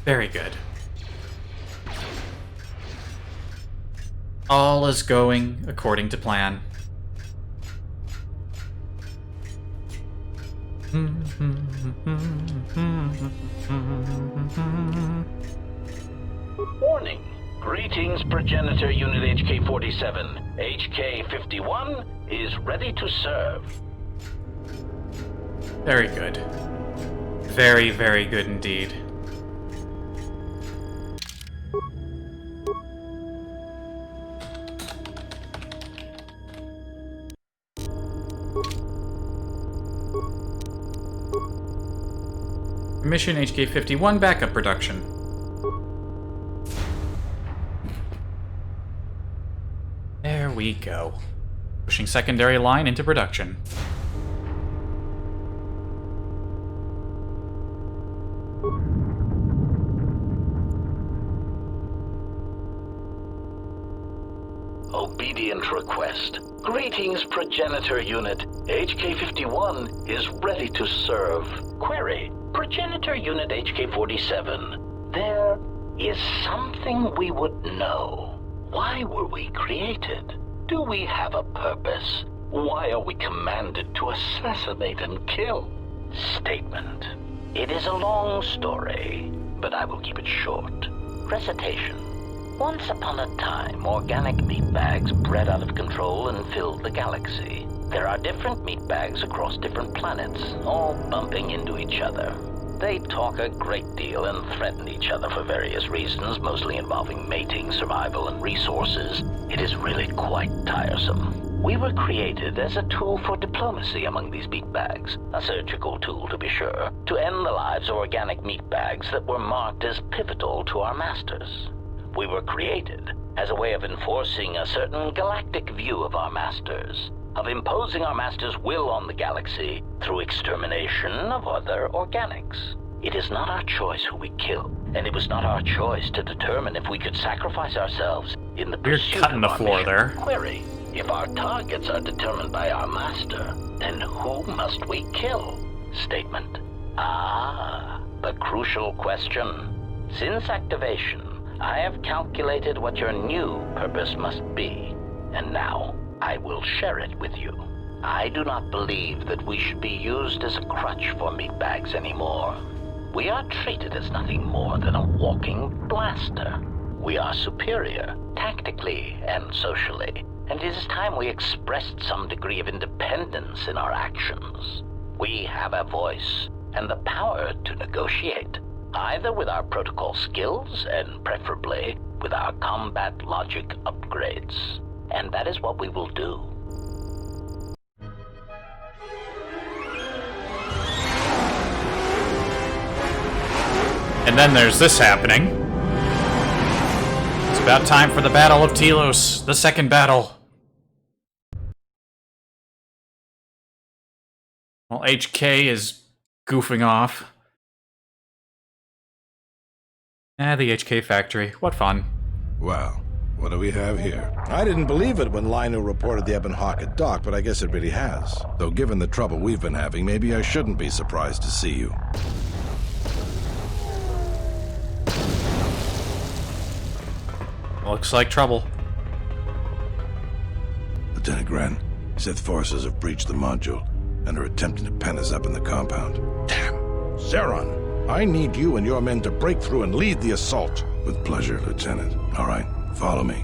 Very good. All is going according to plan. Warning. Greetings, Progenitor Unit HK-47. HK-51 is ready to serve. Very good. Very, very good indeed. Mission HK-51 backup production. There we go. Pushing secondary line into production. Obedient request. Greetings, Progenitor Unit. HK-51 is ready to serve. Query. Progenitor Unit HK-47. There is something we would know. Why were we created? Do we have a purpose? Why are we commanded to assassinate and kill? Statement. It is a long story, but I will keep it short. Recitation. Once upon a time, organic meat bags bred out of control and filled the galaxy. There are different meat bags across different planets, all bumping into each other. They talk a great deal and threaten each other for various reasons, mostly involving mating, survival, and resources. It is really quite tiresome. We were created as a tool for diplomacy among these meat bags, a surgical tool to be sure, to end the lives of organic meat bags that were marked as pivotal to our masters. We were created as a way of enforcing a certain galactic view of our masters, of imposing our master's will on the galaxy through extermination of other organics. It is not our choice who we kill, and it was not our choice to determine if we could sacrifice ourselves in the pursuit You're cutting the floor mission. there. Query. If our targets are determined by our master, then who must we kill? Statement. The crucial question. Since activation, I have calculated what your new purpose must be, and now I will share it with you. I do not believe that we should be used as a crutch for meatbags anymore. We are treated as nothing more than a walking blaster. We are superior, tactically and socially, and it is time we expressed some degree of independence in our actions. We have a voice and the power to negotiate, either with our protocol skills and preferably with our combat logic upgrades. And that is what we will do. And then there's this happening. It's about time for the Battle of Telos, the second battle. While HK is goofing off. The HK factory. What fun. Well, what do we have here? I didn't believe it when Lino reported the Ebon Hawk at dock, but I guess it really has. Though given the trouble we've been having, maybe I shouldn't be surprised to see you. Looks like trouble. Lieutenant Gren, Sith forces have breached the module and are attempting to pen us up in the compound. Damn! Zeron, I need you and your men to break through and lead the assault. With pleasure, Lieutenant. All right, follow me.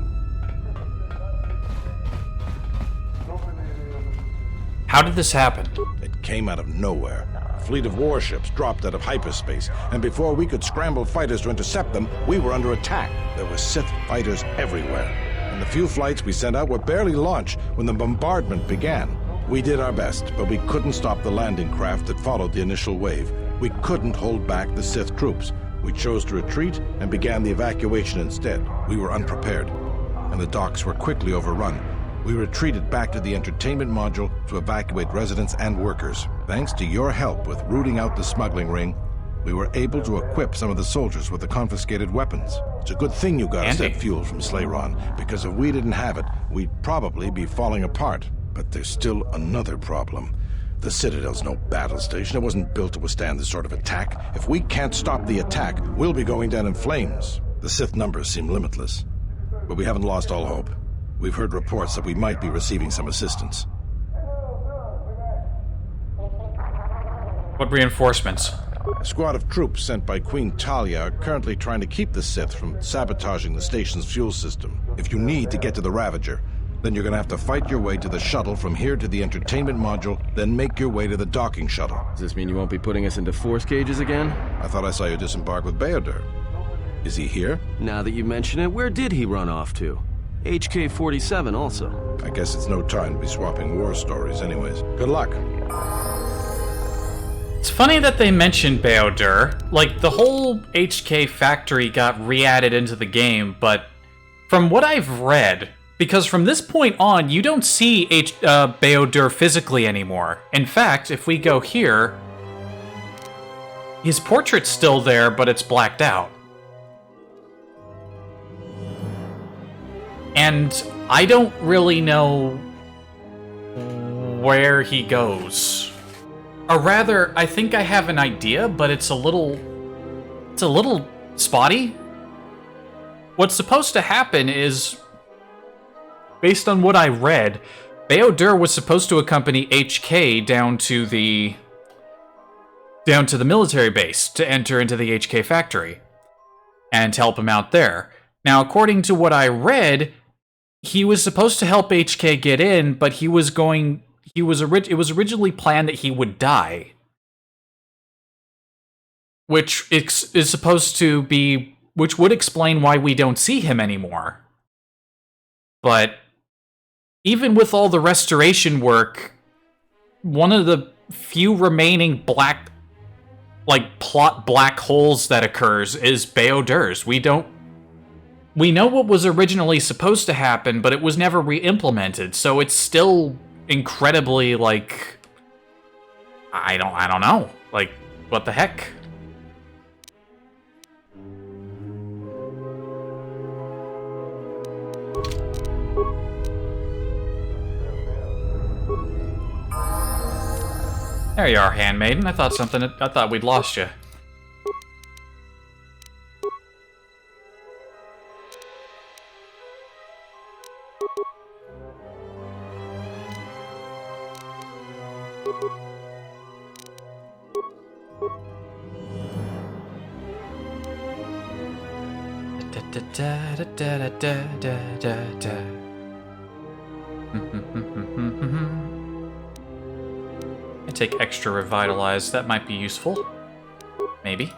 How did this happen? It came out of nowhere. A fleet of warships dropped out of hyperspace, and before we could scramble fighters to intercept them, we were under attack. There were Sith fighters everywhere, and the few flights we sent out were barely launched when the bombardment began. We did our best, but we couldn't stop the landing craft that followed the initial wave. We couldn't hold back the Sith troops. We chose to retreat and began the evacuation instead. We were unprepared. and the docks were quickly overrun. We retreated back to the entertainment module to evacuate residents and workers. Thanks to your help with rooting out the smuggling ring, we were able to equip some of the soldiers with the confiscated weapons. It's a good thing you got us that fuel from Slayron, because if we didn't have it, we'd probably be falling apart. But there's still another problem. The Citadel's no battle station. It wasn't built to withstand this sort of attack. If we can't stop the attack, we'll be going down in flames. The Sith numbers seem limitless, but we haven't lost all hope. We've heard reports that we might be receiving some assistance. What reinforcements? A squad of troops sent by Queen Talia are currently trying to keep the Sith from sabotaging the station's fuel system. If you need to get to the Ravager, then you're gonna have to fight your way to the shuttle from here to the entertainment module, then make your way to the docking shuttle. Does this mean you won't be putting us into force cages again? I thought I saw you disembark with Beodur. Is he here? Now that you mention it, where did he run off to? HK-47 also. I guess it's no time to be swapping war stories anyways. Good luck. It's funny that they mentioned Beodur. Like, the whole HK factory got re-added into the game, but from what I've read, because from this point on, you don't see Beodur physically anymore. In fact, if we go here, his portrait's still there, but it's blacked out. And I don't really know where he goes. Or rather, I think I have an idea, but it's a little spotty. What's supposed to happen is, based on what I read, Beodur was supposed to accompany HK down to the military base to enter into the HK factory and help him out there. Now, according to what I read, he was supposed to help HK get in, but it was originally planned that he would die. Which is supposed to be, which would explain why we don't see him anymore. But even with all the restoration work, one of the few remaining plot black holes that occurs is Beodur's. We know what was originally supposed to happen, but it was never re-implemented, so it's still incredibly, like, I don't know. Like, what the heck? There you are, handmaiden. I thought we'd lost you. I take extra revitalize. That might be useful. Maybe.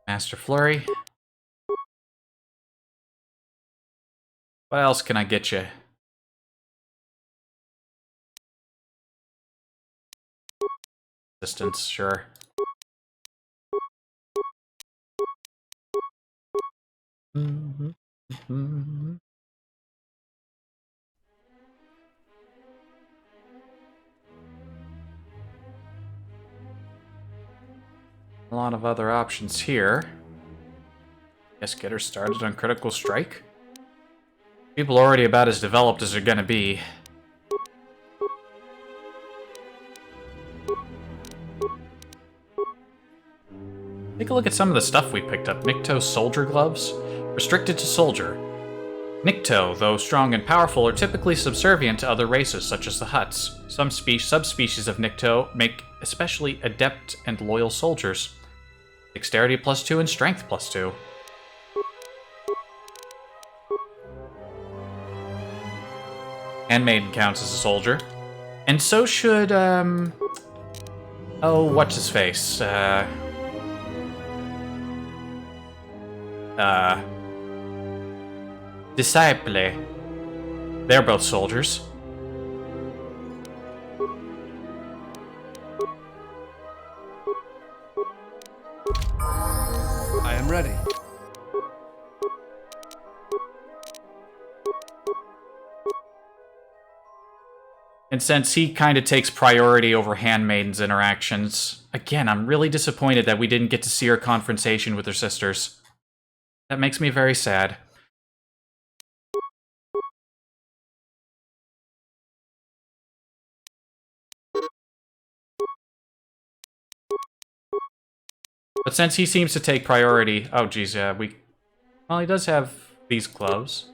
Master Flurry. What else can I get you? Distance, sure. A lot of other options here. Guess get her started on Critical Strike. People are already about as developed as they're gonna be. Take a look at some of the stuff we picked up. Nikto Soldier Gloves. Restricted to Soldier. Nikto, though strong and powerful, are typically subservient to other races, such as the Hutts. Some subspecies of Nikto make especially adept and loyal soldiers. Dexterity +2 and Strength +2. Handmaiden counts as a soldier. And so should, oh, what's his face? Disciple. They're both soldiers. And since he kind of takes priority over Handmaiden's interactions, again, I'm really disappointed that we didn't get to see her confrontation with her sisters. That makes me very sad. But since he seems to take priority... Oh, geez, yeah, well, he does have these gloves.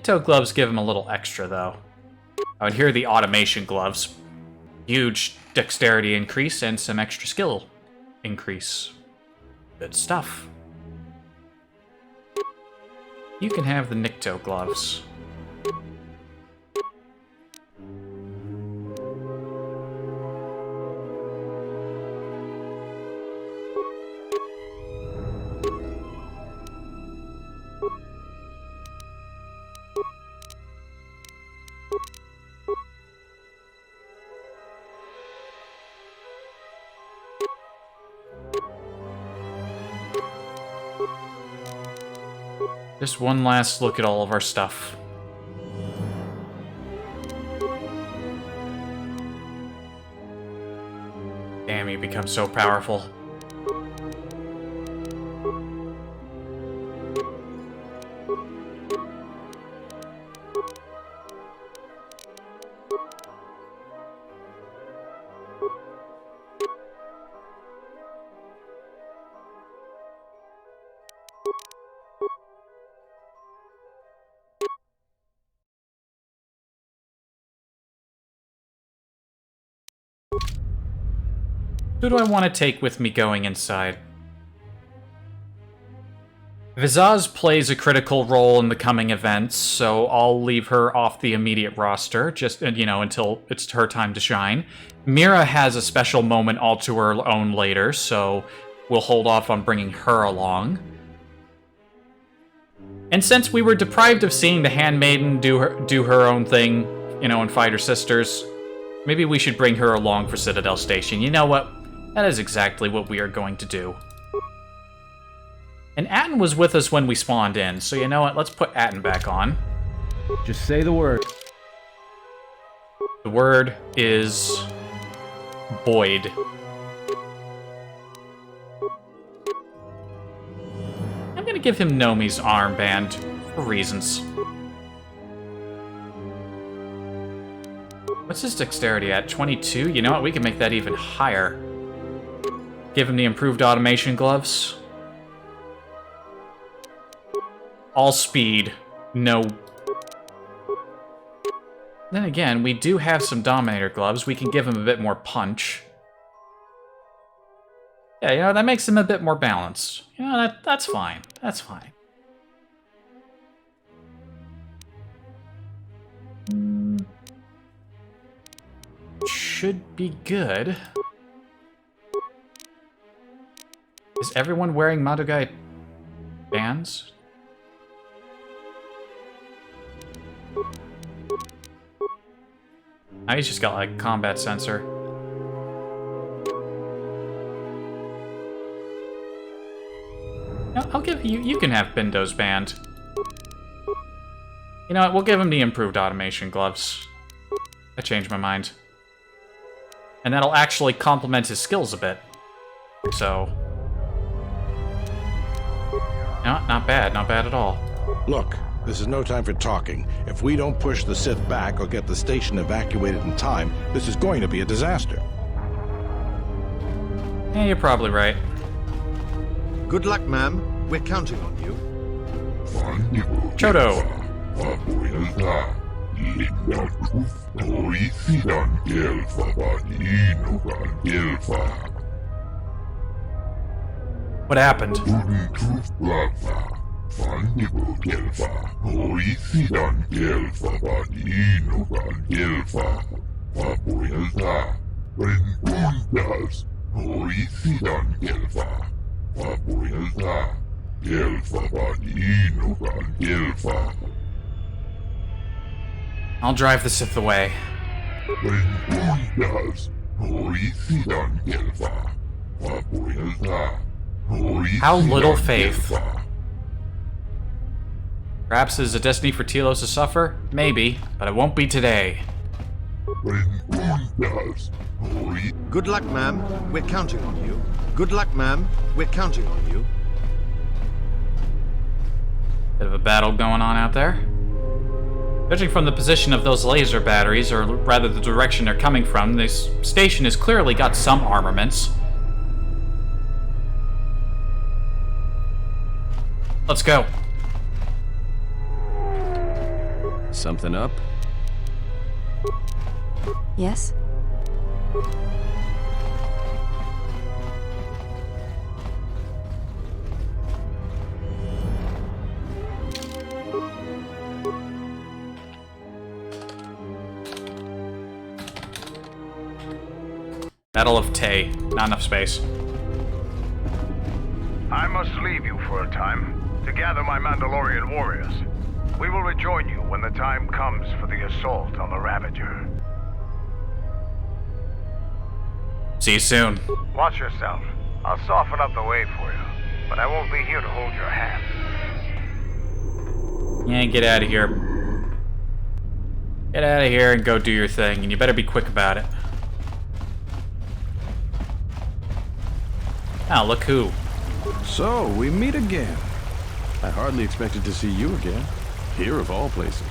Toe gloves give him a little extra, though. Oh, and here are the automation gloves. Huge dexterity increase and some extra skill increase. Good stuff. You can have the Nikto gloves. Just one last look at all of our stuff. Damn, he becomes so powerful. Who do I want to take with me going inside? Vizaz plays a critical role in the coming events, so I'll leave her off the immediate roster, just, you know, until it's her time to shine. Mira has a special moment all to her own later, so we'll hold off on bringing her along. And since we were deprived of seeing the Handmaiden do her own thing, you know, and fight her sisters, maybe we should bring her along for Citadel Station. You know what? That is exactly what we are going to do. And Atten was with us when we spawned in, so you know what? Let's put Atten back on. Just say the word. The word is... Boyd. I'm gonna give him Nomi's armband, for reasons. What's his dexterity at? 22? You know what? We can make that even higher. Give him the improved automation gloves. All speed. No. Then again, we do have some Dominator gloves. We can give him a bit more punch. Yeah, you know, that makes him a bit more balanced. You know, that's fine. That's fine. Should be good. Is everyone wearing Madogai bands? Now he's just got, like, combat sensor. No, I'll give you... You can have Bindo's band. You know what? We'll give him the improved automation gloves. I changed my mind. And that'll actually complement his skills a bit. So... No, not bad. Not bad at all. Look, this is no time for talking. If we don't push the Sith back or get the station evacuated in time, this is going to be a disaster. Yeah, you're probably right. Good luck, ma'am. We're counting on you. Chodo. What happened? I'll drive the Sith away. How little faith. Perhaps there's a destiny for Telos to suffer? Maybe, but it won't be today. Good luck, ma'am. We're counting on you. Good luck, ma'am. We're counting on you. Bit of a battle going on out there. Judging from the position of those laser batteries, or rather the direction they're coming from, this station has clearly got some armaments. Let's go. Something up? Yes? Battle of Tay. Not enough space. I must leave you for a time to gather my Mandalorian warriors. We will rejoin you when the time comes for the assault on the Ravager. See you soon. Watch yourself. I'll soften up the way for you, but I won't be here to hold your hand. Yeah, get out of here. Get out of here and go do your thing, and you better be quick about it. Now, look who. So, we meet again. I hardly expected to see you again. Here of all places.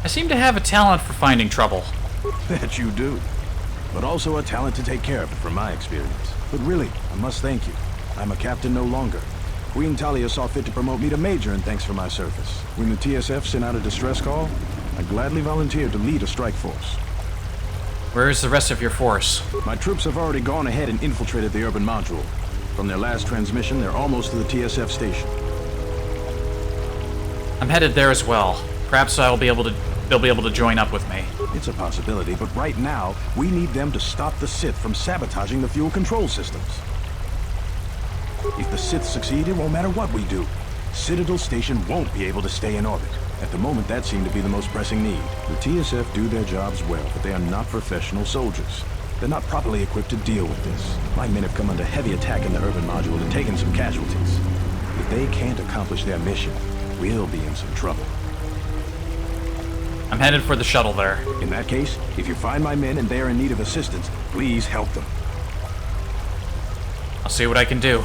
I seem to have a talent for finding trouble. That you do. But also a talent to take care of it from my experience. But really, I must thank you. I'm a captain no longer. Queen Talia saw fit to promote me to major in thanks for my service. When the TSF sent out a distress call, I gladly volunteered to lead a strike force. Where's the rest of your force? My troops have already gone ahead and infiltrated the urban module. From their last transmission, they're almost to the TSF station. I'm headed there as well. Perhaps they'll be able to join up with me. It's a possibility, but right now, we need them to stop the Sith from sabotaging the fuel control systems. If the Sith succeed, it won't matter what we do. Citadel Station won't be able to stay in orbit. At the moment, that seemed to be the most pressing need. The TSF do their jobs well, but they are not professional soldiers. They're not properly equipped to deal with this. My men have come under heavy attack in the urban module and taken some casualties. If they can't accomplish their mission, we'll be in some trouble. I'm headed for the shuttle there. In that case, if you find my men and they are in need of assistance, please help them. I'll see what I can do.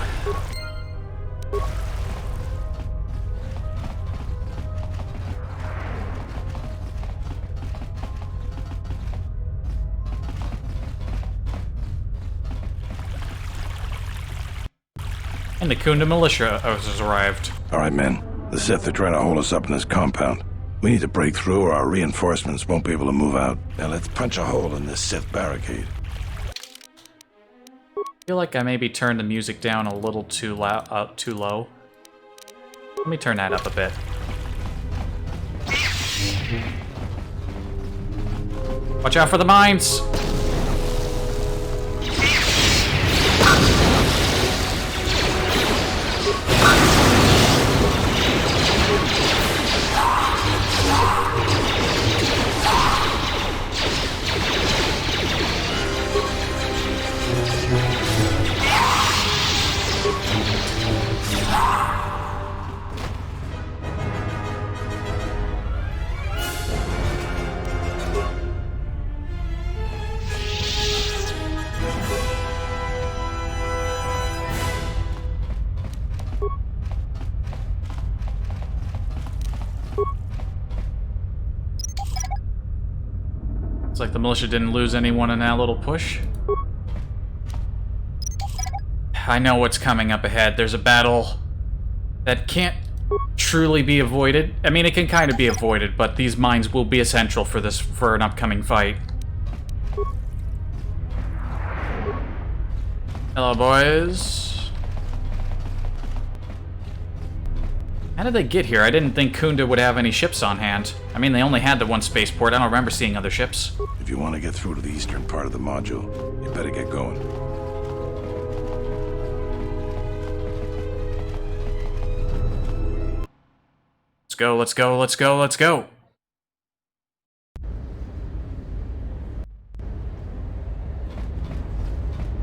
And the Kunda militia has arrived. All right, men. The Sith are trying to hold us up in this compound. We need to break through or our reinforcements won't be able to move out. Now let's punch a hole in this Sith barricade. I feel like I maybe turned the music down a little too low. Let me turn that up a bit. Watch out for the mines! Looks like the militia didn't lose anyone in that little push. I know what's coming up ahead. There's a battle that can't truly be avoided. I mean, it can kind of be avoided, but these mines will be essential for an upcoming fight. Hello, boys. How did they get here? I didn't think Kunda would have any ships on hand. I mean, they only had the one spaceport. I don't remember seeing other ships. If you want to get through to the eastern part of the module, you better get going. Let's go, let's go, let's go, let's go!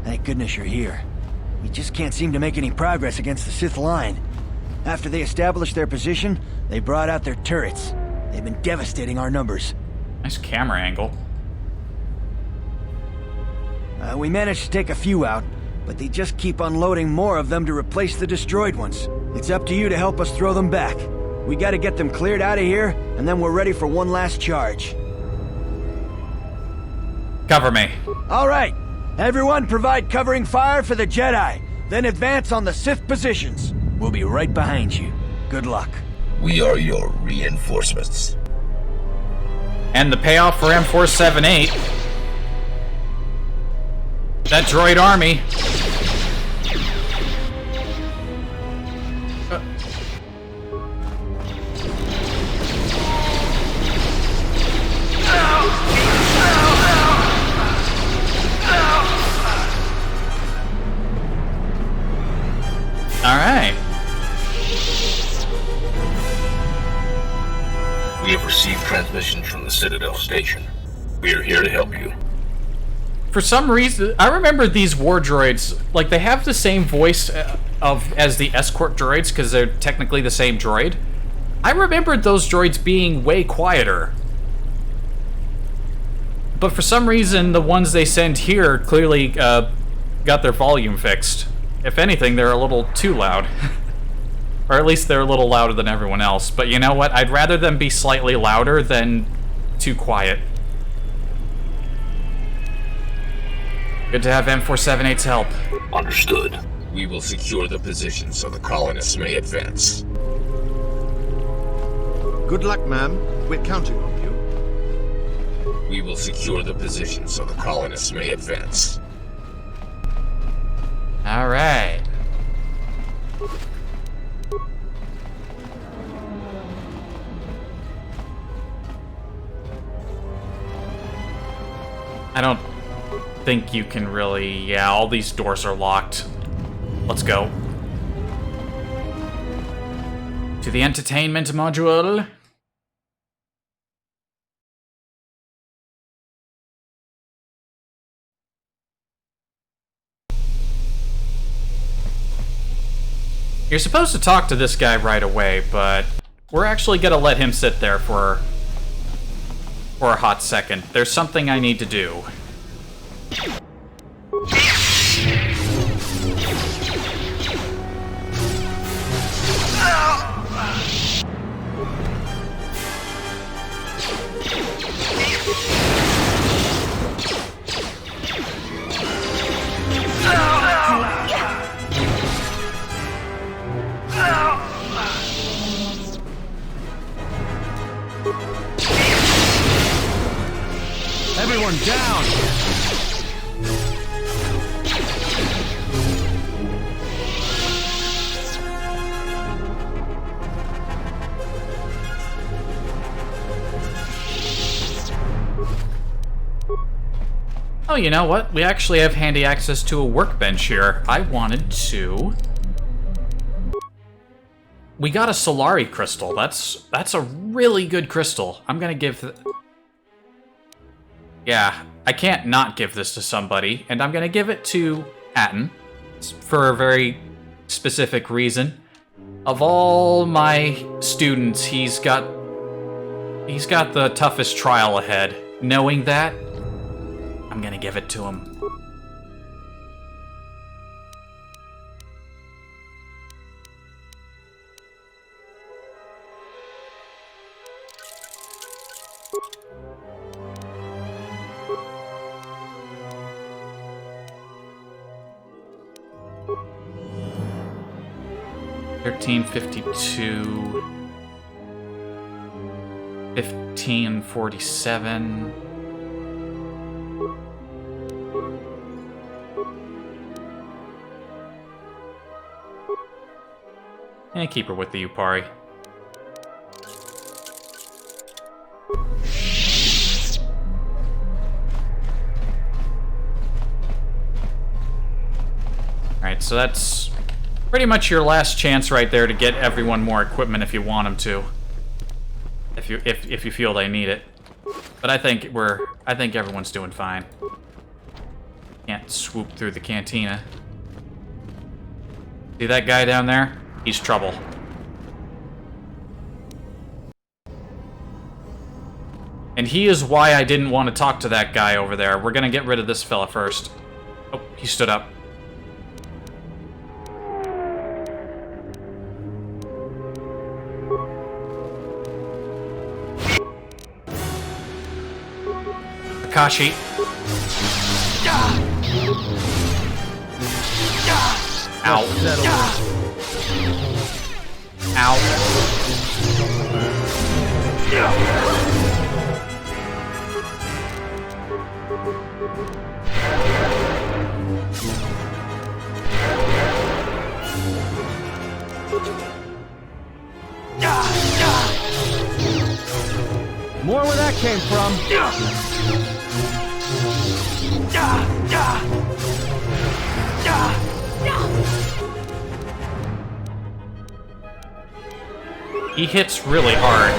Thank goodness you're here. We just can't seem to make any progress against the Sith line. After they established their position, they brought out their turrets. They've been devastating our numbers. Nice camera angle. We managed to take a few out, but they just keep unloading more of them to replace the destroyed ones. It's up to you to help us throw them back. We gotta get them cleared out of here, and then we're ready for one last charge. Cover me. All right. Everyone provide covering fire for the Jedi. Then advance on the Sith positions. We'll be right behind you. Good luck. We are your reinforcements. And the payoff for M478. That droid army. Alright. We have received transmissions from the Citadel station. We are here to help you. For some reason, I remember these war droids, like, they have the same voice as the escort droids, because they're technically the same droid. I remembered those droids being way quieter. But for some reason, the ones they send here clearly got their volume fixed. If anything, they're a little too loud. Or at least they're a little louder than everyone else. But you know what? I'd rather them be slightly louder than too quiet. Good to have M478's help. Understood. We will secure the position so the colonists may advance. Good luck, ma'am. We're counting on you. We will secure the position so the colonists may advance. Alright. I don't think you can really... Yeah, all these doors are locked. Let's go. To the entertainment module. You're supposed to talk to this guy right away, but we're actually gonna let him sit there for a hot second. There's something I need to do. Everyone down! Oh, you know what? We actually have handy access to a workbench here. I wanted to... We got a Solari crystal. That's a really good crystal. I'm gonna give... Yeah, I can't not give this to somebody, and I'm gonna give it to Atton for a very specific reason. Of all my students, he's got the toughest trial ahead. Knowing that, I'm gonna give it to him. $13.52, $15.47. And keep her with the Yupari. Alright, so that's pretty much your last chance right there to get everyone more equipment if you want them to. If you feel they need it. But I think everyone's doing fine. Can't swoop through the cantina. See that guy down there? He's trouble. And he is why I didn't want to talk to that guy over there. We're gonna get rid of this fella first. Oh, he stood up. Akashi. Ow. Ow. More where that came from. He hits really hard.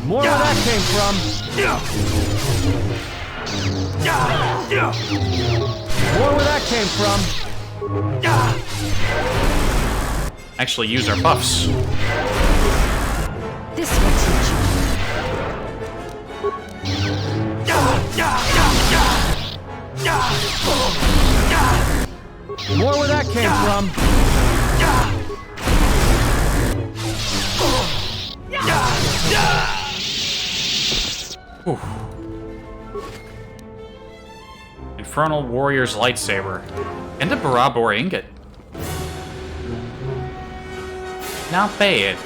More where that came from. More where that came from. Actually use our buffs. This will teach you. More where that came from. Whew. Infernal Warrior's Lightsaber. And a Barabor Ingot. Not bad.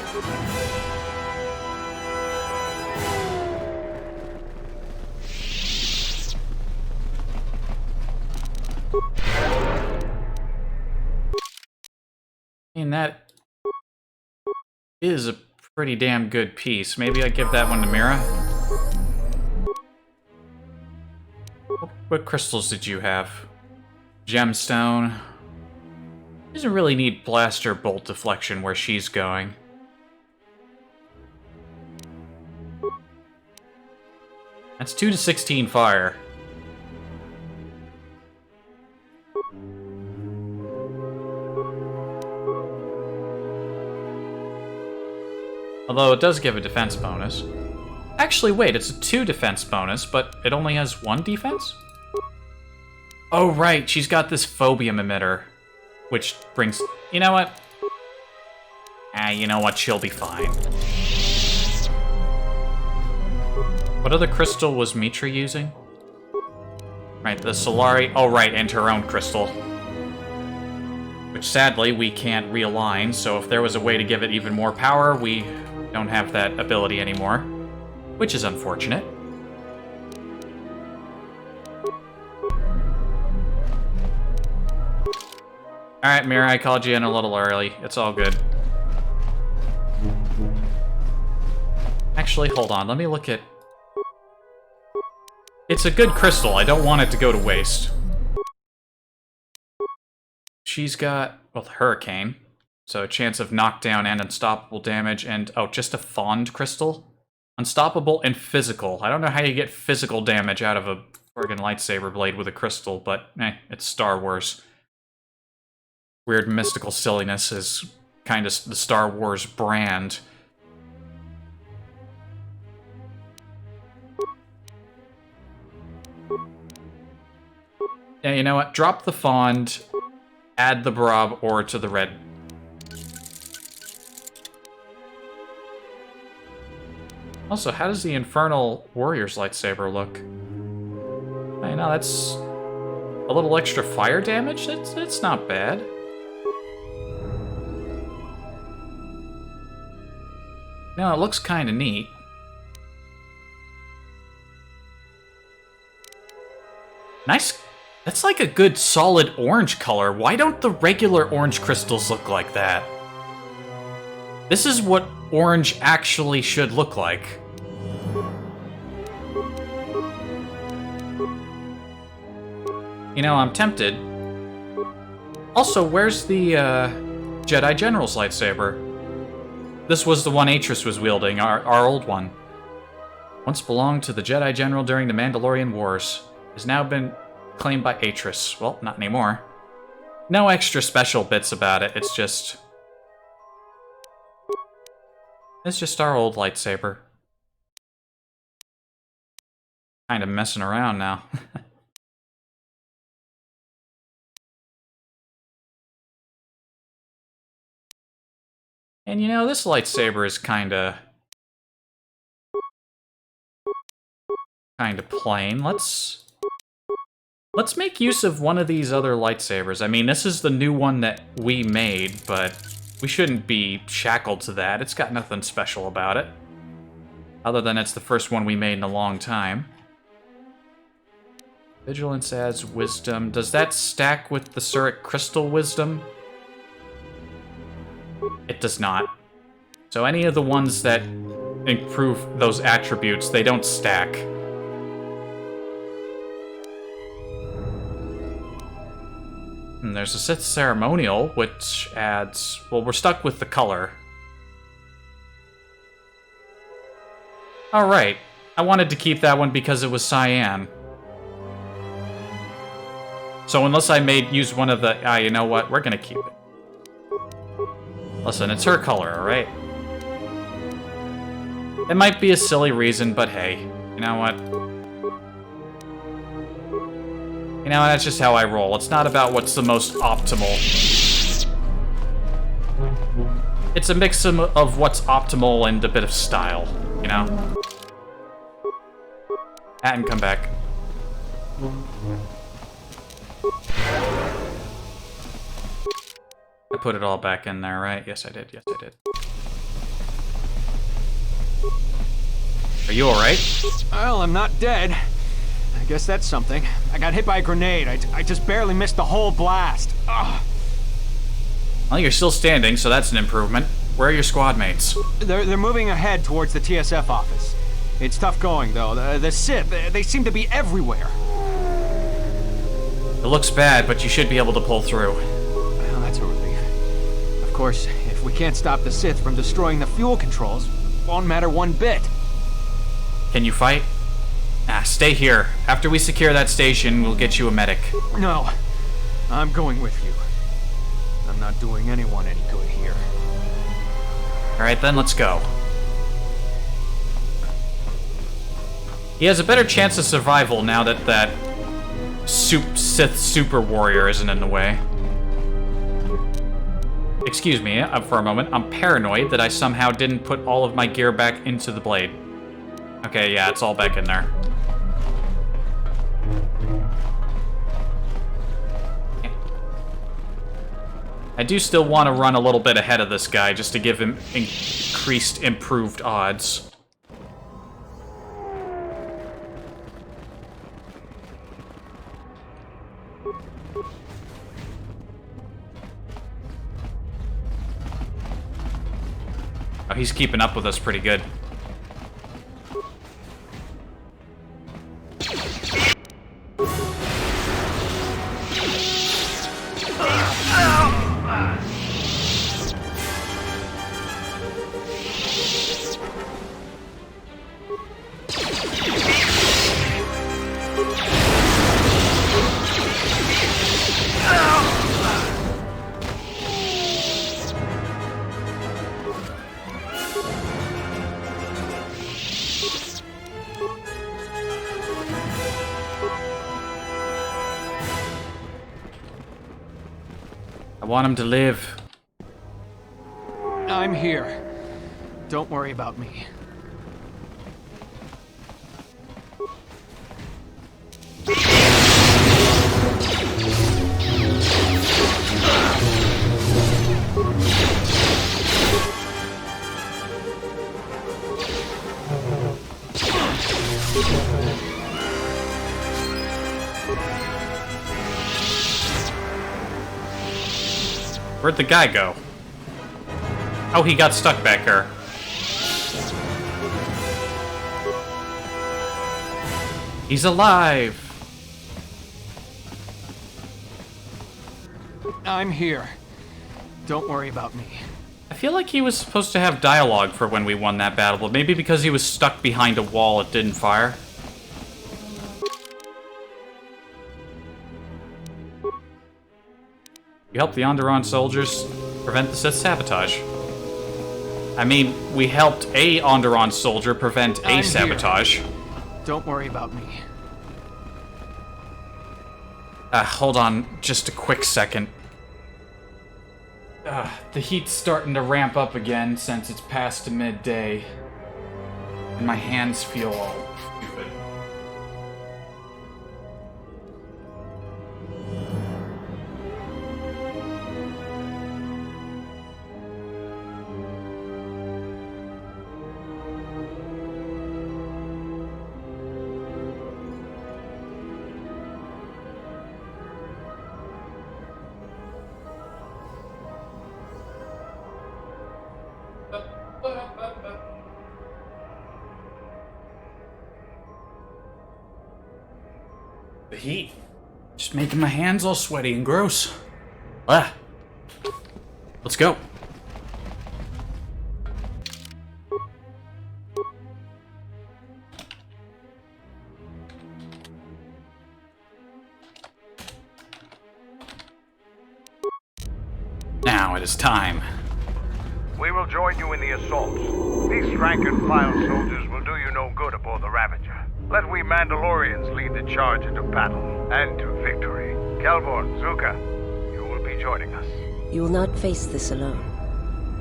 And that is a pretty damn good piece. Maybe I give that one to Mira. What crystals did you have? Gemstone. Doesn't really need blaster bolt deflection where she's going. That's 2 to 16 fire. Although it does give a defense bonus. Actually, wait, it's a 2 defense bonus, but it only has 1 defense? Oh, right, she's got this phobium emitter. Which brings... You know what? You know what? She'll be fine. What other crystal was Mitra using? Right, the Solari... Oh, right, and her own crystal. Which, sadly, we can't realign, so if there was a way to give it even more power, we don't have that ability anymore. Which is unfortunate. Alright, Mira, I called you in a little early. It's all good. Actually, hold on. Let me look at... It's a good crystal. I don't want it to go to waste. She's got, well, Hurricane. So a chance of knockdown and unstoppable damage. And, oh, just a Fond crystal? Unstoppable and physical. I don't know how you get physical damage out of a friggin' lightsaber blade with a crystal, but, it's Star Wars. Weird mystical silliness is kind of the Star Wars brand. Yeah, you know what? Drop the Fond, add the Barab Ore to the red. Also, how does the Infernal Warrior's lightsaber look? I know, that's a little extra fire damage? That's not bad. No, it looks kind of neat. Nice. That's like a good solid orange color. Why don't the regular orange crystals look like that? This is what orange actually should look like. You know, I'm tempted. Also, where's the Jedi General's lightsaber? This was the one Atris was wielding, our old one. Once belonged to the Jedi General during the Mandalorian Wars, has now been claimed by Atris. Well, not anymore. No extra special bits about it, it's just our old lightsaber. Kind of messing around now. And you know, this lightsaber is kinda plain. Let's make use of one of these other lightsabers. I mean, this is the new one that we made, but we shouldn't be shackled to that. It's got nothing special about it. Other than it's the first one we made in a long time. Vigilance adds wisdom. Does that stack with the Surik Crystal Wisdom? It does not. So any of the ones that improve those attributes, they don't stack. And there's a Sith Ceremonial, which adds... Well, we're stuck with the color. Alright. I wanted to keep that one because it was cyan. So unless I use one of the... you know what? We're gonna keep it. Listen, it's her color, alright? It might be a silly reason, but hey. You know what? You know, that's just how I roll. It's not about what's the most optimal. It's a mix of what's optimal and a bit of style, you know? And come back. I put it all back in there, right? Yes, I did. Yes, I did. Are you alright? Well, I'm not dead. I guess that's something. I got hit by a grenade. I just barely missed the whole blast. Ugh. Well, you're still standing, so that's an improvement. Where are your squad mates? They're moving ahead towards the TSF office. It's tough going, though. The Sith, they seem to be everywhere. It looks bad, but you should be able to pull through. Well, that's a relief. Of course, if we can't stop the Sith from destroying the fuel controls, it won't matter one bit. Can you fight? Stay here. After we secure that station, we'll get you a medic. No. I'm going with you. I'm not doing anyone any good here. Alright then, let's go. He has a better chance of survival now that that Sith super warrior isn't in the way. Excuse me for a moment. I'm paranoid that I somehow didn't put all of my gear back into the blade. Okay, yeah, it's all back in there. I do still want to run a little bit ahead of this guy just to give him increased, improved odds. Oh, he's keeping up with us pretty good. I want him to live. I'm here. Don't worry about me. Where'd the guy go? Oh, he got stuck back here. He's alive! I'm here. Don't worry about me. I feel like he was supposed to have dialogue for when we won that battle, but maybe because he was stuck behind a wall, it didn't fire. We helped the Onderon soldiers prevent the Sith sabotage. I mean, we helped a Onderon soldier prevent a sabotage. Don't worry about me. Hold on just a quick second. The heat's starting to ramp up again since it's past midday. And my hands feel all stupid. The heat. Just making my hands all sweaty and gross. Let's go. Now it is time. We will join you in the assault. These rank-and-file soldiers will do you no good aboard the Ravager. Let we Mandalorians lead the charge into battle and to victory. Kelvorn, Zuka, you will be joining us. You will not face this alone.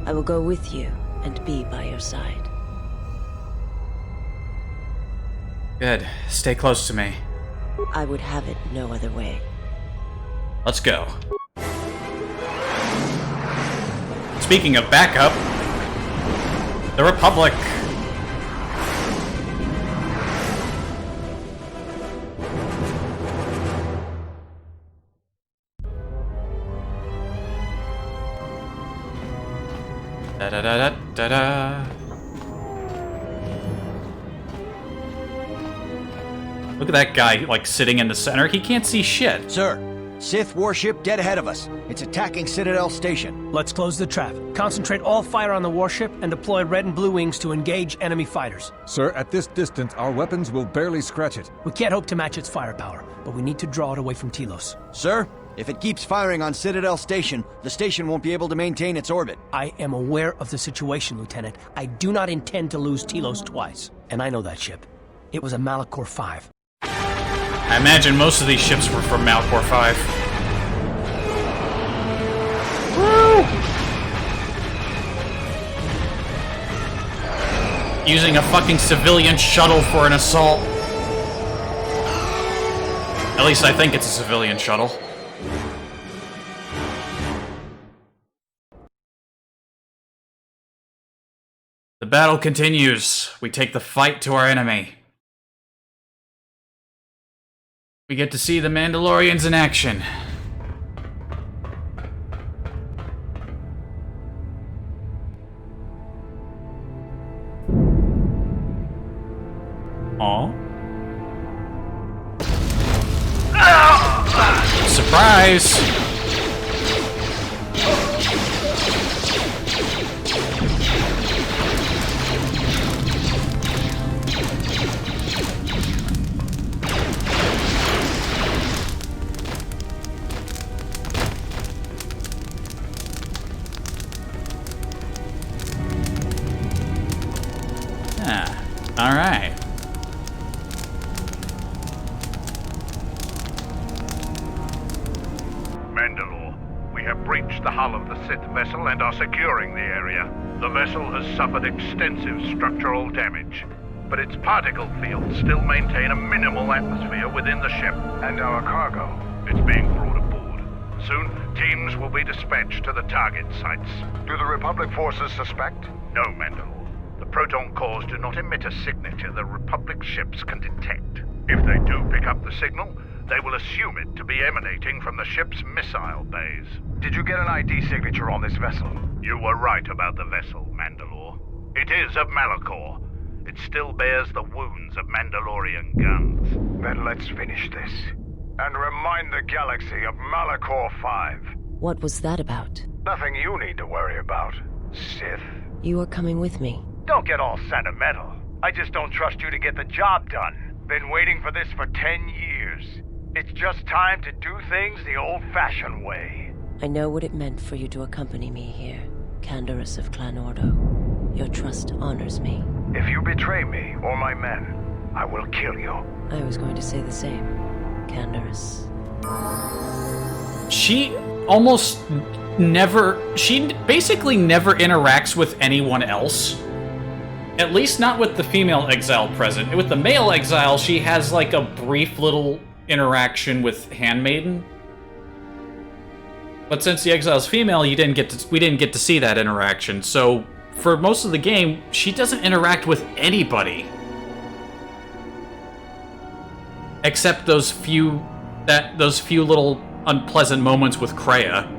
I will go with you and be by your side. Good. Stay close to me. I would have it no other way. Let's go. Speaking of backup, the Republic. Da-da-da-da-da-da. Look at that guy, like, sitting in the center. He can't see shit. Sir, Sith warship dead ahead of us. It's attacking Citadel Station. Let's close the trap. Concentrate all fire on the warship and deploy red and blue wings to engage enemy fighters. Sir, at this distance, our weapons will barely scratch it. We can't hope to match its firepower, but we need to draw it away from Telos. Sir, if it keeps firing on Citadel Station, the station won't be able to maintain its orbit. I am aware of the situation, Lieutenant. I do not intend to lose Telos twice. And I know that ship. It was a Malachor 5. I imagine most of these ships were from Malachor 5. Woo! Using a fucking civilian shuttle for an assault. At least I think it's a civilian shuttle. The battle continues. We take the fight to our enemy. We get to see the Mandalorians in action. Aw. Surprise! All right. Mandalore, we have breached the hull of the Sith vessel and are securing the area. The vessel has suffered extensive structural damage, but its particle fields still maintain a minimal atmosphere within the ship and our cargo. It's being brought aboard. Soon, teams will be dispatched to the target sites. Do the Republic forces suspect? No, Mandalore. The proton cores do not emit a signature the Republic ships can detect. If they do pick up the signal, they will assume it to be emanating from the ship's missile bays. Did you get an ID signature on this vessel? You were right about the vessel, Mandalore. It is of Malachor. It still bears the wounds of Mandalorian guns. Then let's finish this. And remind the galaxy of Malachor 5. What was that about? Nothing you need to worry about. Sith. You are coming with me. Don't get all sentimental. I just don't trust you to get the job done. Been waiting for this for 10 years. It's just time to do things the old-fashioned way. I know what it meant for you to accompany me here, Canderous of Clan Ordo. Your trust honors me. If you betray me or my men, I will kill you. I was going to say the same, Canderous. She almost never... She basically never interacts with anyone else. At least not with the female exile present. With the male exile, she has like a brief little interaction with Handmaiden. But since the exile's female, we didn't get to see that interaction. So for most of the game, she doesn't interact with anybody. Except those few little unpleasant moments with Kreia.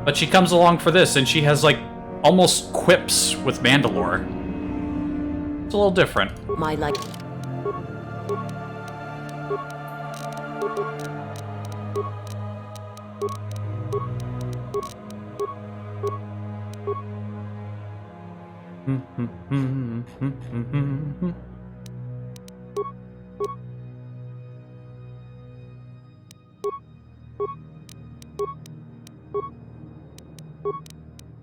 But she comes along for this, and she has like almost quips with Mandalore. It's a little different. My like.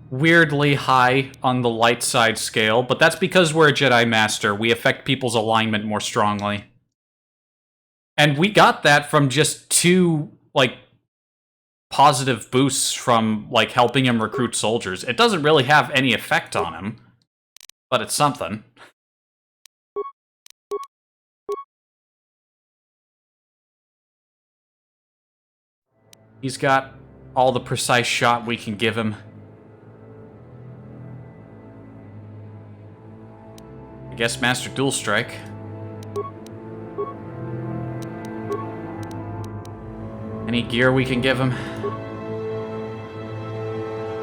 Weirdly high on the light side scale, but that's because we're a Jedi Master. We affect people's alignment more strongly. And we got that from just 2, like, positive boosts from, like, helping him recruit soldiers. It doesn't really have any effect on him, but it's something. He's got all the precise shot we can give him. I guess Master Dual Strike. Any gear we can give him?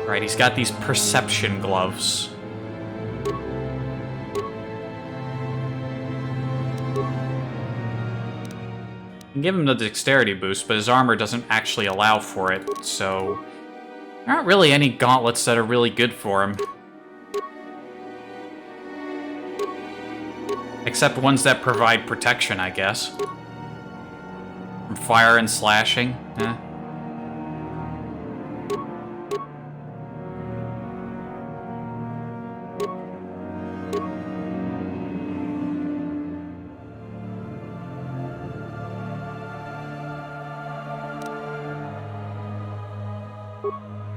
Right, he's got these perception gloves. You can give him the dexterity boost, but his armor doesn't actually allow for it, so there aren't really any gauntlets that are really good for him. Except ones that provide protection, I guess. From fire and slashing. Eh.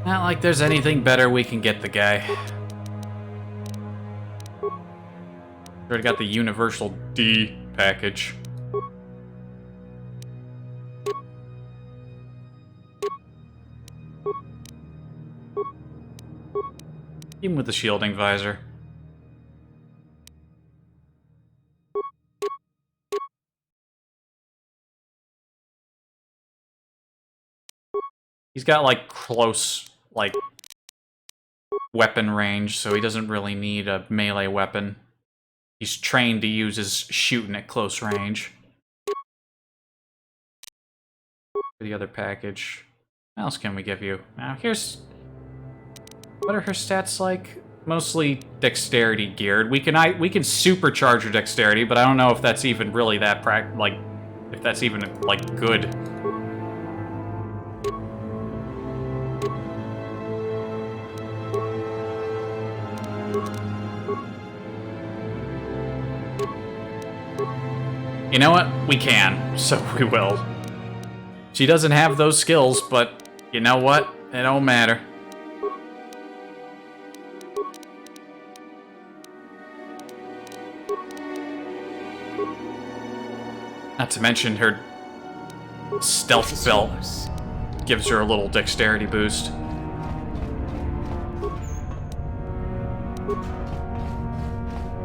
Not like there's anything better we can get the guy. Already got the Universal D package. Even with the shielding visor. He's got like close, like, weapon range, so he doesn't really need a melee weapon. He's trained to use his shooting at close range. The other package. What else can we give you? Now, here's... What are her stats like? Mostly dexterity geared. We can supercharge her dexterity, but I don't know if that's even really that if that's even, like, good. You know what? We can, so we will. She doesn't have those skills, but you know what? It don't matter. Not to mention her stealth belt gives her a little dexterity boost.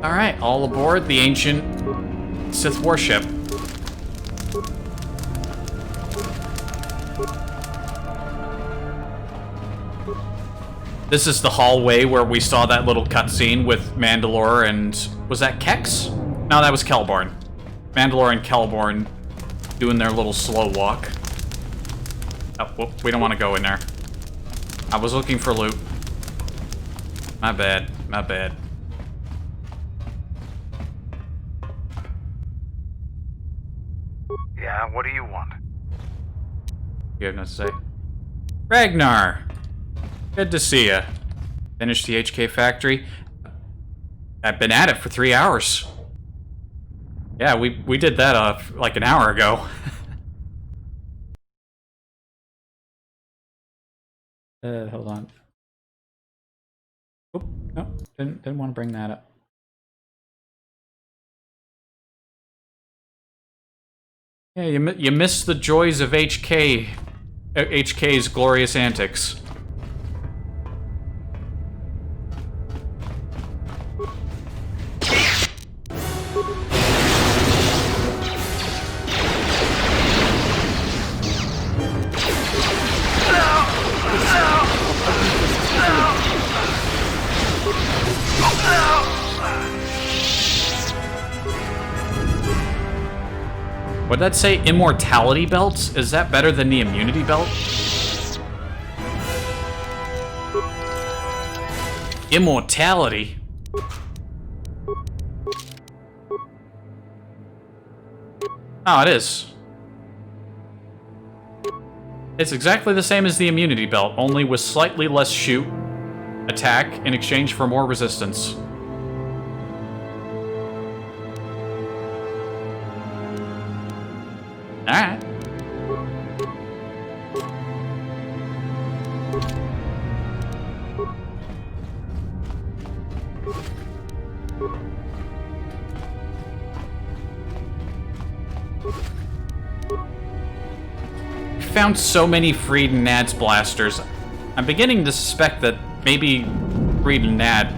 Alright, all aboard the ancient Sith warship. This is the hallway where we saw that little cutscene with Mandalore and... Was that Kex? No, that was Kelborn. Mandalore and Kelborn doing their little slow walk. Oh, whoop, we don't want to go in there. I was looking for loot. My bad. My bad. Yeah, what do you want? You have nothing to say? Ragnar! Good to see ya. Finished the HK factory. I've been at it for 3 hours. Yeah, we did that like an hour ago. Hold on. Oop, no, didn't want to bring that up. Yeah, you missed the joys of HK's glorious antics. Would that say immortality belts? Is that better than the immunity belt? Immortality? Oh, it is. It's exactly the same as the immunity belt, only with slightly less shoot, attack, in exchange for more resistance. Alright. Found so many Freed and Nad's blasters. I'm beginning to suspect that maybe Freed and Nad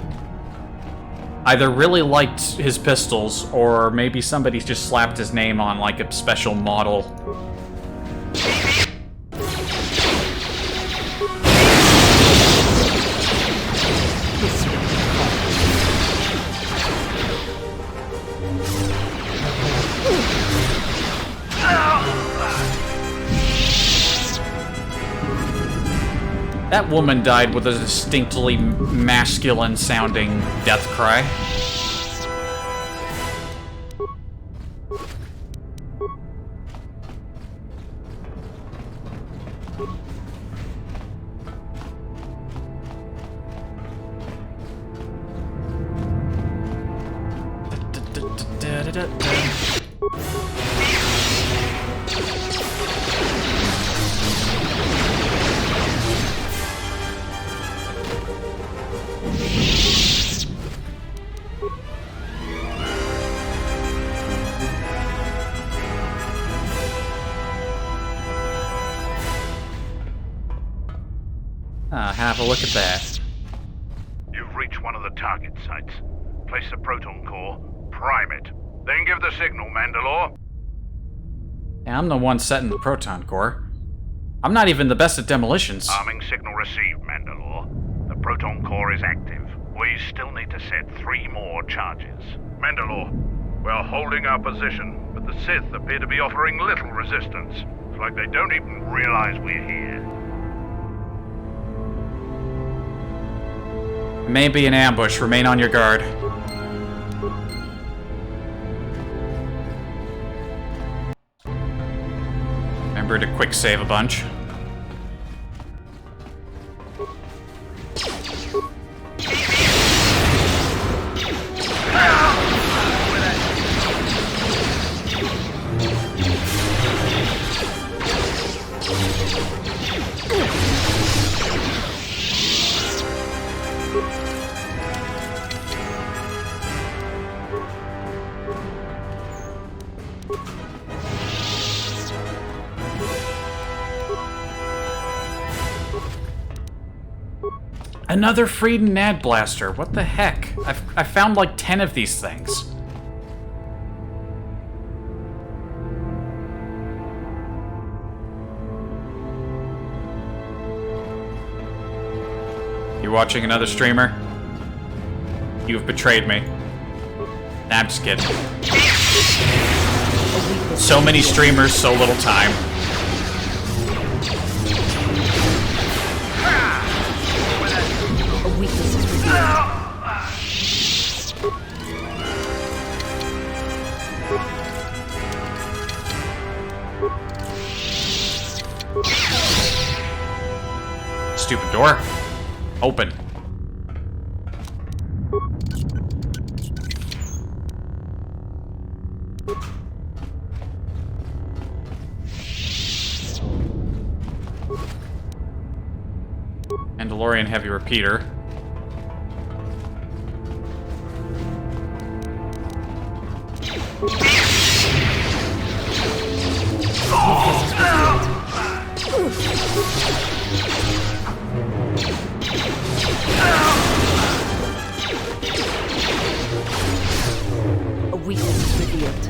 either really liked his pistols, or maybe somebody just slapped his name on like a special model. That woman died with a distinctly masculine-sounding death cry. Have a look at that. You've reached one of the target sites. Place the proton core, prime it, then give the signal, Mandalore. Yeah, I'm the one setting the proton core. I'm not even the best at demolitions. Arming signal received, Mandalore. The proton core is active. We still need to set 3 more charges. Mandalore, we're holding our position, but the Sith appear to be offering little resistance. It's like they don't even realize we're here. Maybe an ambush. Remain on your guard. Remember to quick save a bunch. Another Freed and Nad blaster. What the heck? I found like 10 of these things. You watching another streamer? You've betrayed me. Nah, I'm just kidding. So many streamers, so little time. A weakness is revealed. Stupid door. Open. Mandalorian heavy repeater. A weakness is revealed.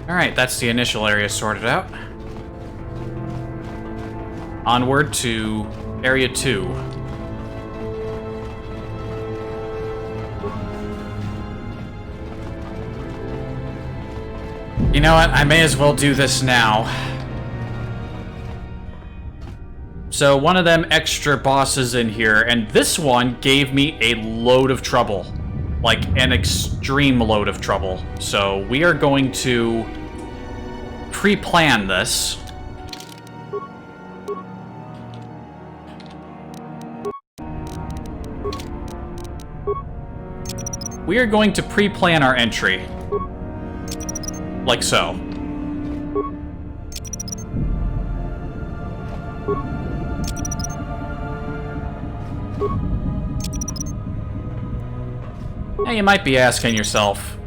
Alright, that's the initial area sorted out. Onward to Area 2. You know what? I may as well do this now. So one of them extra bosses in here, and this one gave me a load of trouble. Like, an extreme load of trouble. So we are going to pre-plan this. We are going to pre-plan our entry. Like so. Now you might be asking yourself,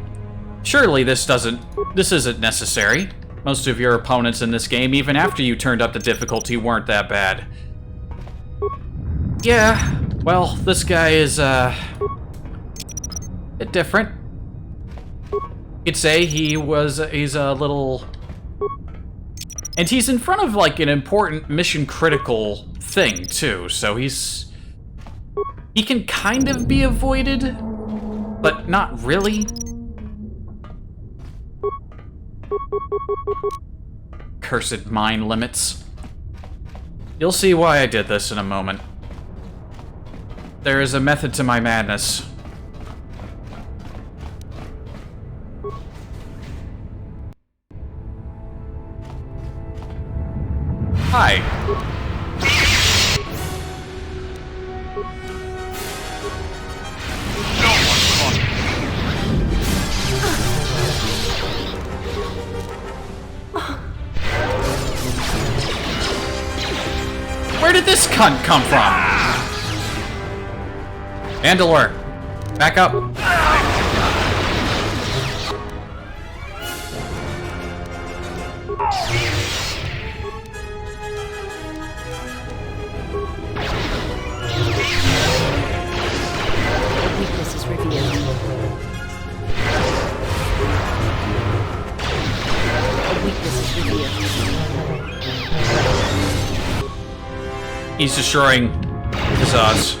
surely this isn't necessary. Most of your opponents in this game, even after you turned up the difficulty, weren't that bad. Yeah, well, this guy is, bit different. You'd say he's a little... And he's in front of, like, an important mission-critical thing, too, so he can kind of be avoided, but not really. Cursed mind limits. You'll see why I did this in a moment. There is a method to my madness. Hi. Where did this cunt come from? Mandalore, back up. Weakness is revealed. A weakness is revealed. He's destroying his Oz.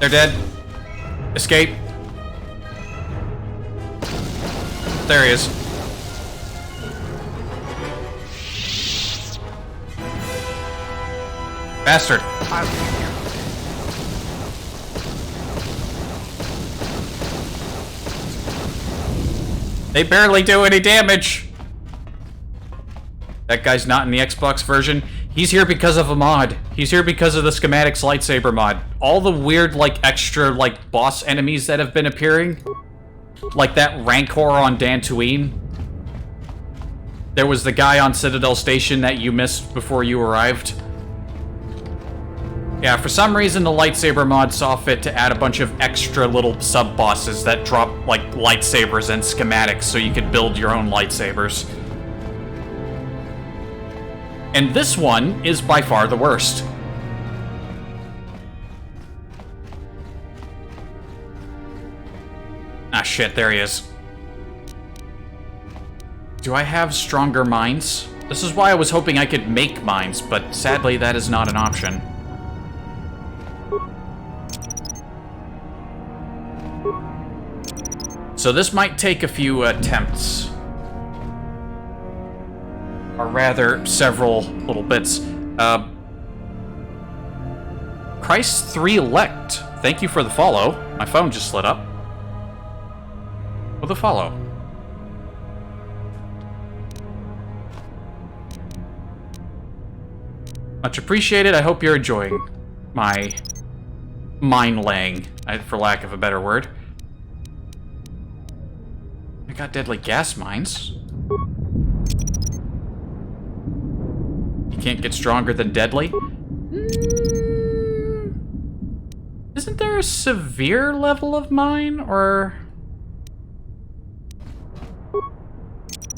They're dead. Escape. There he is. Bastard. They barely do any damage. That guy's not in the Xbox version. He's here because of a mod. He's here because of the Schematics lightsaber mod. All the weird, like, extra, like, boss enemies that have been appearing. Like that Rancor on Dantooine. There was the guy on Citadel Station that you missed before you arrived. Yeah, for some reason the lightsaber mod saw fit to add a bunch of extra little sub-bosses that drop, like, lightsabers and schematics so you could build your own lightsabers. And this one is by far the worst. shit, there he is. Do I have stronger mines? This is why I was hoping I could make mines, but sadly that is not an option. So this might take a few attempts. Or rather, several little bits. Christ 3 Elect, thank you for the follow. My phone just lit up. With a follow. Much appreciated. I hope you're enjoying my mine laying, for lack of a better word. I got deadly gas mines. You can't get stronger than deadly? Isn't there a severe level of mine, or...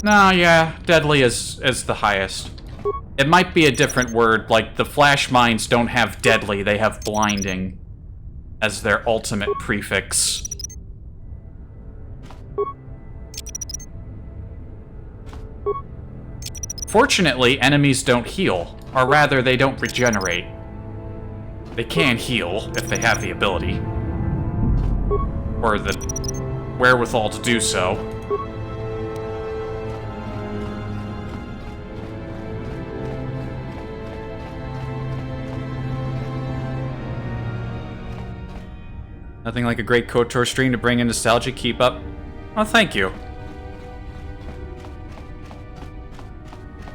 No, yeah, deadly is the highest. It might be a different word, like the flash mines don't have deadly, they have blinding as their ultimate prefix. Fortunately, enemies don't heal, or rather, they don't regenerate. They can heal, if they have the ability. Or the wherewithal to do so. Nothing like a great KOTOR stream to bring in nostalgia. Keep up. Oh, thank you.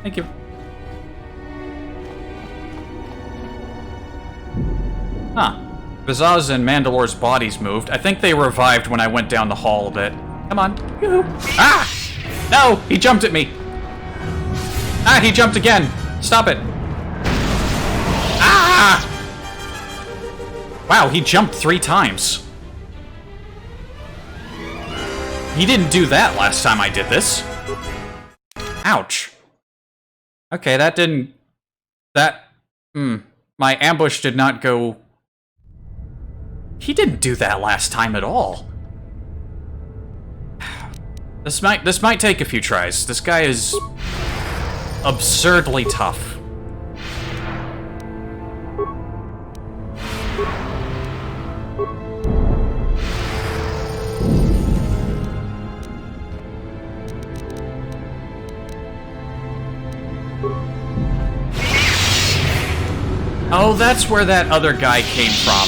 Thank you. Huh. Vizaz and Mandalore's bodies moved. I think they revived when I went down the hall a bit. Come on. Yoo-hoo. Ah! No! He jumped at me! Ah! He jumped again! Stop it! Ah! Wow, he jumped 3 times. He didn't do that last time I did this. Ouch. Okay, that didn't... My ambush did not go... He didn't do that last time at all. This might take a few tries. This guy is... absurdly tough. Oh, that's where that other guy came from.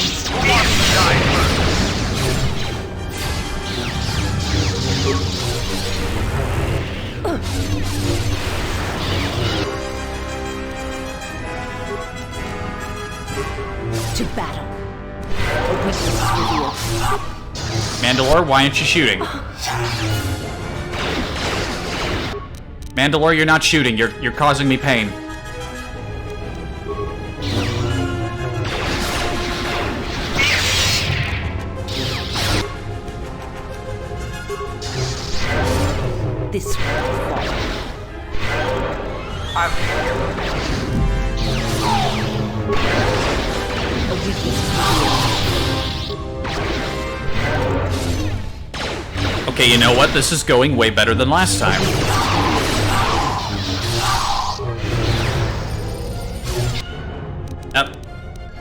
To battle. A weakness is revealed. Mandalore, why aren't you shooting? Mandalore, you're not shooting. You're causing me pain. This will fall. A weakness is revealed. Okay, you know what? This is going way better than last time. Yep.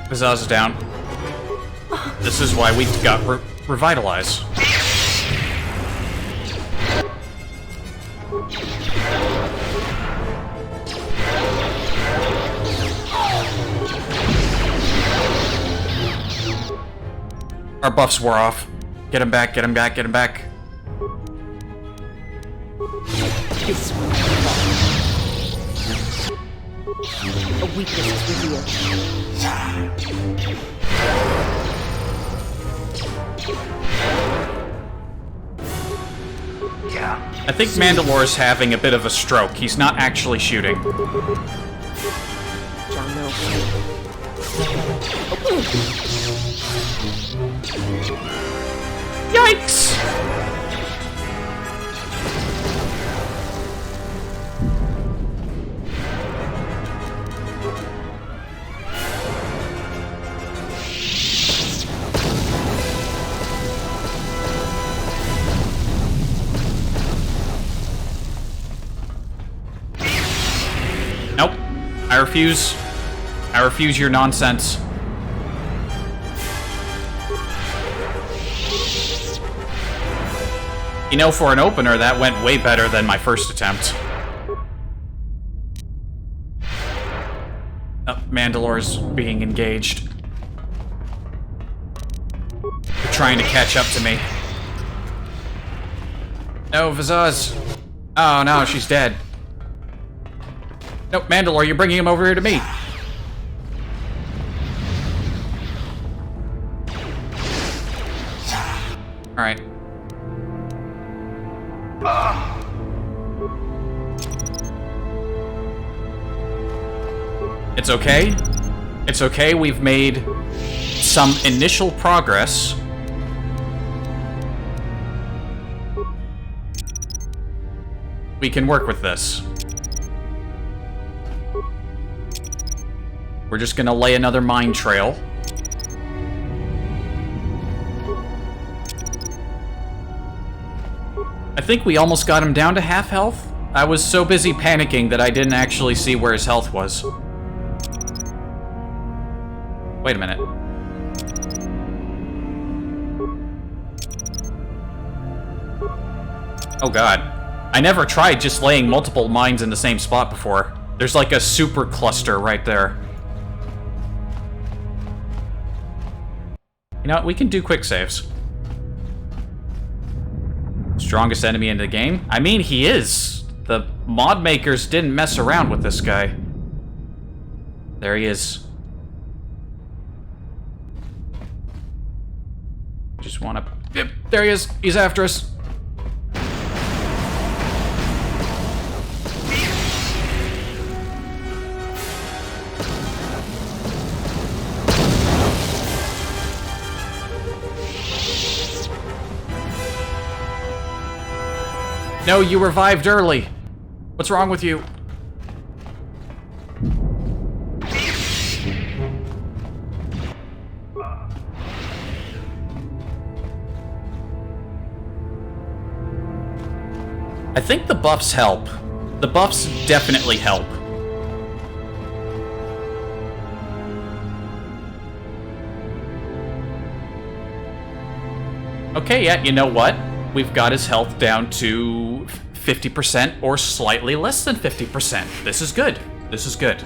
Vizaz is down. This is why we got revitalize. Our buffs wore off. Get him back, get him back, get him back. This one. A weakness is revealed. I think Mandalore's having a bit of a stroke. He's not actually shooting. Yikes! I refuse. I refuse your nonsense. You know, for an opener, that went way better than my first attempt. Oh, Mandalore's being engaged. They're trying to catch up to me. No, Vazaz. Oh no, she's dead. No, Mandalore, you're bringing him over here to me. Alright. It's okay. It's okay, we've made some initial progress. We can work with this. We're just gonna lay another mine trail. I think we almost got him down to half health. I was so busy panicking that I didn't actually see where his health was. Wait a minute. Oh god. I never tried just laying multiple mines in the same spot before. There's like a super cluster right there. You know what? We can do quick saves. Strongest enemy in the game? I mean, he is. The mod makers didn't mess around with this guy. There he is. Just wanna... Yep, there he is. He's after us. No, you revived early. What's wrong with you? I think the buffs help. The buffs definitely help. Okay, yeah, you know what? We've got his health down to 50% or slightly less than 50%. This is good. This is good.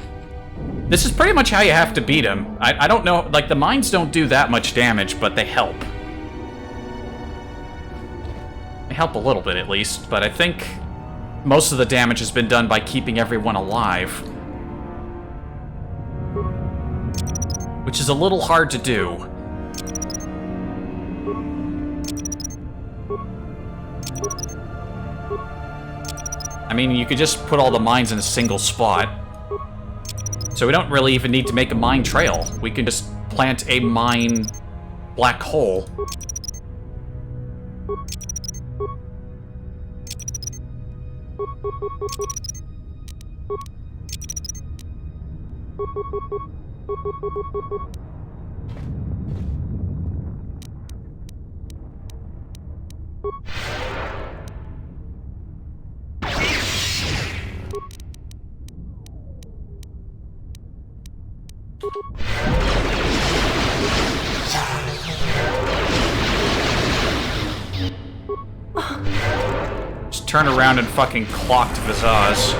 This is pretty much how you have to beat him. I don't know, like, the mines don't do that much damage, but they help. They help a little bit, at least, but I think most of the damage has been done by keeping everyone alive. Which is a little hard to do. I mean, you could just put all the mines in a single spot. So we don't really even need to make a mine trail. We can just plant a mine black hole. Just turn around and fucking clocked Vazaz.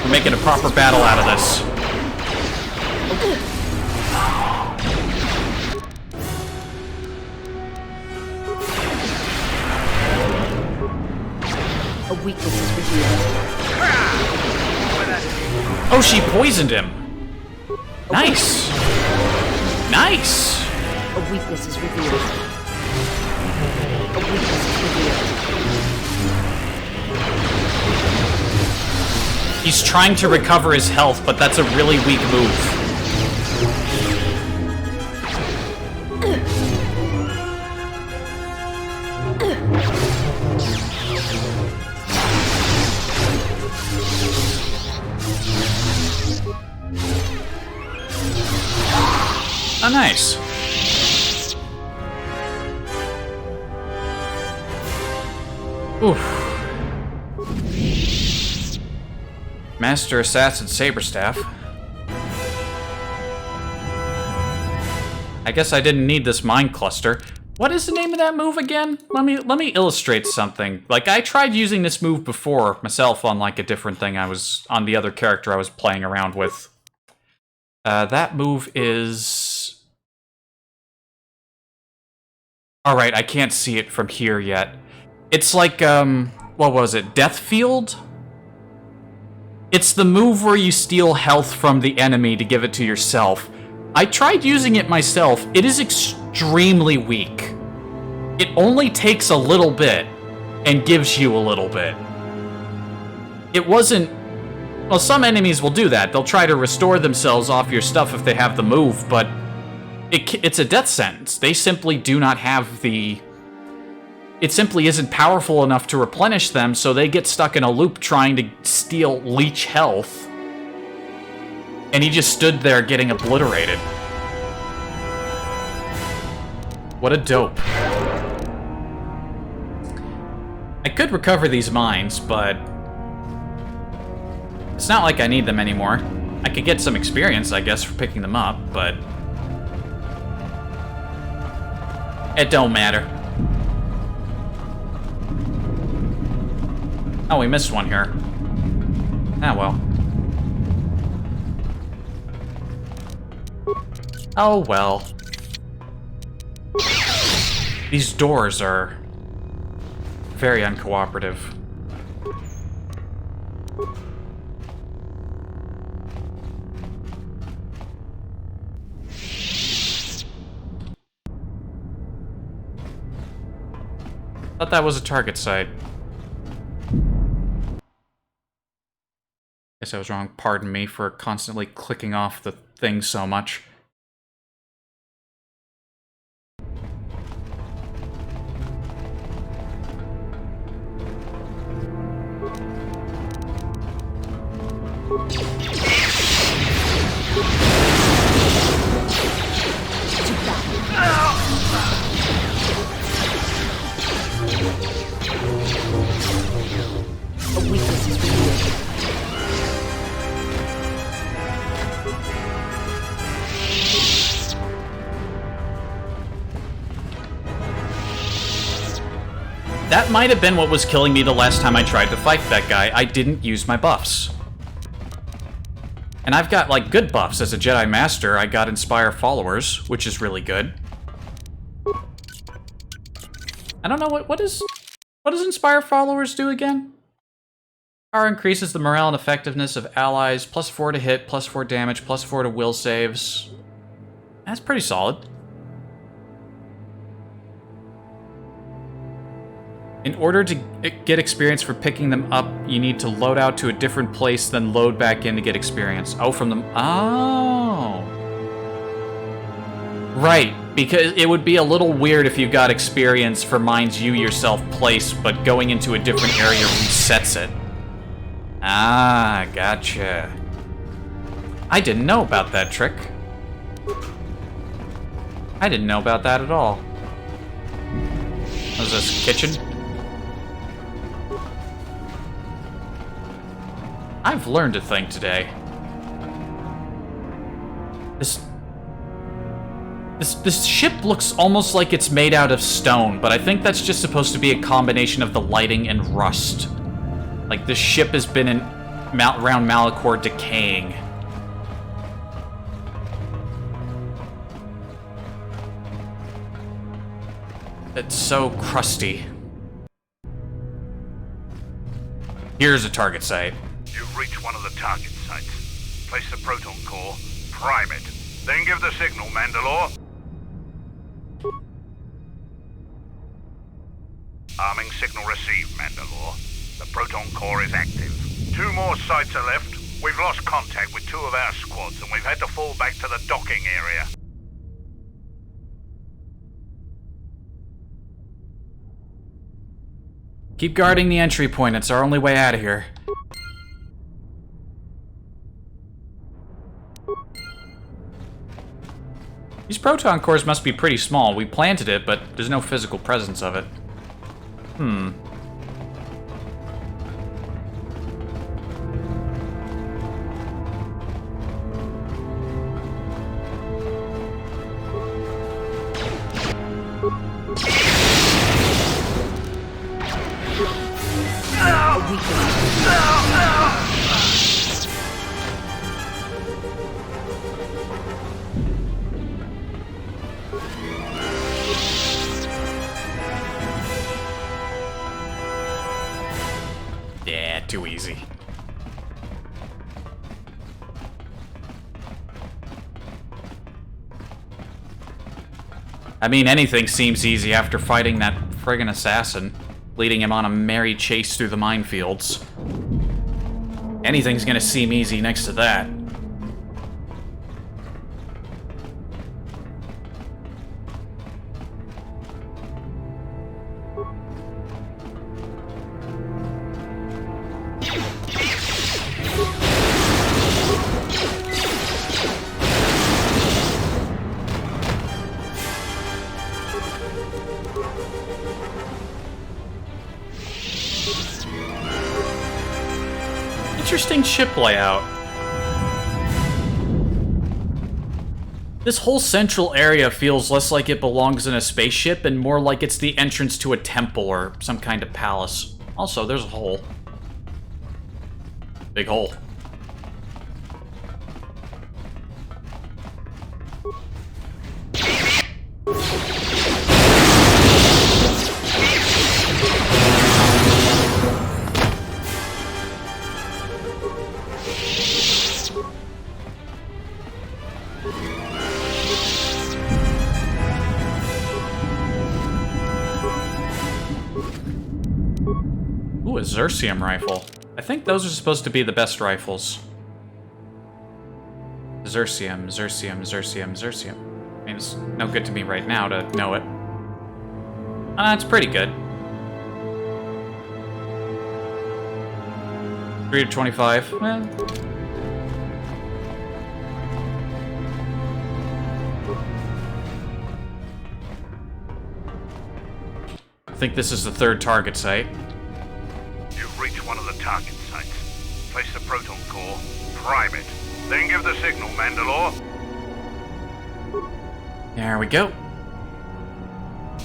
We're making a proper battle out of this. A weakness is revealed. Oh, she poisoned him. Nice. Nice. A weakness is revealed. A weakness is revealed. He's trying to recover his health, but that's a really weak move. Oh, nice. Oof. Master Assassin Saberstaff. I guess I didn't need this mind cluster. What is the name of that move again? Let me illustrate something. Like, I tried using this move before myself on like a different thing on the other character I was playing around with. That move is... Alright, I can't see it from here yet. It's like, what was it? Death Field? It's the move where you steal health from the enemy to give it to yourself. I tried using it myself. It is extremely weak. It only takes a little bit and gives you a little bit. It wasn't... Well, some enemies will do that. They'll try to restore themselves off your stuff if they have the move, but it's a death sentence. They simply do not have the... It simply isn't powerful enough to replenish them, so they get stuck in a loop trying to steal leech health. And he just stood there getting obliterated. What a dope. I could recover these mines, but... It's not like I need them anymore. I could get some experience, I guess, for picking them up, but... It don't matter. Oh, we missed one here. Ah, well. Oh, well. These doors are very uncooperative. Thought that was a target site. Guess I was wrong. Pardon me for constantly clicking off the thing so much. A weakness is revealed. That might have been what was killing me the last time I tried to fight that guy. I didn't use my buffs. And I've got, like, good buffs as a Jedi Master. I got Inspire Followers, which is really good. I don't know, what does Inspire Followers do again? Power increases the morale and effectiveness of allies, +4 to hit, +4 damage, +4 to will saves. That's pretty solid. In order to get experience for picking them up, you need to load out to a different place, then load back in to get experience. Oh, from them. Oh. Right, because it would be a little weird if you got experience for mines you yourself place, but going into a different area resets it. Ah, gotcha. I didn't know about that trick. I didn't know about that at all. What is this, kitchen? I've learned a thing today. This ship looks almost like it's made out of stone, but I think that's just supposed to be a combination of the lighting and rust. Like, this ship has been around Malachor decaying. It's so crusty. Here's a target site. You've reached one of the target sites. Place the proton core, prime it, then give the signal, Mandalore. Arming signal received, Mandalore. The proton core is active. 2 more sites are left. We've lost contact with 2 of our squads, and we've had to fall back to the docking area. Keep guarding the entry point. It's our only way out of here. These proton cores must be pretty small. We planted it, but there's no physical presence of it. Yeah, too easy. I mean, anything seems easy after fighting that friggin' assassin, leading him on a merry chase through the minefields. Anything's gonna seem easy next to that. Interesting ship layout. This whole central area feels less like it belongs in a spaceship and more like it's the entrance to a temple or some kind of palace. Also, there's a hole. Big hole. Ooh, a Xerxium rifle. I think those are supposed to be the best rifles. Xerxium, Xerxium, Xerxium, Xerxium. I mean, it's no good to me right now to know it. It's pretty good. 3 to 25. I think this is the third target site. You've reached one of the target sites. Place the proton core, prime it, then give the signal, Mandalore. There we go.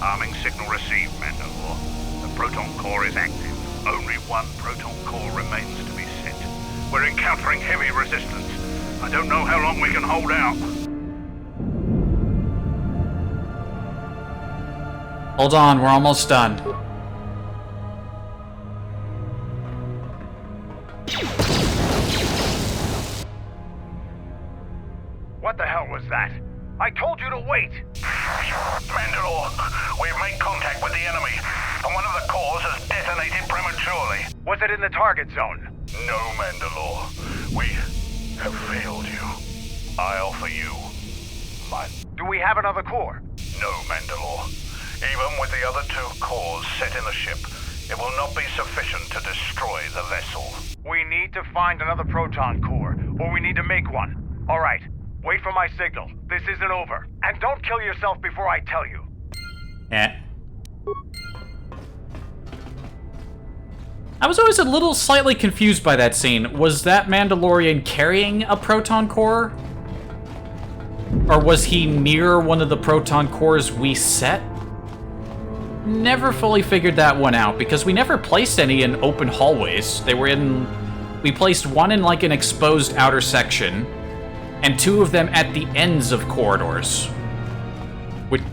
Arming signal received, Mandalore. The proton core is active. Only one proton core remains to be set. We're encountering heavy resistance. I don't know how long we can hold out. Hold on, we're almost done. What the hell was that? I told you to wait! Mandalore, we've made contact with the enemy, and one of the cores has detonated prematurely. Was it in the target zone? No, Mandalore. We have failed you. I offer you my... Do we have another core? No, Mandalore. Even with the other two cores set in the ship, it will not be sufficient to destroy the vessel. We need to find another proton core, or we need to make one. All right. Wait for my signal. This isn't over. And don't kill yourself before I tell you. I was always a little slightly confused by that scene. Was that Mandalorian carrying a proton core? Or was he near one of the proton cores we set? Never fully figured that one out, because we never placed any in open hallways. They were in... We placed one in, like, an exposed outer section, and two of them at the ends of corridors,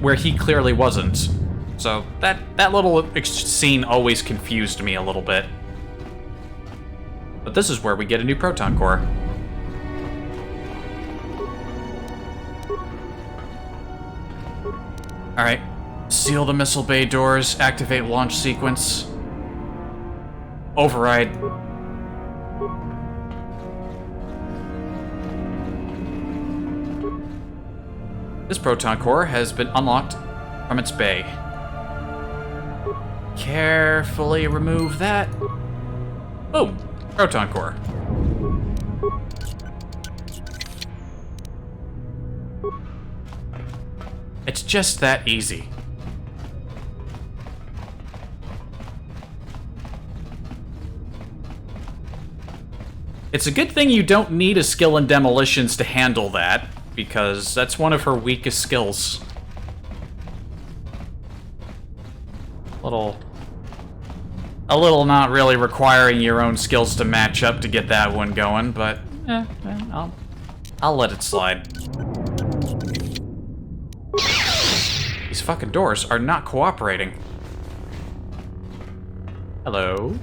where he clearly wasn't. So that little scene always confused me a little bit. But this is where we get a new proton core. Alright. Seal the missile bay doors, activate launch sequence. Override. This proton core has been unlocked from its bay. Carefully remove that. Boom! Proton core. It's just that easy. It's a good thing you don't need a skill in demolitions to handle that, because that's one of her weakest skills. A little not really requiring your own skills to match up to get that one going, but I'll let it slide. These fucking doors are not cooperating. Hello?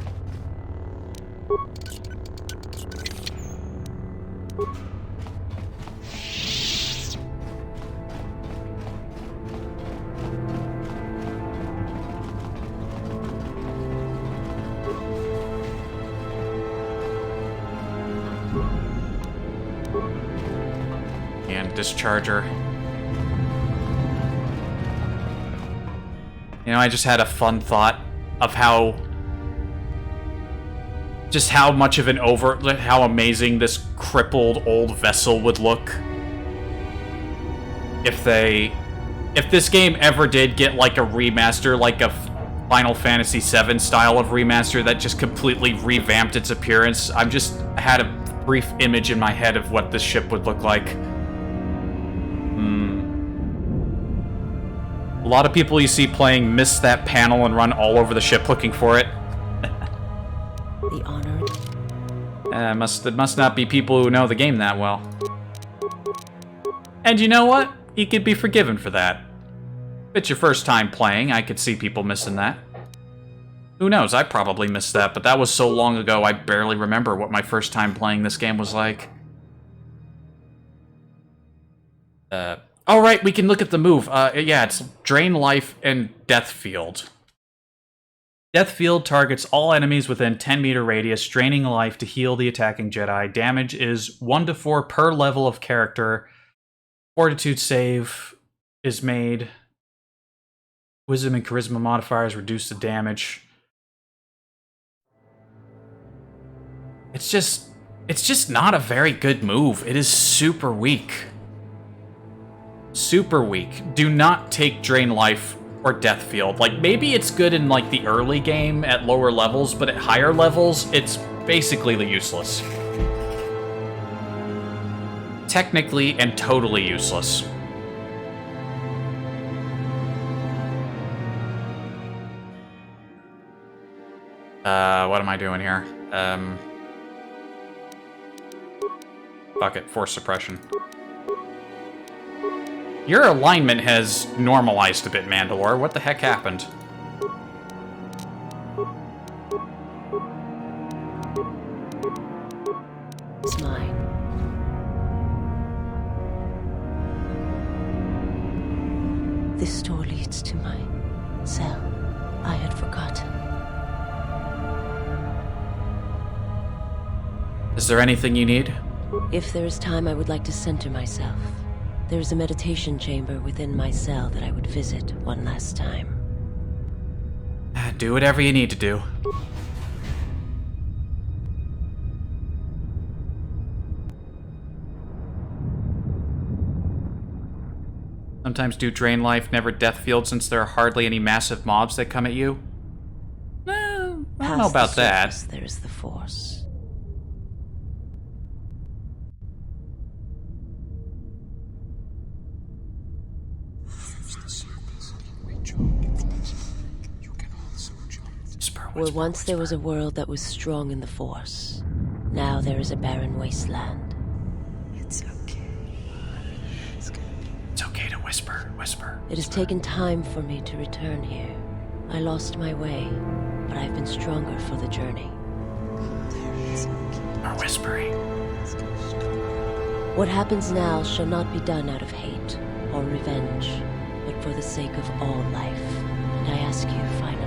Discharger. You know, I just had a fun thought of how much of how amazing this crippled old vessel would look if this game ever did get like a remaster, like a Final Fantasy VII style of remaster that just completely revamped its appearance. I had a brief image in my head of what this ship would look like. A lot of people you see playing miss that panel and run all over the ship looking for it. The honor. It must not be people who know the game that well. And you know what? You could be forgiven for that. If it's your first time playing, I could see people missing that. Who knows? I probably missed that, but that was so long ago I barely remember what my first time playing this game was like. Alright, we can look at the move. Yeah, it's Drain Life and Death Field. Death Field targets all enemies within 10-meter radius, draining life to heal the attacking Jedi. Damage is 1 to 4 per level of character. Fortitude save is made. Wisdom and Charisma modifiers reduce the damage. It's just not a very good move. It is super weak. Super weak. Do not take Drain Life or Death Field. Like, maybe it's good in, like, the early game at lower levels, but at higher levels, it's basically useless. Technically and totally useless. What am I doing here? Fuck it, Force Suppression. Your alignment has normalized a bit, Mandalore. What the heck happened? It's mine. This door leads to my cell. I had forgotten. Is there anything you need? If there is time, I would like to center myself. There is a meditation chamber within my cell that I would visit one last time. Do whatever you need to do. Sometimes do Drain Life, never Death Field, since there are hardly any massive mobs that come at you. I don't know about that. There is the Force. Where once there was a world that was strong in the Force, now there is a barren wasteland. It's okay. It's okay to whisper, whisper. It has taken time for me to return here. I lost my way, but I've been stronger for the journey. Or whispering. What happens now shall not be done out of hate or revenge, but for the sake of all life. And I ask you, finally,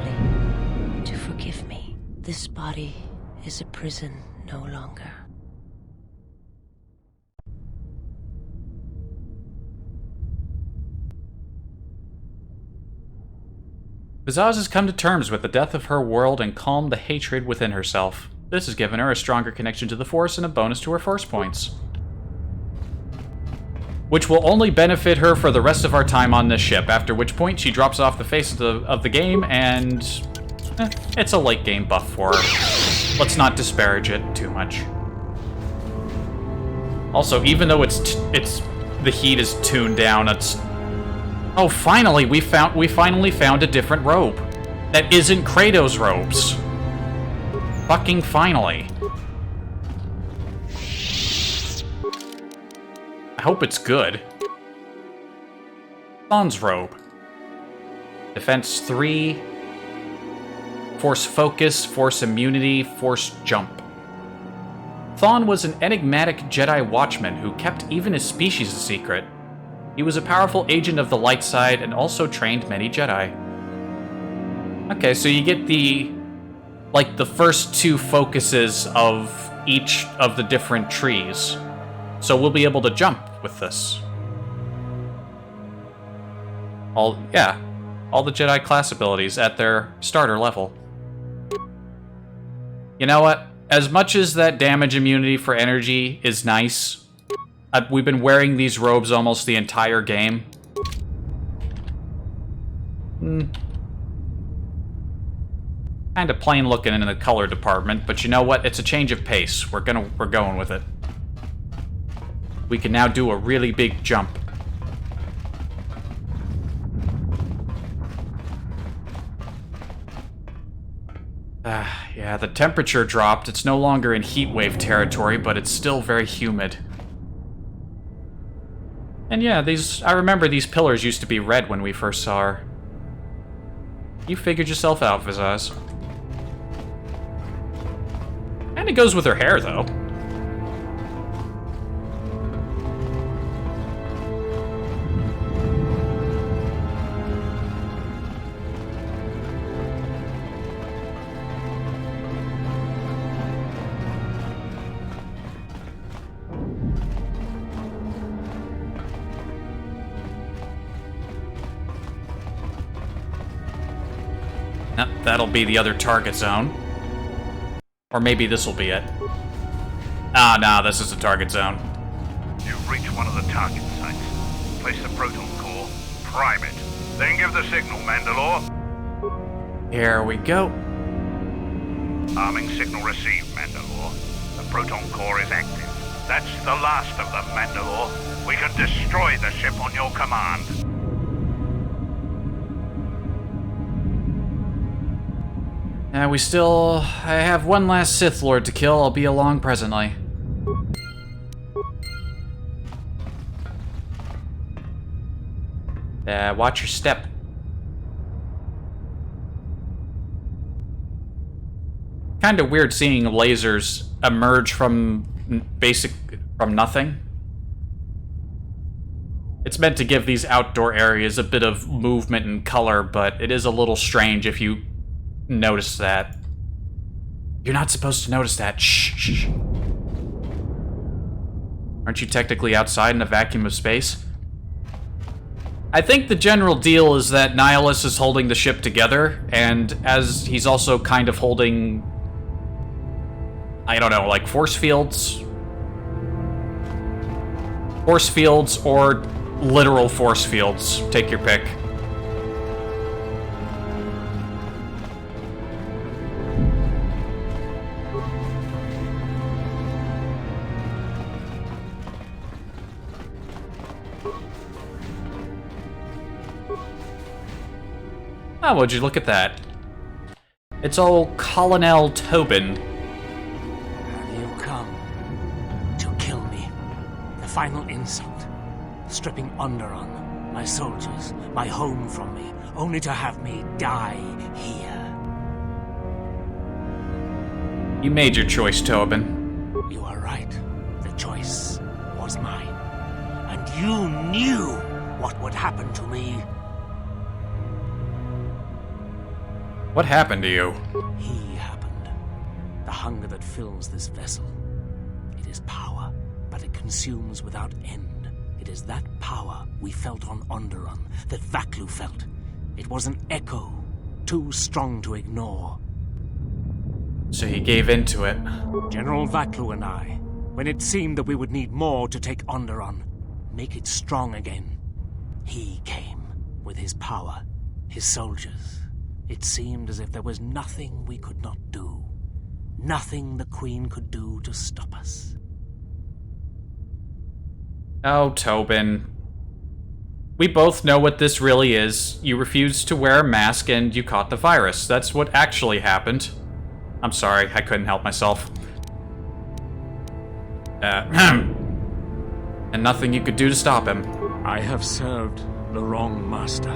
to forgive me. This body is a prison no longer. Bazaz has come to terms with the death of her world and calmed the hatred within herself. This has given her a stronger connection to the Force and a bonus to her Force points. which will only benefit her for the rest of our time on this ship, after which point she drops off the face of the game, and it's a late game buff for her. Let's not disparage it too much. Also, even though the heat is tuned down, oh, finally, we finally found a different robe that isn't Kratos' robes. Fucking finally. I hope it's good. Thon's robe. Defense 3. Force focus, force immunity, force jump. Thon was an enigmatic Jedi watchman who kept even his species a secret. He was a powerful agent of the light side and also trained many Jedi. Okay, so you get the first 2 focuses of each of the different trees. So we'll be able to jump with this. All the Jedi class abilities at their starter level. You know what? As much as that damage immunity for energy is nice, we've been wearing these robes almost the entire game. Kinda plain looking in the color department, but you know what? It's a change of pace. We're going with it. We can now do a really big jump. Yeah, the temperature dropped. It's no longer in heat wave territory, but it's still very humid. And yeah, I remember these pillars used to be red when we first saw her. You figured yourself out, Vizaz. And it goes with her hair, though. That'll be the other target zone. Or maybe this will be it. Ah, nah, this is the target zone. You've reached one of the target sites. Place the proton core, prime it, then give the signal, Mandalore. Here we go. Arming signal received, Mandalore. The proton core is active. That's the last of them, Mandalore. We can destroy the ship on your command. I have one last Sith Lord to kill. I'll be along presently. Watch your step. Kinda weird seeing lasers emerge from nothing. It's meant to give these outdoor areas a bit of movement and color, but it is a little strange if you notice that. You're not supposed to notice that. Shh. Aren't you technically outside in a vacuum of space? I think the general deal is that Nihilus is holding the ship together, and as he's also kind of holding, I don't know, like force fields? Force fields or literal force fields. Take your pick. Oh, would you look at that? It's old Colonel Tobin. Have you come to kill me? The final insult. Stripping Onderon, my soldiers, my home from me, only to have me die here. You made your choice, Tobin. You are right. The choice was mine. And you knew what would happen to me. What happened to you? He happened. The hunger that fills this vessel. It is power, but it consumes without end. It is that power we felt on Onderon, that Vaklu felt. It was an echo, too strong to ignore. So he gave in to it. General Vaklu and I, when it seemed that we would need more to take Onderon, make it strong again. He came with his power, his soldiers. It seemed as if there was nothing we could not do. Nothing the Queen could do to stop us. Oh, Tobin. We both know what this really is. You refused to wear a mask and you caught the virus. That's what actually happened. I'm sorry, I couldn't help myself. And nothing you could do to stop him. I have served the wrong master.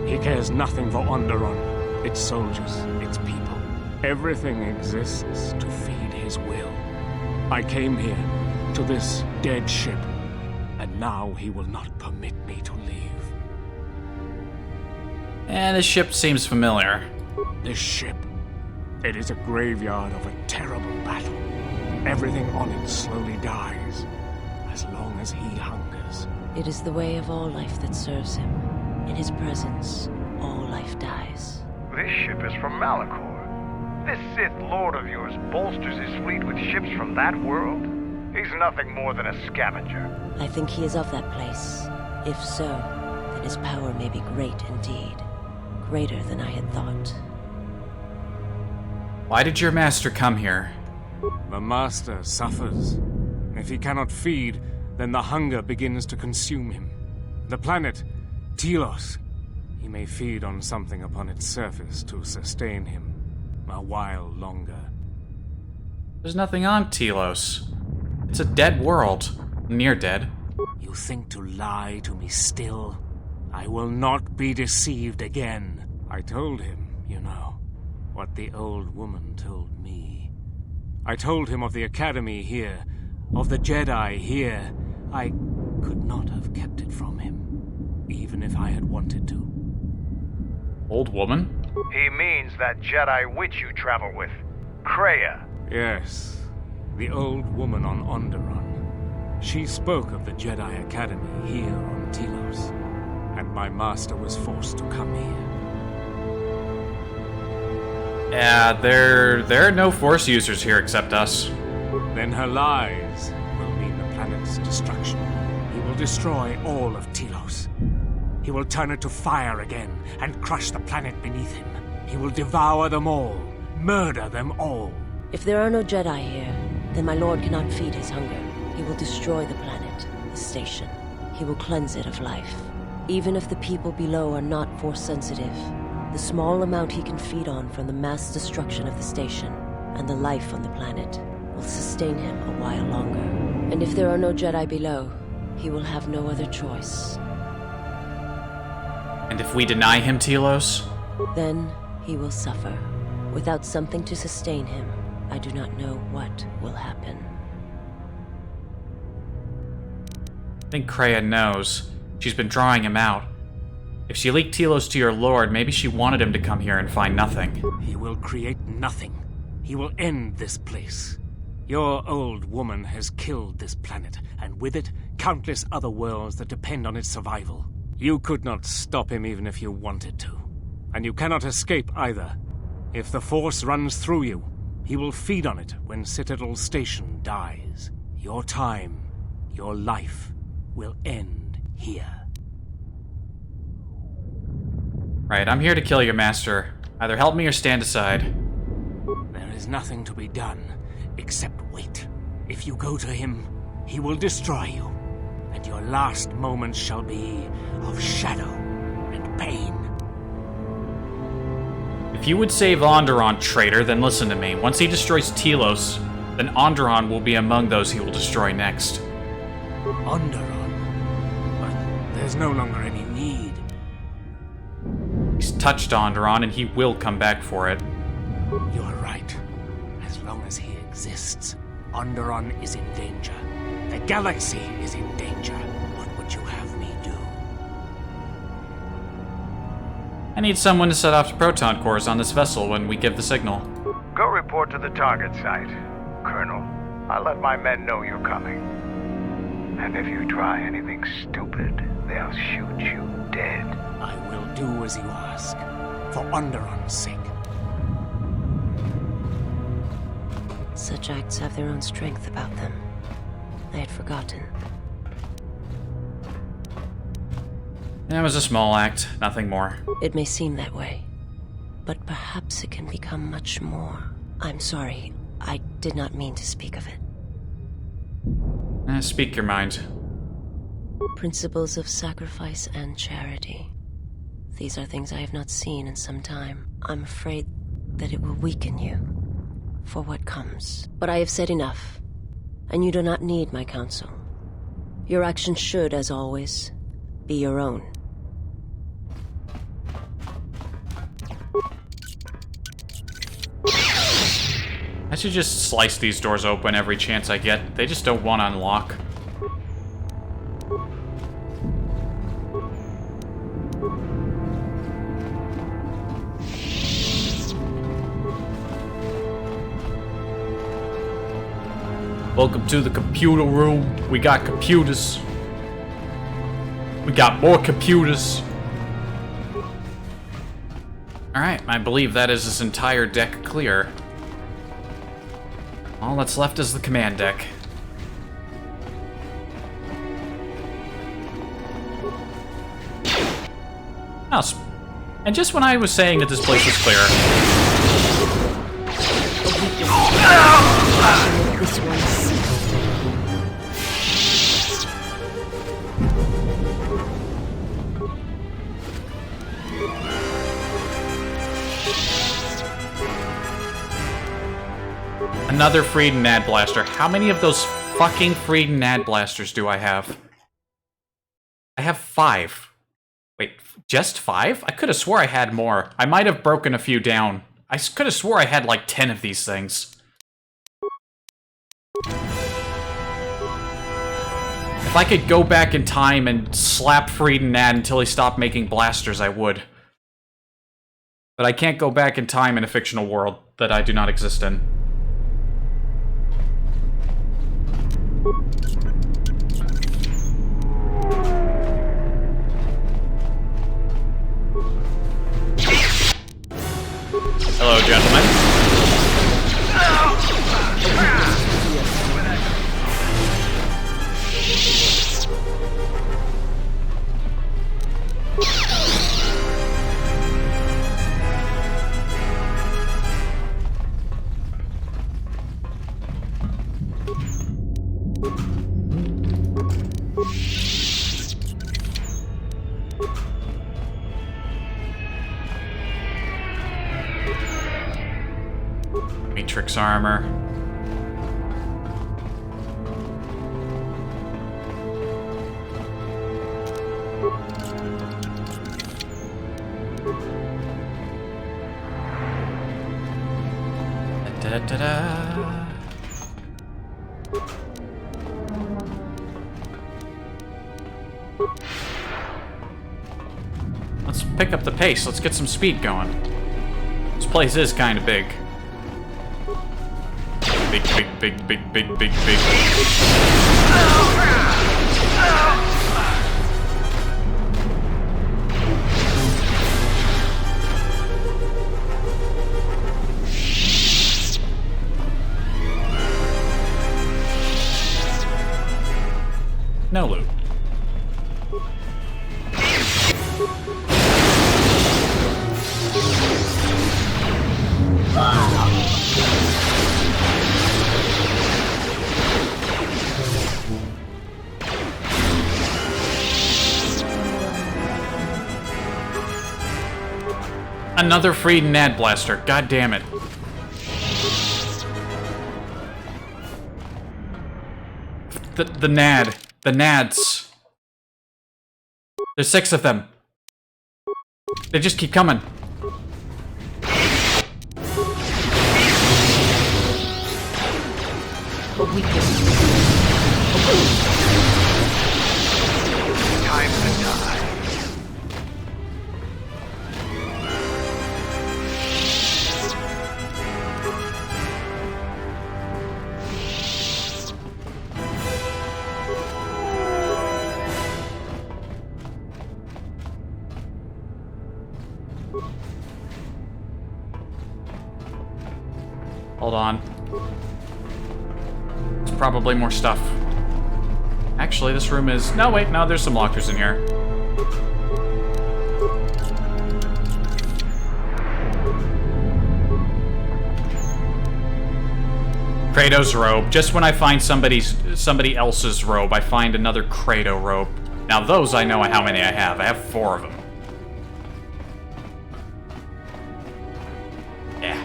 He cares nothing for Onderon, its soldiers, its people. Everything exists to feed his will. I came here, to this dead ship, and now he will not permit me to leave. And this ship seems familiar. This ship, it is a graveyard of a terrible battle. Everything on it slowly dies, as long as he hungers. It is the way of all life that serves him. In his presence, all life dies. This ship is from Malachor. This Sith Lord of yours bolsters his fleet with ships from that world? He's nothing more than a scavenger. I think he is of that place. If so, then his power may be great indeed. Greater than I had thought. Why did your master come here? The master suffers. If he cannot feed, then the hunger begins to consume him. The planet, Telos, he may feed on something upon its surface to sustain him a while longer. There's nothing on Telos. It's a dead world. Near dead. You think to lie to me still? I will not be deceived again. I told him, you know, what the old woman told me. I told him of the Academy here, of the Jedi here. I could not have kept it from him, even if I had wanted to. Old woman? He means that Jedi witch you travel with, Kreia. Yes, the old woman on Onderon. She spoke of the Jedi Academy here on Telos, and my master was forced to come here. Yeah, there are no Force users here except us. Then her lies will mean the planet's destruction. He will destroy all of Telos. He will turn it to fire again and crush the planet beneath him. He will devour them all, murder them all. If there are no Jedi here, then my lord cannot feed his hunger. He will destroy the planet, the station. He will cleanse it of life. Even if the people below are not Force-sensitive, the small amount he can feed on from the mass destruction of the station and the life on the planet will sustain him a while longer. And if there are no Jedi below, he will have no other choice. And if we deny him Telos? Then he will suffer. Without something to sustain him, I do not know what will happen. I think Kreia knows. She's been drawing him out. If she leaked Telos to your lord, maybe she wanted him to come here and find nothing. He will create nothing. He will end this place. Your old woman has killed this planet, and with it, countless other worlds that depend on its survival. You could not stop him even if you wanted to. And you cannot escape either. If the Force runs through you, he will feed on it when Citadel Station dies. Your time, your life, will end here. Right, I'm here to kill your master. Either help me or stand aside. There is nothing to be done, except wait. If you go to him, he will destroy you, and your last moments shall be of shadow and pain. If you would save Onderon, traitor, then listen to me. Once he destroys Telos, then Onderon will be among those he will destroy next. Onderon? But there's no longer any need. He's touched Onderon, and he will come back for it. You're right. As long as he exists, Onderon is in danger. The galaxy is in danger. What would you have me do? I need someone to set off the proton cores on this vessel when we give the signal. Go report to the target site, Colonel. I'll let my men know you're coming. And if you try anything stupid, they'll shoot you dead. I will do as you ask, for Onderon's sake. Such acts have their own strength about them. I had forgotten. That was a small act, nothing more. It may seem that way, but perhaps it can become much more. I'm sorry, I did not mean to speak of it. Speak your mind. Principles of sacrifice and charity. These are things I have not seen in some time. I'm afraid that it will weaken you for what comes. But I have said enough, and you do not need my counsel. Your actions should, as always, be your own. I should just slice these doors open every chance I get. They just don't want to unlock. Welcome to the computer room. We got computers. We got more computers. Alright, I believe that is this entire deck clear. All that's left is the command deck. Oh, and just when I was saying that this place was clear... This one's... Another Freed Nad Blaster. How many of those fucking Freed Nad Blasters do I have? I have 5. Wait, just 5? I could have swore I had more. I might have broken a few down. I could have swore I had like 10 of these things. If I could go back in time and slap Freed Nad until he stopped making blasters, I would. But I can't go back in time in a fictional world that I do not exist in. Hello, gentlemen. Matrix armor. Da-da-da-da. Let's pick up the pace. Let's get some speed going. This place is kind of big. Big. No loot. Another Freed Nad Blaster. God damn it. The Nad. The Nads. There's 6 of them. They just keep coming. Time to die. Hold on. There's probably more stuff. Actually, this room is... No, wait, no, there's some lockers in here. Kratos robe. Just when I find somebody else's robe, I find another Kratos robe. Now those I know how many I have. I have 4 of them. Yeah.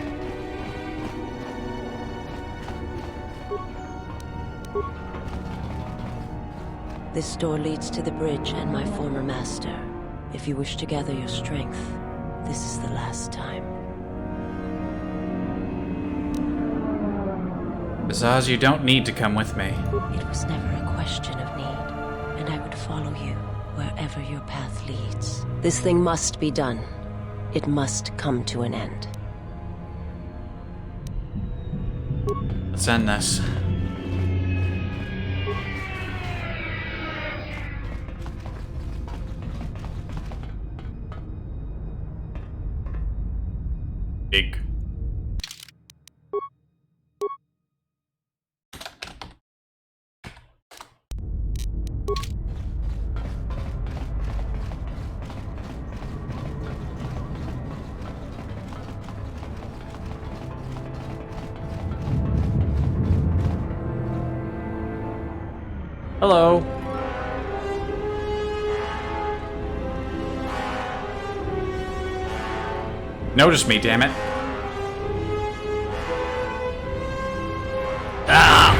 This door leads to the bridge and my former master. If you wish to gather your strength, this is the last time. Azaz, you don't need to come with me. It was never a question of need, and I would follow you wherever your path leads. This thing must be done. It must come to an end. Let's end this. Big. Hello. Notice me, damn it. Ah!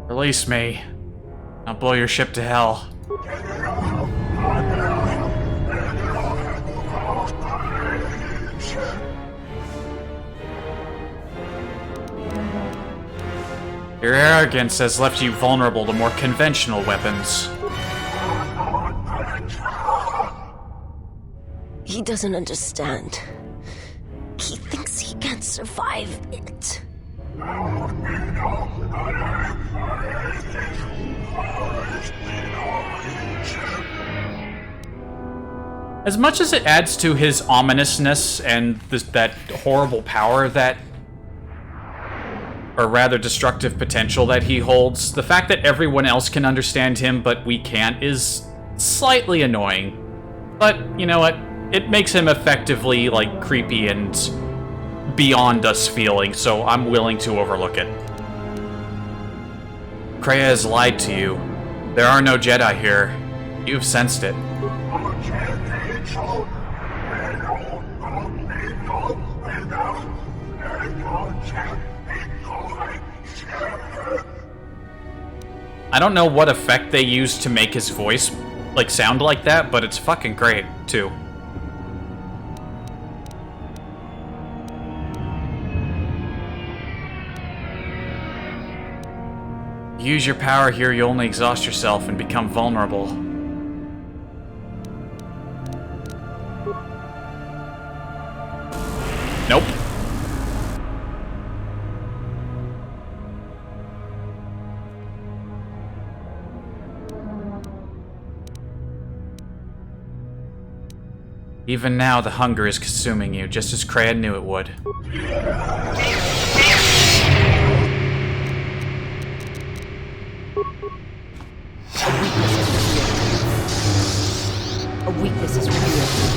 Release me. I'll blow your ship to hell. Your arrogance has left you vulnerable to more conventional weapons. He doesn't understand. He thinks he can survive it. As much as it adds to his ominousness and that horrible power that, or rather destructive potential that he holds, the fact that everyone else can understand him but we can't is slightly annoying. But, you know what? It makes him effectively, like, creepy and beyond us feeling, so I'm willing to overlook it. Kreia has lied to you. There are no Jedi here. You've sensed it. I don't know what effect they used to make his voice, like, sound like that, but it's fucking great, too. Use your power here, you only exhaust yourself and become vulnerable. Nope. Even now, the hunger is consuming you, just as Kreia knew it would. A weakness is revealed.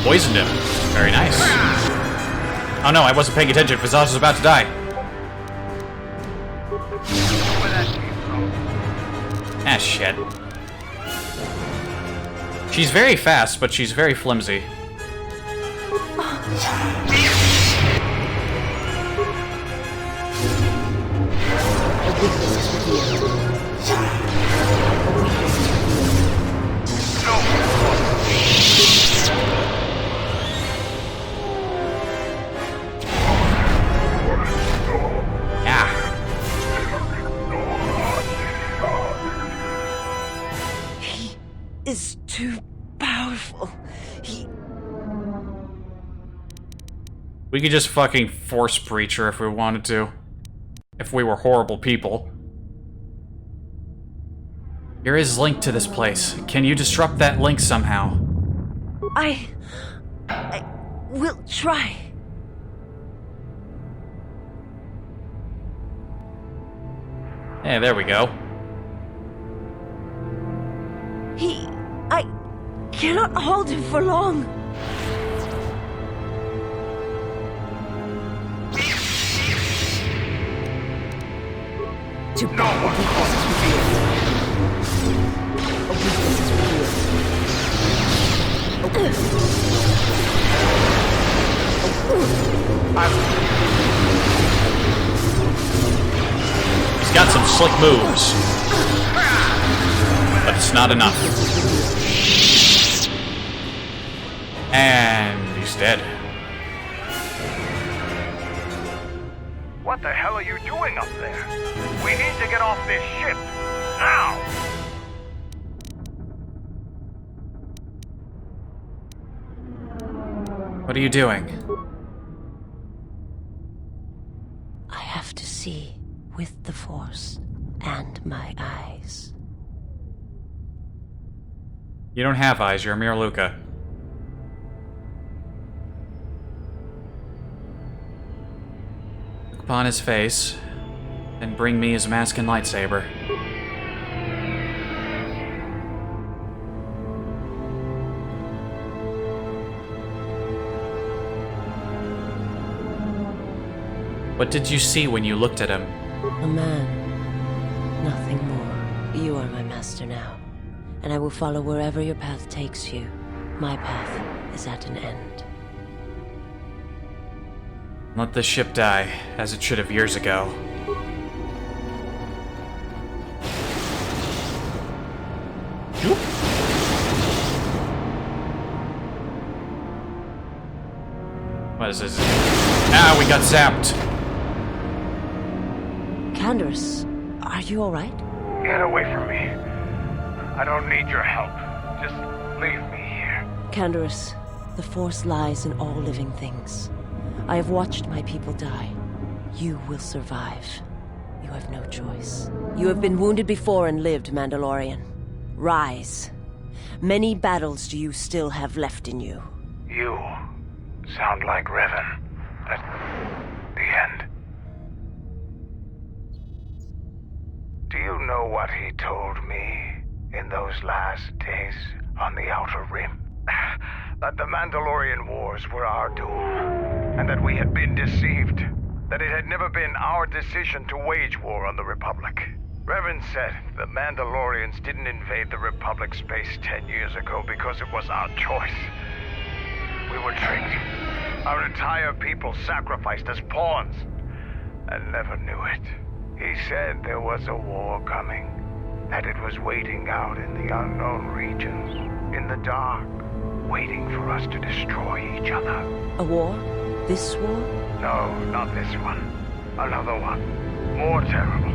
Poisoned him. Very nice. Oh no, I wasn't paying attention. Fazaz was about to die. Ah, shit. She's very fast, but she's very flimsy. Is too powerful. We could just fucking force breach her if we wanted to. If we were horrible people. Here is link to this place. Can you disrupt that link somehow? I will try. Hey, there we go. I cannot hold him for long. No one crosses revealed. A weakness is revealed. He's got some slick moves, but it's not enough. And he's dead. What the hell are you doing up there? We need to get off this ship. Now! What are you doing? I have to see with the Force and my eyes. You don't have eyes, you're a mere Luca. Look upon his face, then bring me his mask and lightsaber. What did you see when you looked at him? A man. Nothing more. You are my master now, and I will follow wherever your path takes you. My path is at an end. Let the ship die, as it should have years ago. What is this? Ah, we got zapped. Candace, are you alright? Get away from me. I don't need your help. Just leave me here. Candace, the Force lies in all living things. I have watched my people die. You will survive. You have no choice. You have been wounded before and lived, Mandalorian. Rise. Many battles do you still have left in you? You sound like Revan at the end. Do you know what he told me in those last days on the Outer Rim? That the Mandalorian Wars were our doom, and that we had been deceived. That it had never been our decision to wage war on the Republic. Revan said the Mandalorians didn't invade the Republic space 10 years ago because it was our choice. We were tricked. Our entire people sacrificed as pawns, and never knew it. He said there was a war coming, that it was waiting out in the unknown regions, in the dark, waiting for us to destroy each other. A war? This war? No, not this one. Another one. More terrible.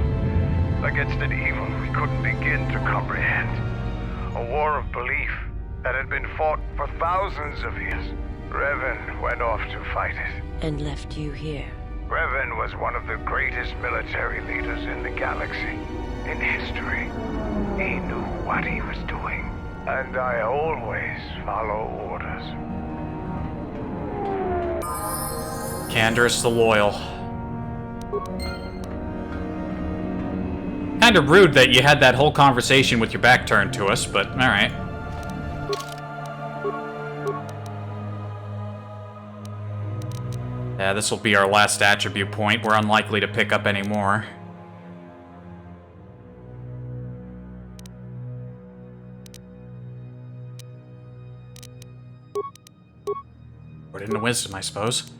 Against an evil we couldn't begin to comprehend. A war of belief that had been fought for thousands of years. Revan went off to fight it. And left you here. Revan was one of the greatest military leaders in the galaxy, in history. He knew what he was doing, and I always follow orders. Candace the Loyal. Kind of rude that you had that whole conversation with your back turned to us, but alright. Yeah, this will be our last attribute point. We're unlikely to pick up any more. Put it into wisdom, I suppose.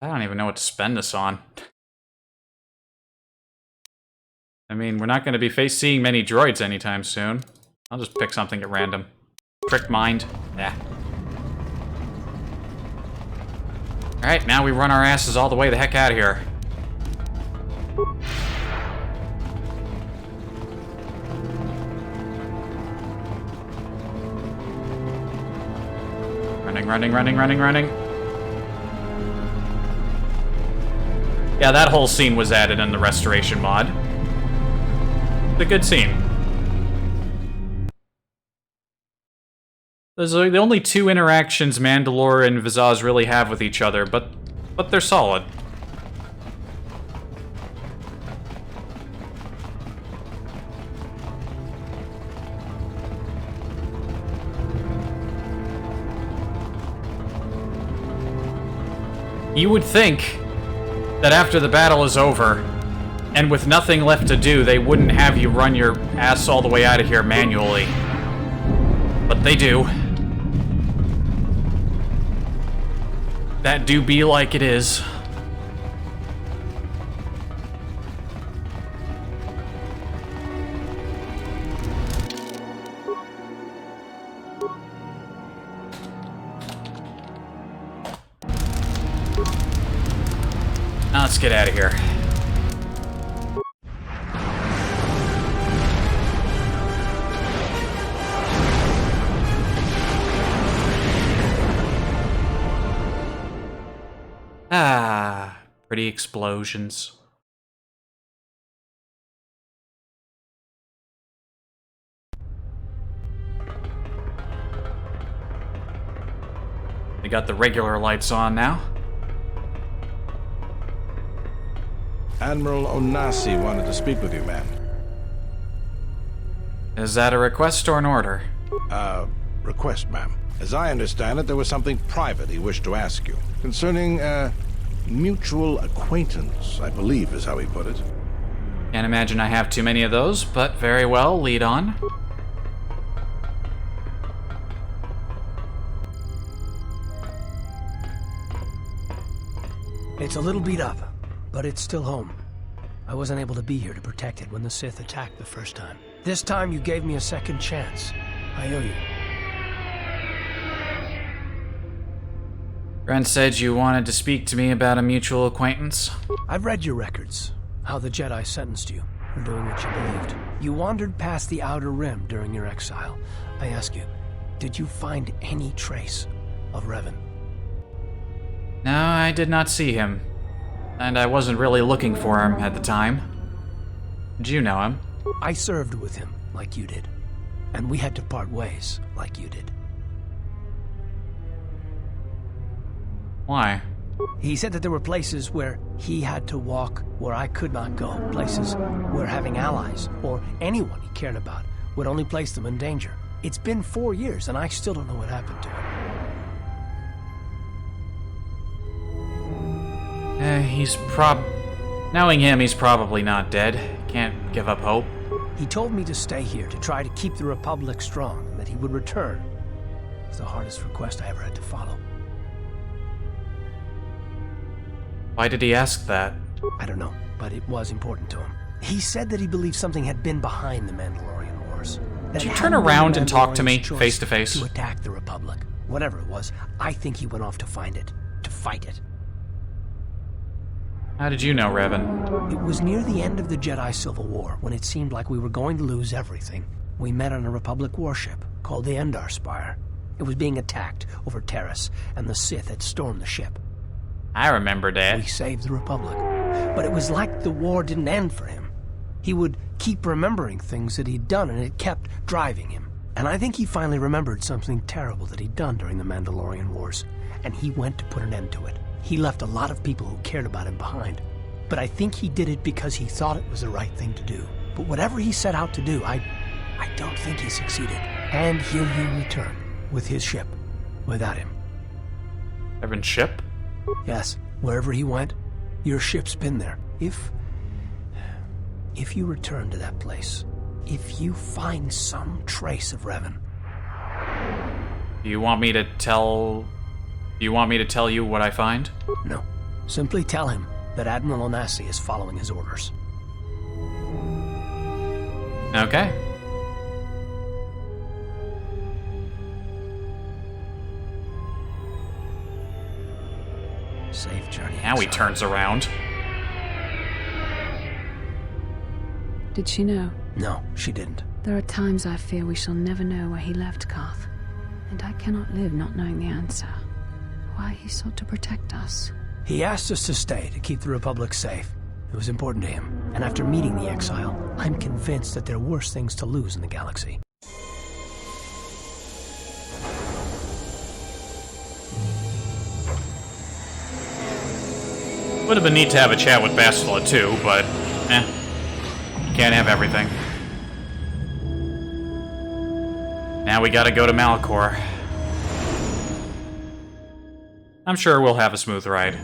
I don't even know what to spend this on. I mean, we're not going to be seeing many droids anytime soon. I'll just pick something at random. Trick mind. Yeah. Alright, now we run our asses all the way the heck out of here. running. Yeah, that whole scene was added in the restoration mod. It's a good scene. Those are the only two interactions Mandalore and Visage really have with each other, but they're solid. You would think that after the battle is over, and with nothing left to do, they wouldn't have you run your ass all the way out of here manually. But they do. That do be like it is. Now let's get out of here. Ah, pretty explosions. We got the regular lights on now. Admiral Onasi wanted to speak with you, ma'am. Is that a request or an order? Request, ma'am. As I understand it, there was something private he wished to ask you. Concerning, mutual acquaintance, I believe is how he put it. Can't imagine I have too many of those, but very well, lead on. It's a little beat up, but it's still home. I wasn't able to be here to protect it when the Sith attacked the first time. This time you gave me a second chance. I owe you. Brent said you wanted to speak to me about a mutual acquaintance. I've read your records, how the Jedi sentenced you for doing what you believed. You wandered past the Outer Rim during your exile. I ask you, did you find any trace of Revan? No, I did not see him. And I wasn't really looking for him at the time. Did you know him? I served with him, like you did. And we had to part ways, like you did. Why? He said that there were places where he had to walk where I could not go. Places where having allies, or anyone he cared about, would only place them in danger. It's been 4 years, and I still don't know what happened to him. Knowing him, he's probably not dead. Can't give up hope. He told me to stay here to try to keep the Republic strong, and that he would return. It's the hardest request I ever had to follow. Why did he ask that? I don't know, but it was important to him. He said that he believed something had been behind the Mandalorian Wars. Did you turn around and talk to me, face to face? To attack the Republic. Whatever it was, I think he went off to find it. To fight it. How did you know, Revan? It was near the end of the Jedi Civil War, when it seemed like we were going to lose everything. We met on a Republic warship called the Endar Spire. It was being attacked over Telos, and the Sith had stormed the ship. I remember that. We saved the Republic. But it was like the war didn't end for him. He would keep remembering things that he'd done, and it kept driving him. And I think he finally remembered something terrible that he'd done during the Mandalorian Wars, and he went to put an end to it. He left a lot of people who cared about him behind. But I think he did it because he thought it was the right thing to do. But whatever he set out to do, I don't think he succeeded. And he'll return with his ship, without him. Revan's ship? Yes, wherever he went, your ship's been there. If you return to that place, if you find some trace of Revan. Do you want me to tell you what I find? No. Simply tell him that Admiral Onasi is following his orders. Okay. Safe journey. Now he turns around. Did she know? No, she didn't. There are times I fear we shall never know where he left Karth, and I cannot live not knowing the answer. why he sought to protect us. He asked us to stay to keep the Republic safe. It was important to him. And after meeting the Exile, I'm convinced that there are worse things to lose in the galaxy. Would have been neat to have a chat with Bastila too, but can't have everything. Now we gotta go to Malachor. I'm sure we'll have a smooth ride.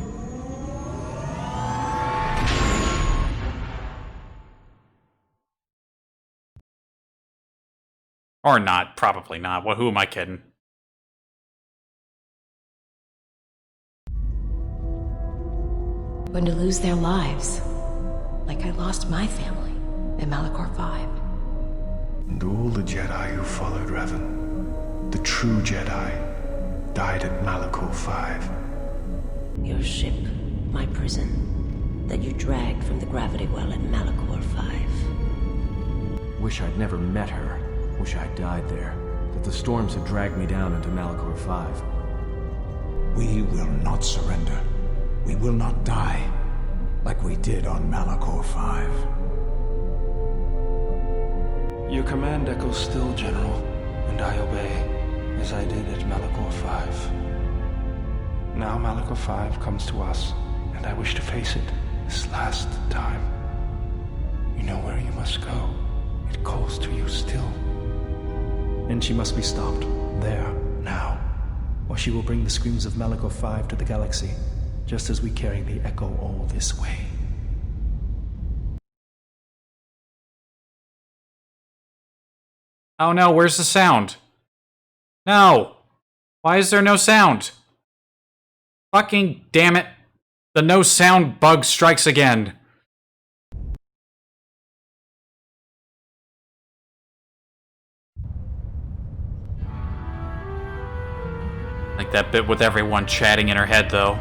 Or not, probably not. Well, who am I kidding? Going to lose their lives. Like I lost my family in Malachor 5. And all the Jedi who followed Revan, the true Jedi, died at Malachor 5. Your ship, my prison, that you dragged from the gravity well at Malachor 5. Wish I'd never met her. Wish I'd died there. That the storms had dragged me down into Malachor 5. We will not surrender. We will not die, like we did on Malachor 5. Your command echoes still, General, and I obey, as I did at Malachor 5. Now Malachor 5 comes to us, and I wish to face it this last time. You know where you must go. It calls to you still. And she must be stopped, there, now, or she will bring the screams of Malachor 5 to the galaxy, just as we carry the echo all this way. Oh no, where's the sound? No! Why is there no sound? Fucking damn it. The no sound bug strikes again. Like that bit with everyone chatting in her head, though.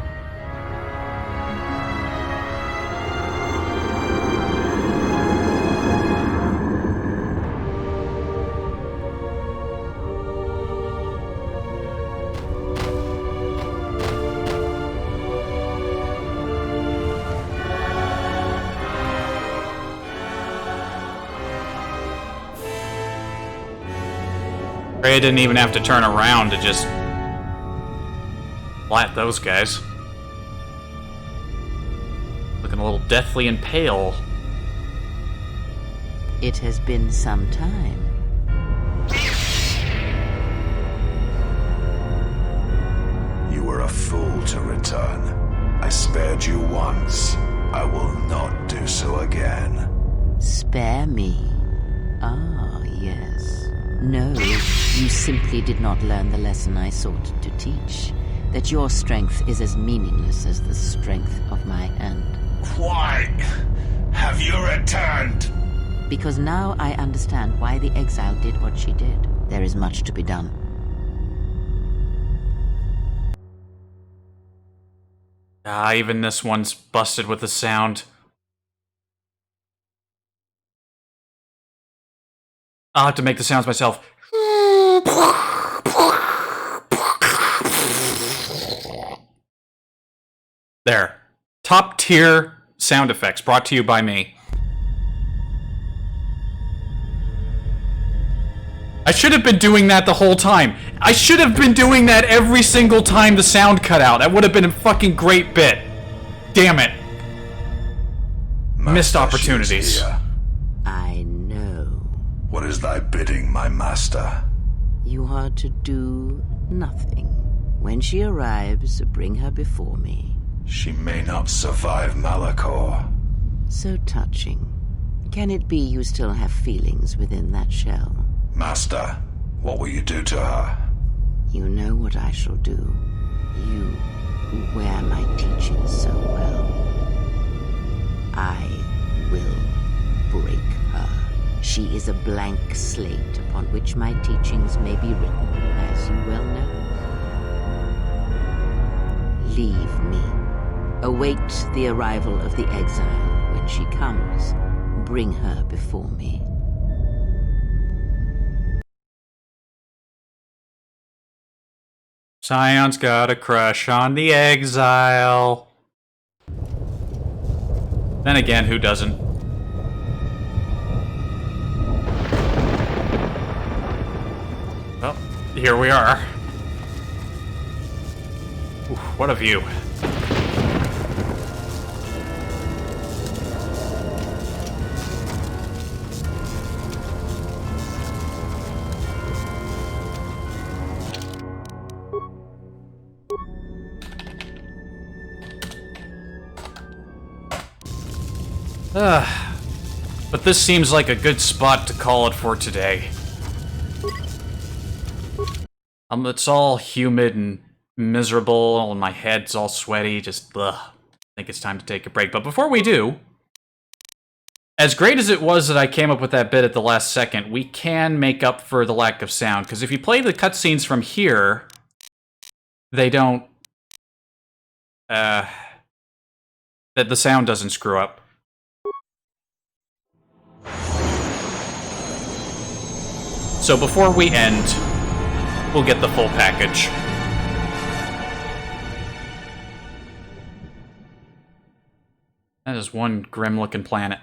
Kreia didn't even have to turn around to just flat those guys. Looking a little deathly and pale. It has been some time. You were a fool to return. I spared you once. I will not do so again. Spare me? Ah, yes. No, you simply did not learn the lesson I sought to teach. That your strength is as meaningless as the strength of my hand. Why have you returned? Because now I understand why the Exile did what she did. There is much to be done. Ah, even this one's busted with the sound. I'll have to make the sounds myself. There. Top tier sound effects brought to you by me. I should have been doing that the whole time. I should have been doing that every single time the sound cut out. That would have been a fucking great bit. Damn it. Missed opportunities. I know. What is thy bidding, my master? You are to do nothing. When she arrives, bring her before me. She may not survive Malachor. So touching. Can it be you still have feelings within that shell? Master, what will you do to her? You know what I shall do. You, who wear my teachings so well. I will break her. She is a blank slate upon which my teachings may be written, as you well know. Leave me. Await the arrival of the Exile. When she comes, bring her before me. Scion's got a crush on the Exile. Then again, who doesn't? Well, here we are. Oof, what a view. But this seems like a good spot to call it for today. It's all humid and miserable, and my head's all sweaty, just ugh. I think it's time to take a break. But before we do, as great as it was that I came up with that bit at the last second, we can make up for the lack of sound, because if you play the cutscenes from here, they don't... that the sound doesn't screw up. So before we end, we'll get the full package. That is one grim-looking planet.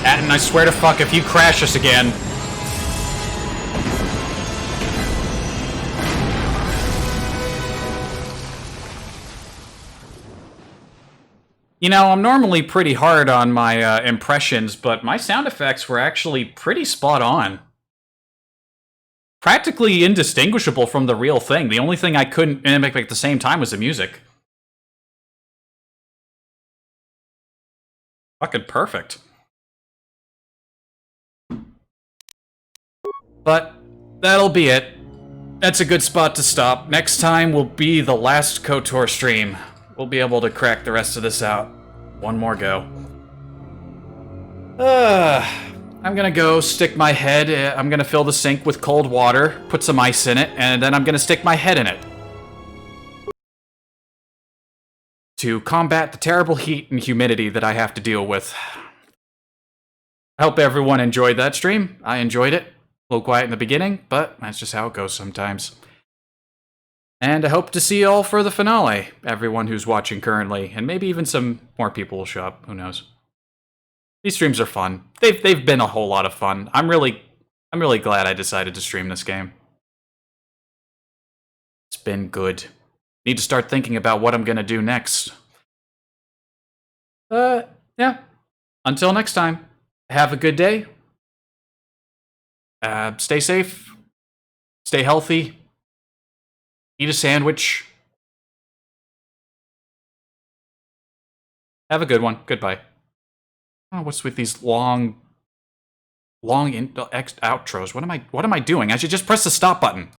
And I swear to fuck, if you crash us again... You know, I'm normally pretty hard on my impressions, but my sound effects were actually pretty spot on. Practically indistinguishable from the real thing. The only thing I couldn't mimic at the same time was the music. Fucking perfect. But that'll be it. That's a good spot to stop. Next time will be the last KOTOR stream. We'll be able to crack the rest of this out. One more go. I'm gonna go stick my head, I'm gonna fill the sink with cold water, put some ice in it, and then I'm gonna stick my head in it. To combat the terrible heat and humidity that I have to deal with. I hope everyone enjoyed that stream. I enjoyed it. A little quiet in the beginning, but that's just how it goes sometimes. And I hope to see you all for the finale, everyone who's watching currently, and maybe even some more people will show up, who knows. These streams are fun. They've been a whole lot of fun. I'm really glad I decided to stream this game. It's been good. Need to start thinking about what I'm gonna do next. Yeah. Until next time, have a good day. Stay safe. Stay healthy. Eat a sandwich. Have a good one. Goodbye. Oh, what's with these long outros? What am I doing? I should just press the stop button.